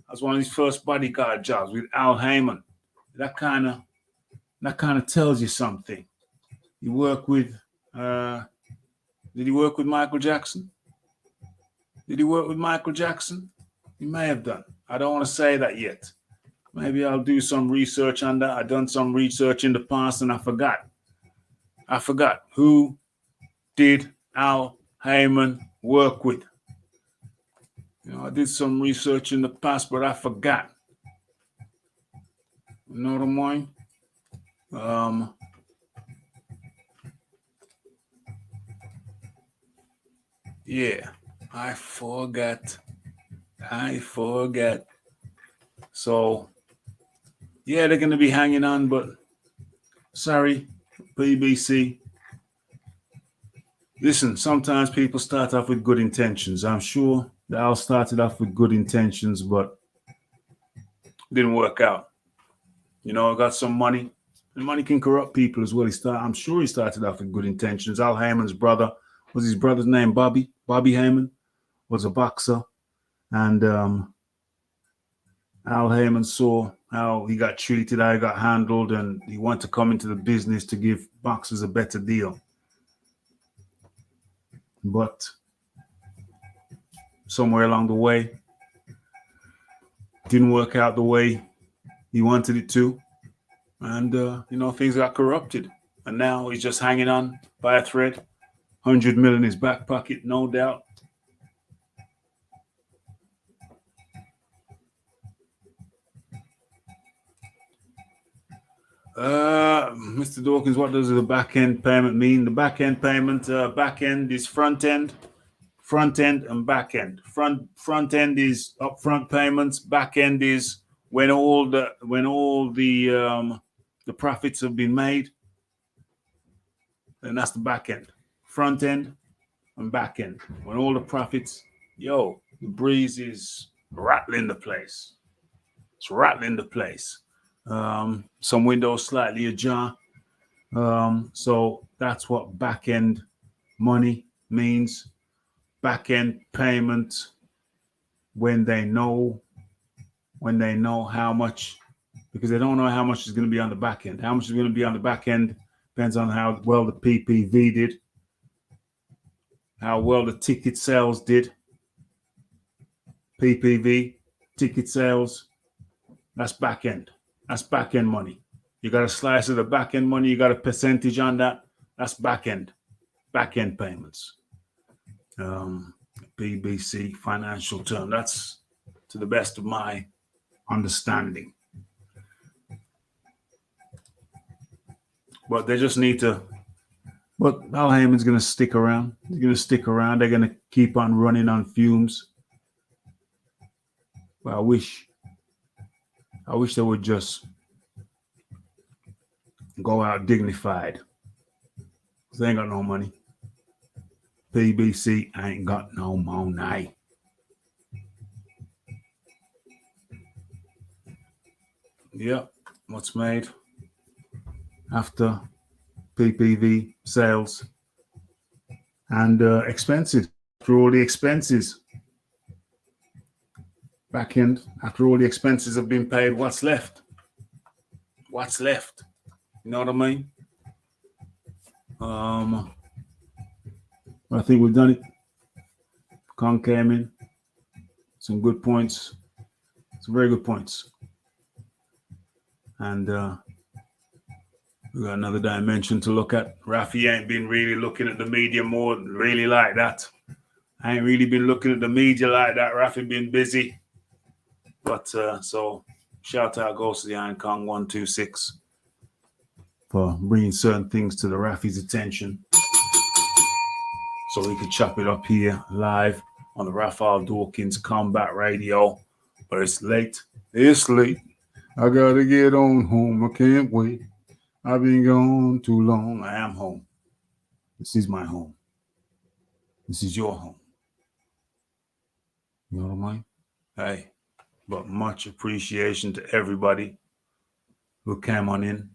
A: That's one of his first bodyguard jobs with Al Heyman. That kind of tells you something. He worked with. Did he work with Michael Jackson? He may have done. I don't want to say that yet. Maybe I'll do some research on that. I've done some research in the past and I forgot. Who did Al Heyman work with? You know, I did some research in the past, but I forgot. You know what I mean? Yeah, I forgot. So, yeah, they're going to be hanging on, but sorry, PBC. Listen, sometimes people start off with good intentions. I'm sure that Al started off with good intentions, but didn't work out. You know, I got some money. And money can corrupt people as well. I'm sure he started off with good intentions. Al Heyman's brother, was his brother's name Bobby? Bobby Heyman was a boxer. And Al Heyman saw how he got treated, how he got handled, and he wanted to come into the business to give boxers a better deal. But somewhere along the way, didn't work out the way he wanted it to. And, things got corrupted. And now he's just hanging on by a thread. 100 million in his back pocket, no doubt. Mr. Dawkins, what does the back end payment mean? The back end payment, back end is front end and back end. Front end is upfront payments. Back end is when all the profits have been made. And that's the back end. Front end and back end. When all the profits, the breeze is rattling the place. It's rattling the place. Some windows slightly ajar. So that's what back end money means. Back end payment when they know how much, because they don't know how much is going to be on the back end. How much is going to be on the back end depends on how well the PPV did, how well the ticket sales did. PPV, ticket sales, that's back end. That's back end money. You got a slice of the back end money, you got a percentage on that. That's back end payments. PBC financial term. That's to the best of my understanding. But they just need to. But Al Heyman's going to stick around. He's going to stick around. They're going to keep on running on fumes. But I wish they would just go out dignified. They ain't got no money. PBC ain't got no money. Yep, what's made after PPV sales and expenses, after all the expenses. Back end, after all the expenses have been paid, what's left? What's left? You know what I mean? I think we've done it. Kong came in. Some good points. Some very good points. And we got another dimension to look at. Rafi ain't been really looking at the media more really like that. I ain't really been looking at the media like that. Rafi been busy. But so shout out goes to the Iron Kong 126 for bringing certain things to the Rafi's attention, so we could chop it up here live on the Raphael Dawkins Combat Radio. But it's late. It's late. I gotta get on home. I can't wait. I've been gone too long. I am home. This is my home. This is your home. You know what I mean? Hey, but much appreciation to everybody who came on in.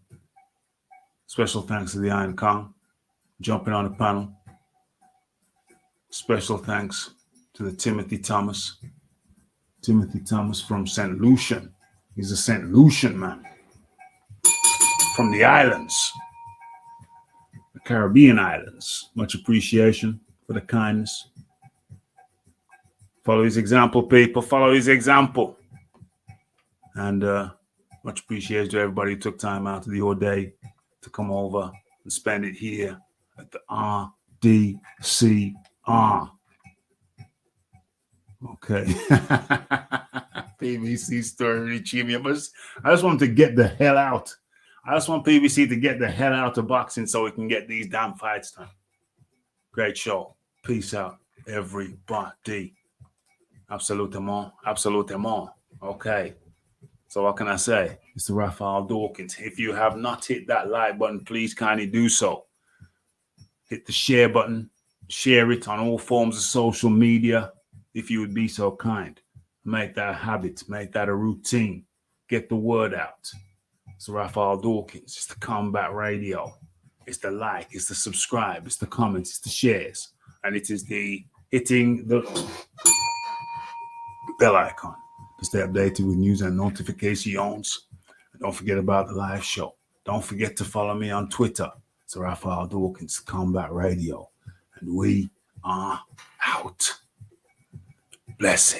A: Special thanks to the Iron Kong jumping on the panel. Special thanks to the Timothy Thomas from St. Lucian. He's a St. Lucian man from the islands, the Caribbean islands. Much appreciation for the kindness. Follow his example, people. Follow his example. And much appreciation to everybody who took time out of the day to come over and spend it here at the rdcr. Okay. PBC story reaching me. I just want to get the hell out. I just want PBC to get the hell out of boxing so we can get these damn fights done. Great show. Peace out, everybody. Absolutement. Absolutement. Okay. So what can I say? It's the Raphael Dawkins. If you have not hit that like button, please kindly do so. Hit the share button. Share it on all forms of social media, if you would be so kind. Make that a habit. Make that a routine. Get the word out. It's the Raphael Dawkins. It's the Combat Radio. It's the like. It's the subscribe. It's the comments. It's the shares. And it is the hitting the bell icon to stay updated with news and notifications. And don't forget about the live show. Don't forget to follow me on Twitter. It's the Raphael Dawkins Combat Radio. And we are out. Blessed.